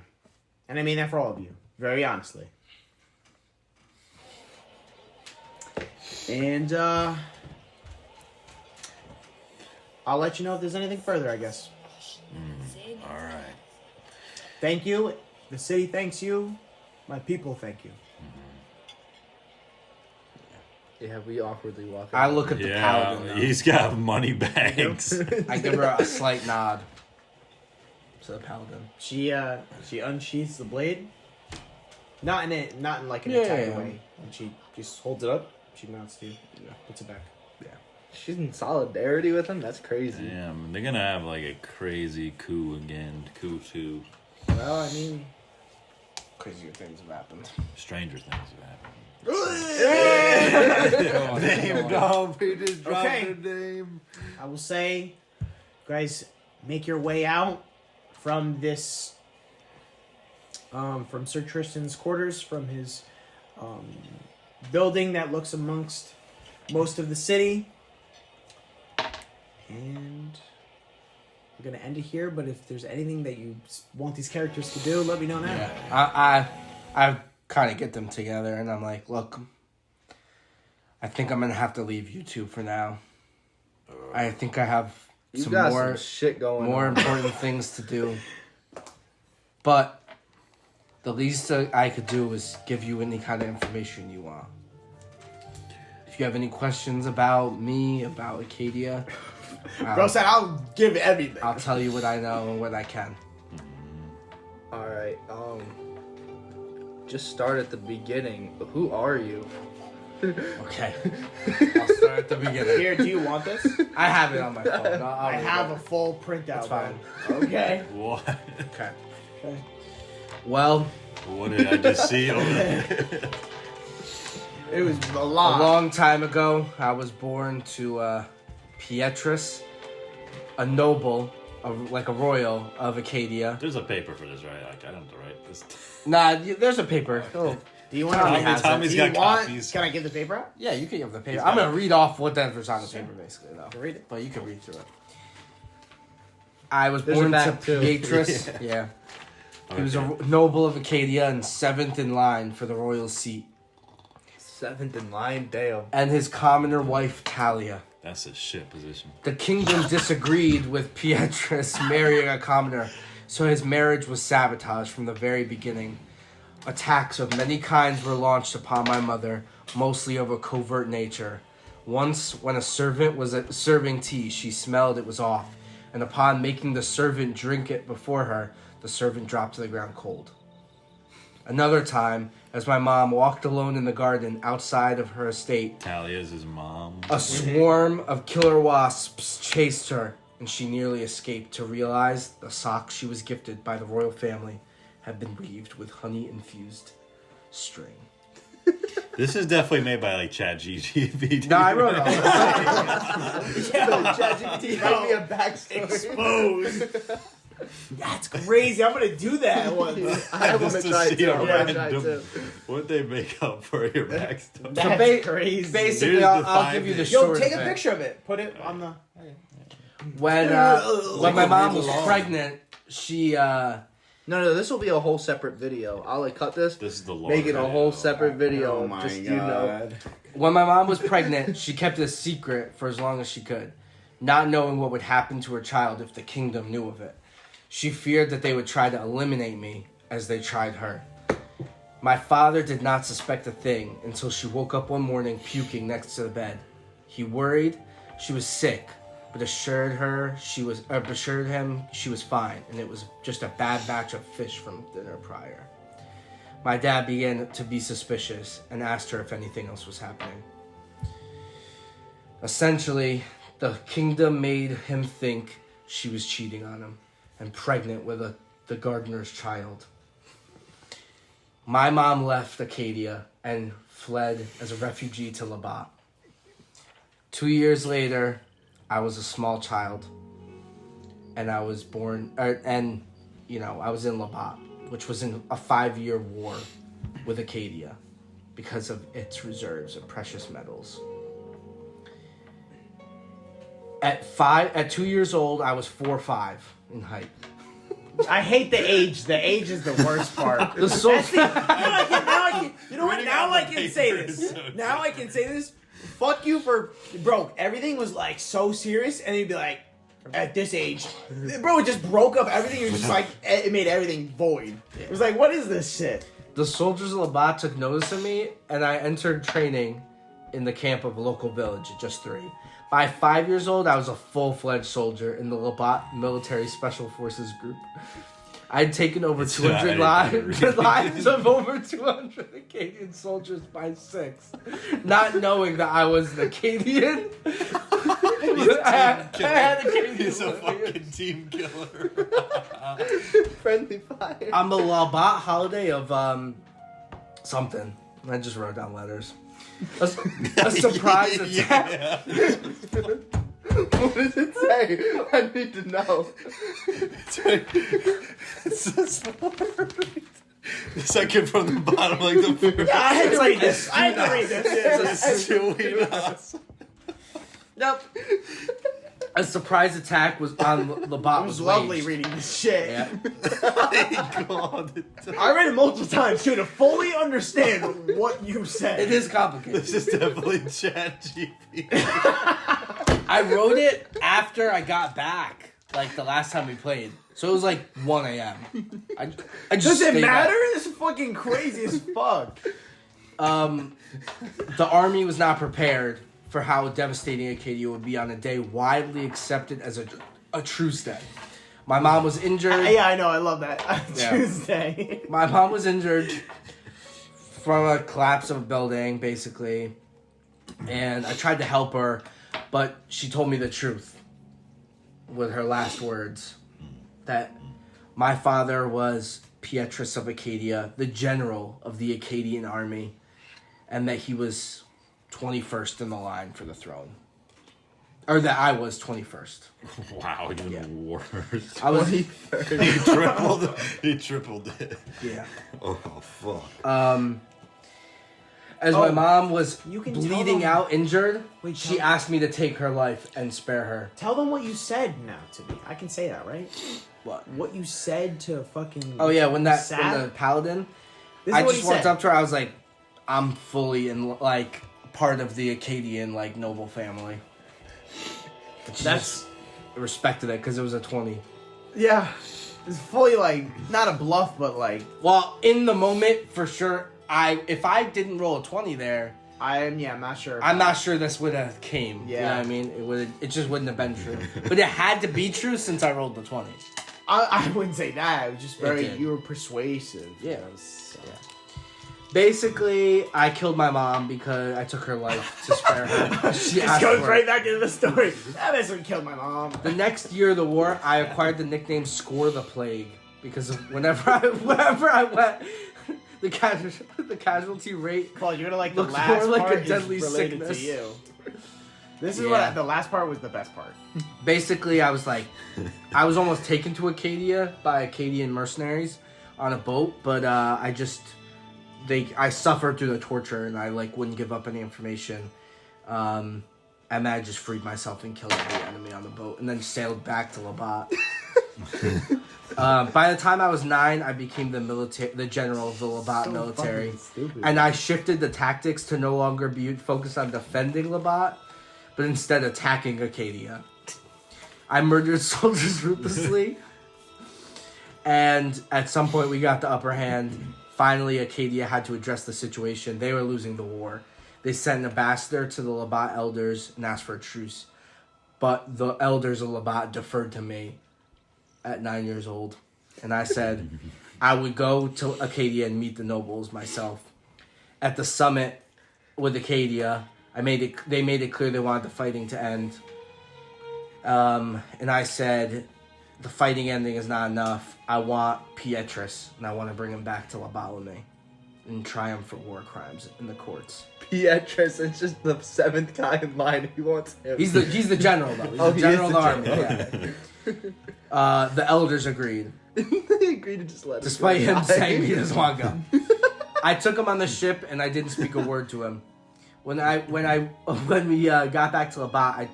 C: And I mean that for all of you, very honestly. And I'll let you know if there's anything further, I guess.
A: All right.
C: Thank you. The city thanks you. My people thank you.
F: Yeah, we awkwardly walk
B: I
F: out.
B: look at the
A: Yeah,
B: paladin, though.
A: he's got money bags.
B: I give her a slight nod to the paladin.
C: She unsheaths the blade. Not in like an
B: Yeah,
C: attack
B: yeah.
C: way. And she just holds it up. She nods to you. Puts it back.
F: She's in solidarity with him? That's crazy.
A: Damn, they're gonna have like a crazy coup again. Coup 2.
C: Well, I mean,
B: Crazier things have happened.
A: Stranger things have happened.
F: Name drop. He just dropped
C: Okay.
F: the name.
C: I will say, guys, make your way out from this, from Sir Tristan's quarters, from his building that looks amongst most of the city. And we're going to end it here, but if there's anything that you want these characters to do, let me know now.
B: Yeah, I kind of get them together, and I'm like, look, I think I'm gonna have to leave you two for now. I think I have
F: You
B: some
F: got
B: more
F: some shit going
B: more
F: on.
B: important things to do. But the least I could do is give you any kind of information you want. If you have any questions about me, about Acadia,
C: Bro said I'll give everything.
B: I'll tell you what I know and what I can.
F: Alright, just start at the beginning. Who are you?
B: Okay. I'll start at the beginning.
C: Here, do you want this?
B: I have it on my phone. I'll
C: I
B: read
C: have
B: it.
C: a full printout.
B: That's fine.
C: Okay.
A: What?
B: Okay. Well,
A: What did I just see over there?
C: It was a
B: a
C: lot.
B: long time ago, I was born to Pietrus, a noble, like a royal of Acadia.
A: There's a paper for this, right? Like, I don't have to write this.
B: Nah, there's a paper. Oh,
C: Do you want
B: Tommy
C: to?
B: has
A: Tommy's
C: Do
A: got
C: you want?
A: copies.
C: Can I give the paper out?
B: yeah, you can have the paper.
A: He's
B: I'm
A: got
B: gonna read off whatever's on the paper, basically, though.
C: Read it.
B: But you can read through it. I was
F: There's a
B: born to
F: back, too.
B: Pietrus. Yeah. He was a noble of Acadia and 7th in line for the royal seat.
F: 7th in line, damn.
B: And his commoner wife, Talia.
A: That's a shit position.
B: The kingdom disagreed with Pietrus marrying a commoner, so his marriage was sabotaged from the very beginning. Attacks of many kinds were launched upon my mother, mostly of a covert nature. Once, when a servant was serving tea, she smelled it was off, and upon making the servant drink it before her, the servant dropped to the ground cold. Another time, as my mom walked alone in the garden outside of her estate,
A: Talia's his mom.
B: a swarm of killer wasps chased her, and she nearly escaped to realize the sock she was gifted by the royal family had been weaved with honey-infused string.
A: This is definitely made by like ChatGPT.
B: No, I wrote it all.
F: ChatGPT write me a backstory.
C: Exposed. That's crazy. I'm gonna do that once.
F: I want
A: Just
F: to
A: to
F: try
A: see
F: too.
A: a
F: I want to try
A: random-
F: too.
A: What they make up for your backstory?
C: That's crazy.
B: Basically,
A: Here's
B: I'll
A: the
B: I'll
A: five
B: give you the
A: things.
C: Yo,
B: short
C: take a
B: of it.
C: picture of it. Put it on the.
B: When my mom was pregnant, she
F: No, this will be a whole separate video. I'll like cut this,
A: This is the Lord
F: make it a
A: video.
F: whole separate video.
C: Oh my
F: just,
C: god.
F: you know.
B: when my mom was pregnant, she kept it a secret for as long as she could, not knowing what would happen to her child if the kingdom knew of it. She feared that they would try to eliminate me as they tried her. My father did not suspect a thing until she woke up one morning puking next to the bed. He worried she was sick, but assured him she was fine, and it was just a bad batch of fish from dinner prior. My dad began to be suspicious and asked her if anything else was happening. Essentially, The kingdom made him think she was cheating on him and pregnant with the gardener's child. My mom left Acadia and fled as a refugee to Labat. 2 years later, I was a small child, and I was born, I was in Labat, which was in a 5-year war with Acadia because of its reserves of precious metals. At 2 years old, I was 4'5" in height.
C: I hate the age. The age is the worst part.
B: The soul.
C: You know what? Now I can say this. Now I can say this. Fuck you for, bro. Everything was like so serious, and you'd be like, at this age, bro, it just broke up everything. It was just like it made everything void. It was like, what is this shit?
B: The soldiers of Labat took notice of me, and I entered training in the camp of a local village at just 3. By 5 years old, I was a full-fledged soldier in the Labat Military Special Forces Group. I'd taken over 200 lives of over 200 Acadian soldiers by 6, not knowing that I was an Acadian. I had Acadian.
G: He's a fucking team killer.
D: Friendly fire.
B: I'm a Labat holiday of something. I just wrote down letters. A surprise attack.
D: What does it say? I need to know.
G: It's this word. The second from the bottom, like the first.
C: I had to read this. I had to read this.
G: It's
B: Nope. A surprise attack was on Labat.
C: It was lovely reading this shit.
B: Yeah.
C: I read it multiple times too to fully understand what you said.
B: It is complicated.
G: This is definitely ChatGPT.
B: I wrote it after I got back, like the last time we played. So it was like 1 a.m. I just
C: Does it
B: stayed
C: matter?
B: up.
C: This is fucking crazy as fuck.
B: The army was not prepared for how devastating Acadia would be on a day widely accepted as a truce day. My mom was injured.
C: Yeah, I know. I love that.
B: Yeah.
C: Tuesday.
B: My mom was injured from a collapse of a building, basically. And I tried to help her, but she told me the truth with her last words. That my father was Pietrus of Acadia, the general of the Acadian army, and that he was 21st in the line for the throne. Or that I was 21st.
A: Wow, even worse.
B: I was...
G: He tripled it.
B: Yeah.
G: Oh, fuck.
B: As my mom was
C: you can tell
B: bleeding
C: them-
B: out, injured,
C: Wait,
B: she
C: tell-
B: asked me to take her life and spare her.
C: Tell them what you said now to me. I can say that, right?
B: What?
C: What you said to fucking.
B: Oh yeah, when the
C: Sad?
B: paladin,
C: This is
B: I
C: what
B: just
C: he
B: walked
C: said.
B: up to her. I was like, I'm fully in like part of the Acadian like noble family. And she
C: That's-
B: just respected it because it was a 20.
C: Yeah, it's fully like not a bluff, but like
B: Well, in the moment, for sure. If I didn't roll a 20 there,
C: I'm not sure.
B: I'm not sure this would have came.
C: Yeah.
B: You know what I mean? It just wouldn't have been true. But it had to be true since I rolled the 20.
C: I wouldn't say that. It was just very.
B: did.
C: You were persuasive.
B: Yeah.
C: That was,
B: Basically, I killed my mom because I took her life to spare her. She
C: Just
B: asked
C: goes
B: for
C: right
B: it.
C: back into the story. That basically killed my mom.
B: The next year of the war, I acquired the nickname Skor the Plague because of whenever I went, the casualty rate.
C: Paul, you're gonna like the
B: Looks
C: last
B: more like
C: part
B: a deadly
C: is related
B: sickness.
C: to you. This is
B: Yeah.
C: what the last part was the best part.
B: Basically, I was almost taken to Acadia by Acadian mercenaries on a boat, but I suffered through the torture and I wouldn't give up any information. And then I just freed myself and killed the enemy on the boat and then sailed back to Labat. By the time I was 9, I became the general of the Labat military.
C: Stupid.
B: And I shifted the tactics to no longer be focused on defending Labat, but instead attacking Acadia. I murdered soldiers ruthlessly. And at some point we got the upper hand. Finally, Acadia had to address the situation. They were losing the war. They sent an ambassador to the Labat elders and asked for a truce. But the elders of Labat deferred to me at 9 years old. And I said I would go to Acadia and meet the nobles myself. At the summit with Acadia, they made it clear they wanted the fighting to end. And I said, the fighting ending is not enough. I want Pietrus, and I want to bring him back to Labalame and try him for war crimes in the courts.
F: Pietrus is just the 7th guy in line. He wants him.
B: He's the general, though. He's
F: Oh,
B: the
F: he
B: general
F: is
B: of the
F: the
B: army. Yeah. The elders agreed,
F: They agreed to just let him
B: despite
F: go.
B: him saying he doesn't want to go. I took him on the ship, and I didn't speak a word to him. When we got back to Labat, I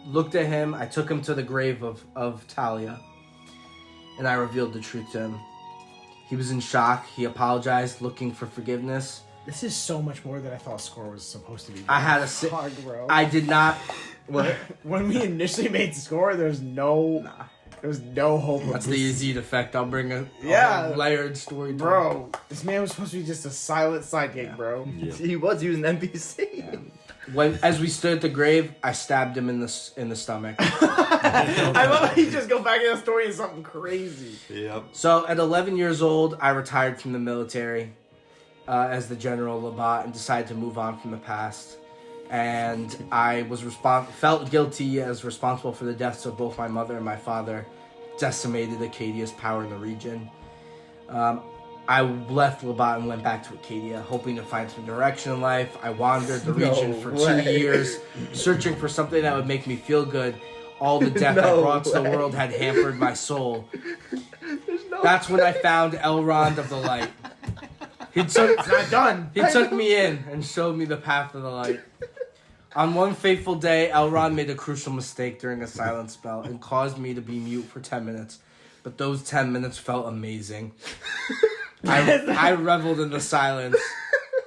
B: looked at him. I took him to the grave of Talia, and I revealed the truth to him. He was in shock. He apologized, looking for forgiveness.
I: This is so much more than I thought Skor was supposed to be.
B: I had a
I: Fuck, bro.
B: I did not.
F: What?
I: When we initially made Skor, there was no hope. Of
B: That's
I: this.
B: the Yazeed effect. I'll bring a layered story, to
I: Bro, this man was supposed to be just a silent sidekick, bro.
A: Yeah.
F: He was an NPC.
B: As we stood at the grave, I stabbed him in the stomach.
I: I love how he just go back in the story and something crazy.
A: Yep.
B: So at 11 years old, I retired from the military as the General Labat and decided to move on from the past. And I was felt guilty as responsible for the deaths of both my mother and my father, decimated Acadia's power in the region. I left Labat and went back to Acadia, hoping to find some direction in life. I wandered the region for 2 years, searching for something that would make me feel good. All the death I brought to the world had hampered my soul. That's when I found Elrond of the Light.
I: It's not done.
B: He took me in and showed me the path of the light. On one fateful day, Elrond made a crucial mistake during a silent spell and caused me to be mute for 10 minutes. But those 10 minutes felt amazing. I reveled in the silence.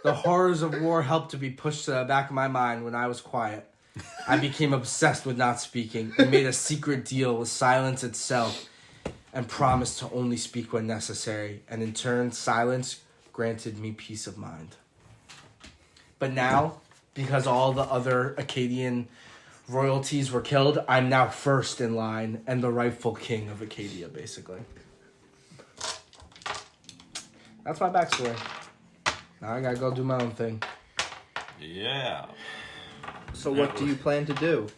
B: The horrors of war helped to be pushed to the back of my mind when I was quiet. I became obsessed with not speaking and made a secret deal with silence itself and promised to only speak when necessary. And in turn, silence granted me peace of mind. But now, because all the other Acadian royalties were killed, I'm now first in line and the rightful king of Acadia, basically. That's my backstory. Now I gotta go do my own thing.
A: Yeah.
F: So what do you plan to do?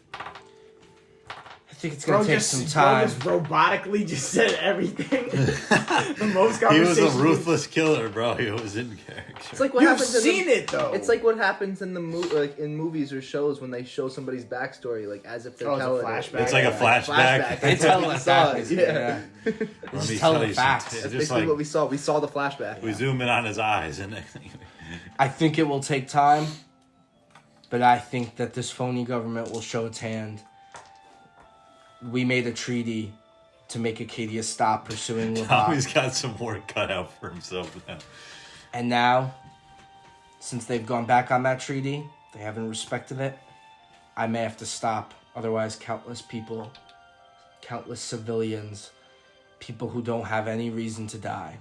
B: I think it's gonna take some time.
I: Bro just robotically just said everything. The most
A: He was
I: conversation.
A: a ruthless killer, bro. He was in character.
F: It's like what
I: You've
F: happens
I: seen it though.
F: It's like what happens in the like in movies or shows when they show somebody's backstory, like as if they're
I: Oh, it's a
F: telling
I: flashback.
A: It's like a flashback.
B: They tell
F: what we
B: us
F: saw.
B: that.
F: Yeah.
A: Let
B: Just
A: me
B: tell
A: tell
B: the
A: you
B: facts.
A: something.
F: That's
A: Just
F: basically
A: like
F: what we saw. We saw the flashback.
A: we zoom in on his eyes and
B: I think it will take time, but I think that this phony government will show its hand. We made a treaty to make Acadia stop pursuing
A: Tommy's
B: Labat.
A: got some work cut out for himself now.
B: And now, since they've gone back on that treaty, they haven't respected it, I may have to stop. Otherwise, countless people, countless civilians, people who don't have any reason to die,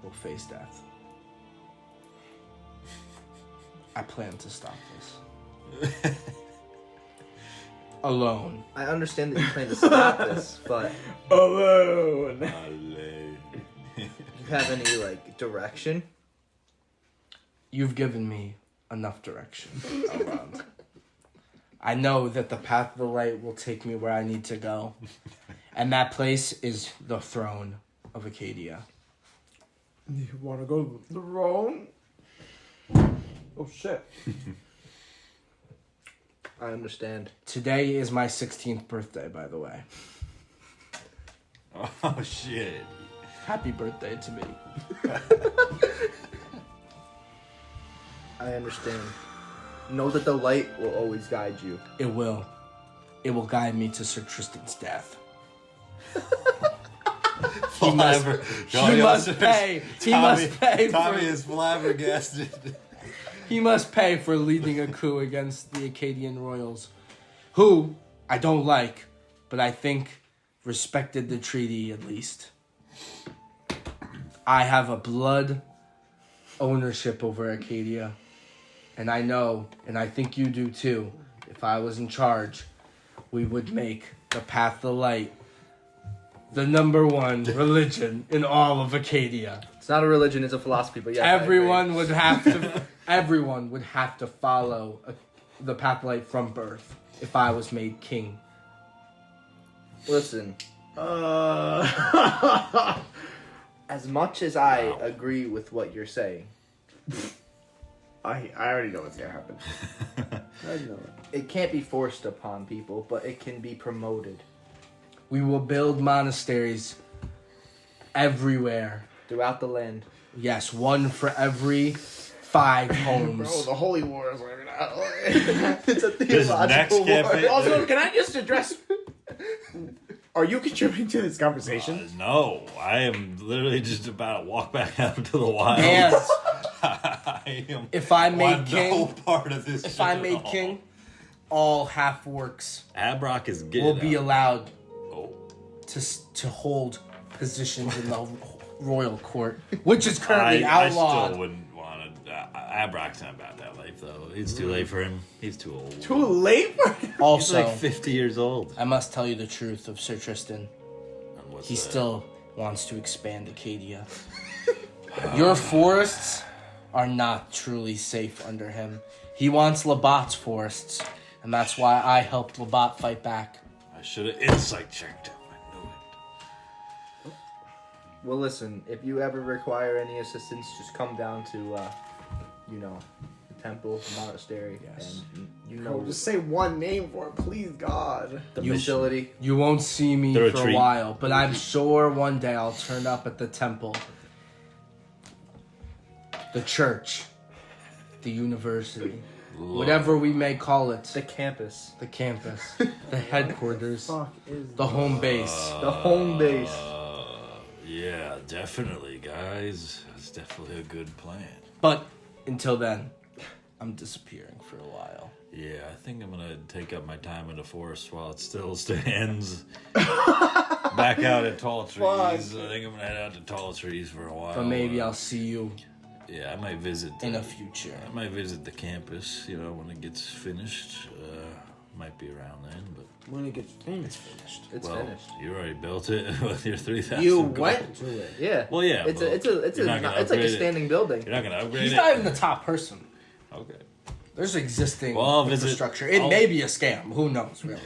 B: will face death. I plan to stop this. Alone.
F: I understand that you plan to stop this, but
I: Alone.
F: do you have any like direction?
B: You've given me enough direction, Elrond. I know that the path of the light will take me where I need to go. And that place is the throne of Acadia.
I: You want to go to the throne? Oh shit.
F: I understand.
B: Today is my 16th birthday, by the way.
A: Oh shit.
B: Happy birthday to me.
F: I understand. Know that the light will always guide you.
B: It will. It will guide me to Sir Tristan's death. He must, he must pay. He must pay
A: Tommy
B: for,
A: is flabbergasted.
B: he must pay for leading a coup against the Acadian royals, who I don't like, but I think respected the treaty at least. I have a blood ownership over Acadia, and I know, and I think you do too, if I was in charge, we would make the path of the light the #1 religion in all of Acadia.
F: It's not a religion; it's a philosophy. But yes,
B: Everyone would have to. Everyone would have to follow the path of light from birth if I was made king.
D: Listen, as much as I agree with what you're saying,
C: I already know what's gonna happen. I already know it.
D: it can't be forced upon people, but it can be promoted.
B: We will build monasteries everywhere.
D: Throughout the land.
B: Yes, one for every 5 homes.
C: Bro, the holy war is going out.
D: It's a
A: This next
D: theological war.
A: campaign.
C: Also, can I just address? Are you contributing to this conversation?
A: No, I am literally just about to walk back out into the wild.
B: And
A: I am
B: if I made
A: want
B: king,
A: no part of this.
B: if
A: shit
B: I
A: at
B: made
A: all.
B: king, all half orcs
A: Abrok is getting
B: will be
A: out.
B: allowed
A: Oh.
B: to hold positions in the royal court, which is currently outlawed.
A: I still wouldn't want to. Abrok's not about that life though. It's too late for him. He's too old.
C: Too late for him.
A: He's
B: Also,
A: like 50 years old.
B: I must tell you the truth of Sir Tristan.
A: And what's
B: He
A: that?
B: still wants to expand Acadia. Your forests are not truly safe under him. He wants Labat's forests, and that's why I helped Labat fight back.
A: I should have insight checked him. I knew it.
D: Well, listen, if you ever require any assistance, just come down to, the temple, the monastery,
B: Yes.
D: and
C: Bro, just say one name for it, please, God.
D: the
B: You-
D: facility.
B: You won't see me
A: The
B: for a
A: retreat.
B: while, but I'm sure one day I'll turn up at the temple, the church, the university, whatever we may call it,
D: The campus.
B: the campus, the headquarters,
C: Fuck is
B: the home base.
D: The home base.
A: Yeah, definitely, guys. That's definitely a good plan.
B: But until then, I'm disappearing for a while.
A: Yeah, I think I'm gonna take up my time in the forest while it still stands. Back out at Tall Trees. I think I'm gonna head out to Tall Trees for a while.
B: But maybe I'll see you
A: Yeah, I might visit.
B: in a future.
A: I might visit the campus. When it gets finished. Might be around then, but
C: when it gets finished.
D: It's
A: well,
D: finished.
A: you already built it with your 3,000.
C: You
A: gold.
C: went to it.
D: Yeah.
A: Well, yeah.
D: It's
A: but
D: it's
A: you're not gonna
D: like a
A: upgrade it.
D: standing building.
A: You're not gonna upgrade
B: He's
A: it.
B: not even the top person.
A: Okay.
B: There's existing
A: Well, I'll visit-
B: infrastructure. It
A: I'll-
B: may be a scam. Who knows, really?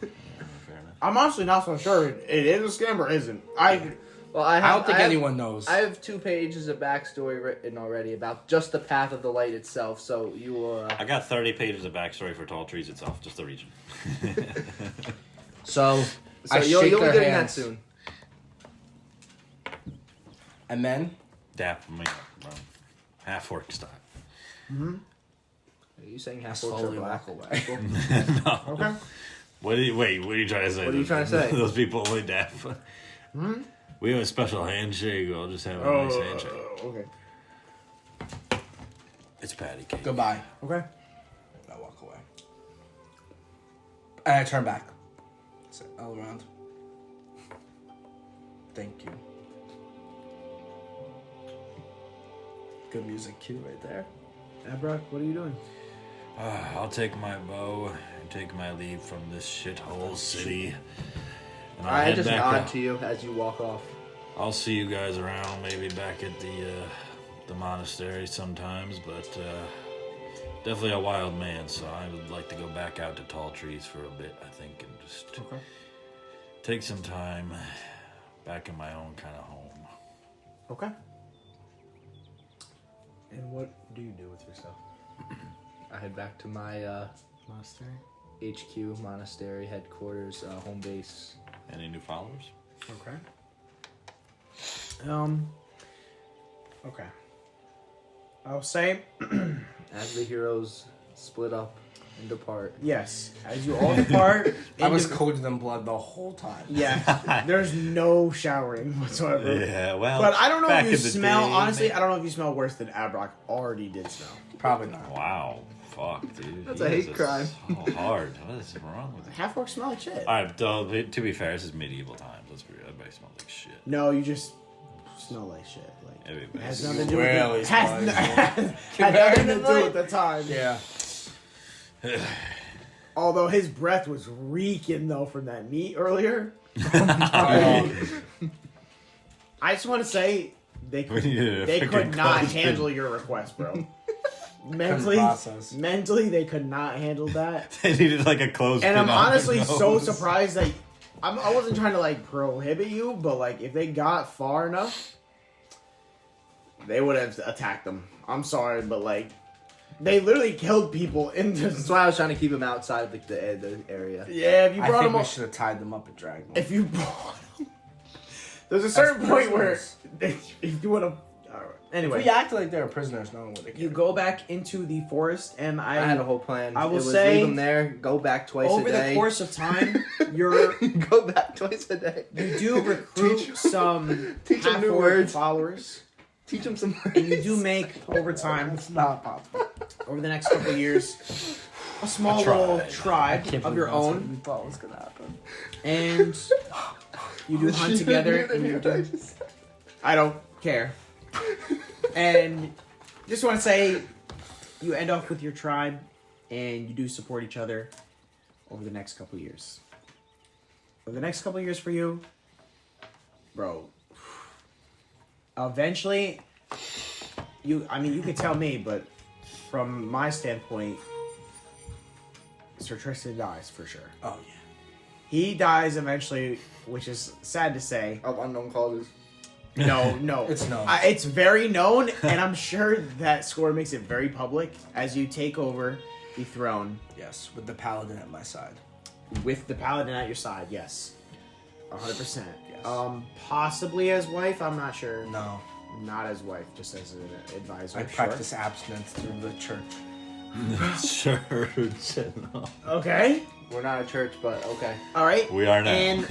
A: Fair enough.
C: I'm honestly not so sure it is a scam or isn't.
D: Well,
B: I don't think anyone knows.
D: I have 2 pages of backstory written already about just the path of the light itself. So you will.
A: I got 30 pages of backstory for Tall Trees itself, just the region.
B: So,
D: So
B: I
D: you'll
B: shake
D: be
B: their
D: getting
B: hands.
D: that soon.
B: And then
A: Dap me up, bro. Half orc style.
D: Are you saying half orcs are
B: slowly
D: black?
B: walk away.
A: No.
C: Okay.
A: What are you trying to say?
D: What are you trying to say?
A: Those people only dap. We have a special handshake. I'll just have a nice handshake.
C: Okay.
A: It's patty cake.
B: Goodbye.
C: Okay.
B: I walk away. And I turn back. Say, Elrond. Thank you. Good music cue right there.
C: Abrok, what are you doing?
A: I'll take my bow and take my leave from this shithole city. And I'll
D: I
A: head
D: just
A: back
D: nod
A: out.
D: to you as you walk off.
A: I'll see you guys around, maybe back at the monastery sometimes, but definitely a wild man, so I would like to go back out to Tall Trees for a bit, I think, and just take some time back in my own kind of home.
C: Okay. And what do you do with yourself?
D: I head back to my
C: Monastery?
D: HQ, monastery, headquarters, home base.
A: Any new followers?
C: Okay. Okay. I'll say,
D: As the heroes split up and depart.
C: yes, as you all depart,
B: I was coated in blood the whole time.
C: yeah, there's no showering whatsoever.
A: Yeah, well,
C: But I don't know
A: back
C: if you
A: in the
C: smell,
A: day,
C: honestly,
A: man.
C: I don't know if you smell worse than Abrok already did smell.
B: Probably not.
A: Wow, fuck, dude.
D: That's
A: You
D: a
A: guys
D: hate
A: are
D: crime.
A: So hard. What is wrong with you?
C: Half orcs smell like shit.
A: All right, though, to be fair, this is medieval times. Let's be real. Everybody smells like shit.
C: No, you just smell like shit. Like,
A: Everybody.
C: it has nothing to do with
B: Really
C: it. Has
B: smells
C: had nothing to do with the time.
B: Yeah.
C: Although his breath was reeking though from that meat earlier.
B: Oh,
C: I just want to say they
A: We need a
C: they
A: freaking
C: could not
A: clothespin.
C: handle your request, bro.
B: process.
C: mentally they could not handle that.
A: They needed like a clothes.
C: And I'm
A: pin on their
C: honestly so
A: nose.
C: surprised that I wasn't trying to like prohibit you, but like if they got far enough, they would have attacked them. I'm sorry, but like they literally killed people in
F: That's
C: this.
F: why I was trying to keep him outside the area.
C: Yeah, if you
B: I
C: brought
B: think
C: them
B: we
C: up,
B: should have tied them up and dragged them.
C: if you brought them, there's a certain point where if you want to. Anyway,
B: If we act like they're prisoners, no one would have.
C: you go back into the forest, and
F: I had a whole plan.
C: I will
F: it was
C: say,
F: leave him there, go back twice
C: over
F: a day.
C: the course of time, you're
F: go back twice a day.
C: you do recruit some
F: teach 'em new
C: half-orc
F: words.
C: followers,
F: Teach him some words.
C: and you do make over time,
B: It's not possible.
C: over the next couple of years, a small little tribe of your own,
B: We thought was gonna happen.
C: and you do hunt together. And you do, I don't care. And just want to say, you end off with your tribe, and you do support each other over the next couple of years. Over the next couple of years for you, bro. Eventually, you could tell me, but from my standpoint, Sir Tristan dies for sure.
B: Oh yeah.
C: He dies eventually, which is sad to say.
F: Of unknown causes.
C: No.
B: It's known.
C: It's very known, and I'm sure that Skor makes it very public as you take over the throne
B: Yes, with the paladin at my side.
C: with the paladin at your side. Yes, 100%.
B: Yes.
C: Possibly as wife. I'm not sure.
B: No,
C: Not as wife, just as an advisor.
B: I
C: sure.
B: practice abstinence through the church.
A: Church. No.
C: Okay.
F: We're not a church, but okay.
C: All right.
A: We are now.
C: And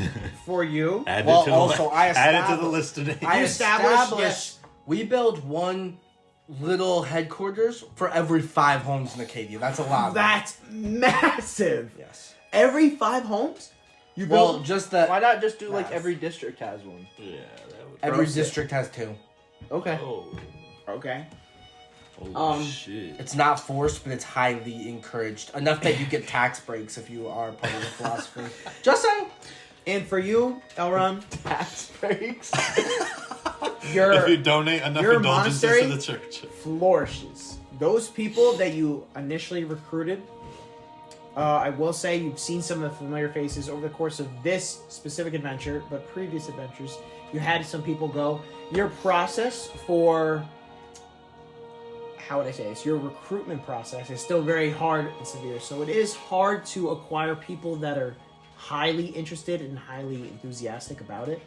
C: for you,
A: Add
B: Well,
A: it to the
B: also, I
A: add it to the
B: established-
A: list today.
B: I
C: established,
B: established
C: yes.
B: we build one little headquarters for every 5 homes in Acadia. That's a lot.
C: that's massive.
B: Yes.
C: Every 5 homes, you
B: Well,
C: build.
B: just that
F: Why not just do like
B: Math.
F: every district has one?
A: Yeah, that would.
B: every
C: Bro,
B: district has 2.
F: Okay.
A: Oh,
C: Okay.
A: holy shit.
B: It's not forced, but it's highly encouraged. Enough that you get tax breaks if you are part of the philosophy. Just saying.
C: And for you, Elrond,
F: Tax breaks.
A: If
C: your
A: you donate enough
C: your
A: indulgences to
C: monastery-
A: the church.
C: flourishes. Those people that you initially recruited, I will say you've seen some of the familiar faces over the course of this specific adventure, but previous adventures, you had some people go. Your process for, how would I say this? Your recruitment process is still very hard and severe. So it is hard to acquire people that are highly interested and highly enthusiastic about it.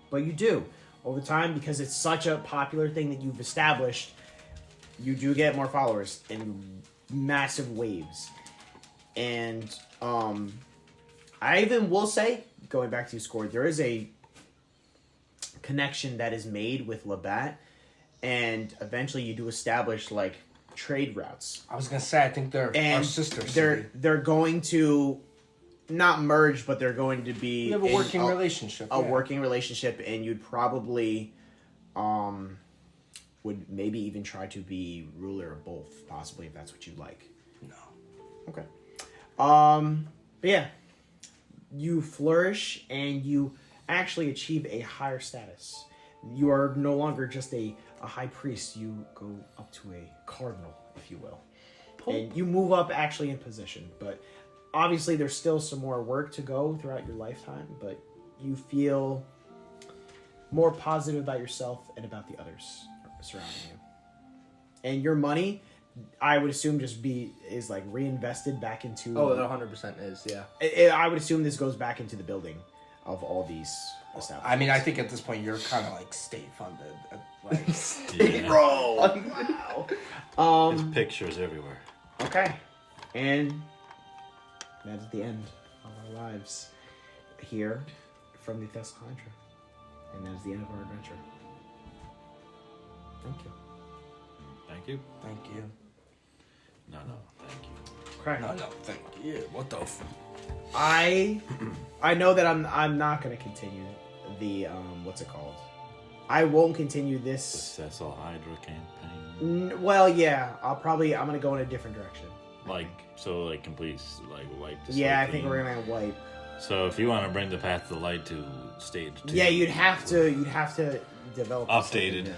C: But you do. Over time, because it's such a popular thing that you've established, you do get more followers in massive waves. And I even will say, going back to Skor, there is a connection that is made with Labatt, and eventually you do establish like trade routes.
B: I was gonna say I think they're
C: And
B: our sisters.
C: they're going to not merge, but they're going to be
B: We have a
C: in
B: working relationship.
C: a
B: yeah.
C: working relationship, and you'd probably would maybe even try to be ruler of both, possibly, if that's what you like.
B: No.
C: Okay. But yeah, you flourish and you actually achieve a higher status. You are no longer just a high priest. You go up to a cardinal, if you will. And you move up actually in position. But obviously there's still some more work to go throughout your lifetime, but you feel more positive about yourself and about the others surrounding you. And your money, I would assume, is like reinvested back into.
F: Oh, it 100% is, yeah.
C: I would assume this goes back into the building of all these establishments.
B: I mean, I think at this point you're kind of like state funded. Like,
A: Yeah.
C: Wow.
A: There's pictures everywhere.
C: Okay. And that is the end of our lives here from the Thessalhydra. And that is the end of our adventure. Thank you.
A: Thank you.
B: thank you.
A: No, thank you.
C: Okay.
B: No, thank you. What the?
C: I know that I'm not going to continue the what's it called? I won't continue this.
A: Thessalhydra campaign.
C: Well, yeah, I'm going to go in a different direction.
A: Like complete, wipe the
C: Yeah, I
A: slate
C: think
A: clean.
C: we're going to wipe.
A: So if you want to bring the Path to the Light to stage 2.
C: Yeah, you'd have to develop
A: Updated.
C: something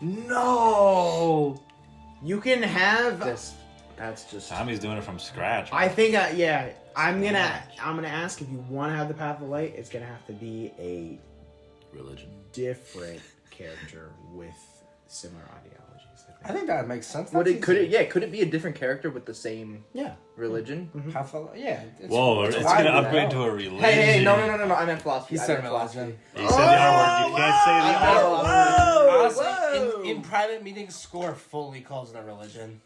C: new.
B: No.
C: You can have
F: This That's just.
A: Tommy's doing it from scratch.
C: I think, yeah, I'm gonna ask if you want to have the Path of Light. It's gonna have to be a
A: religion.
C: different character with similar ideologies.
B: I think that makes sense.
D: Could
B: That's
D: it?
B: easy.
D: Yeah, could it be a different character with the same
C: Yeah.
D: religion?
B: Yeah.
A: Whoa, it's
B: why
A: gonna
B: do
A: upgrade
B: that?
A: to a religion.
D: Hey, no! I meant philosophy.
B: He
D: I
B: said
D: meant
B: religion.
A: He said the R word. You can't say the R word.
B: Honestly, in private meetings, Skor fully calls it a religion.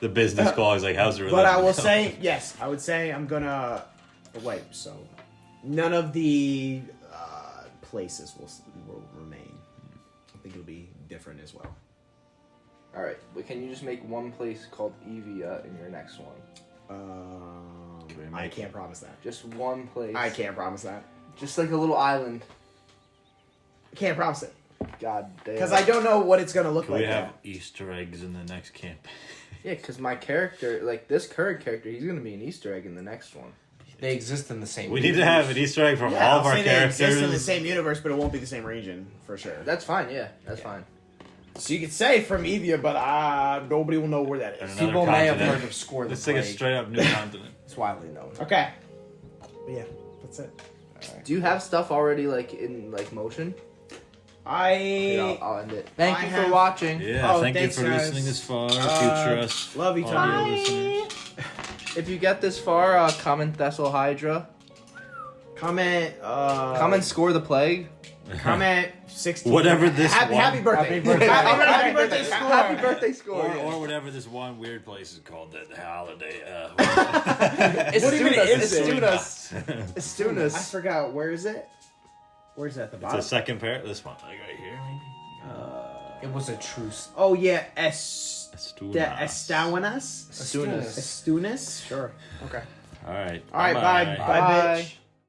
A: The business call is like, how's the religion?
C: But I will say, yes, I would say I'm gonna wipe. So none of the places will remain. I think it'll be different as well.
D: All right, but can you just make one place called Evia in your next one?
C: I can't promise that.
D: Just one place.
C: I can't promise that.
D: Just like a little island.
C: I can't promise it
D: God damn.
C: because I don't know what it's gonna look
A: Can
C: like.
A: we have
C: yet.
A: Easter eggs in the next camp?
D: Yeah, because my character, like this current character, he's gonna be an Easter egg in the next one.
B: They exist in the same.
A: We need to have an Easter egg from
C: Yeah,
A: all of
C: I'll
A: our
C: say they exist in the
A: characters.
C: same universe, but it won't be the same region for sure.
D: That's fine. Yeah, that's fine.
C: So you could say from Evia, but nobody will know where that
A: And
C: is.
A: another
B: People may have
A: continent.
B: heard of Skor the
A: Let's take a
B: Plague.
A: straight up new continent.
B: It's widely known.
C: Okay. But yeah, that's it.
D: Do you have stuff already like in like motion? Here, I'll end it. Thank
C: I
D: you
C: have-
D: for watching.
A: Yeah,
C: Oh,
A: thank you
C: thanks,
A: for
C: guys.
A: listening this far. Future us.
C: Love each
A: audio
C: other.
A: listeners.
D: If you get this far, comment Thessalhydra.
C: Comment.
D: Comment Skor the Plague.
C: Comment 16.
A: Whatever this
C: happy,
A: one-
C: happy birthday.
B: Happy birthday.
C: Happy birthday, Skor.
D: Happy birthday, Skor.
A: Or whatever this one weird place is called, the holiday.
D: It's
C: What do you mean, is it?
D: Estunas.
C: I forgot. Where is it? Where's it at the
A: It's
C: bottom?
A: the second pair. This one, like right here, maybe.
B: It was a truce.
C: Oh yeah,
A: Estunas.
C: Estawanas.
D: Estunas.
C: Estunas. Sure. Okay.
A: All right.
C: All right. Bye. Bye, bitch.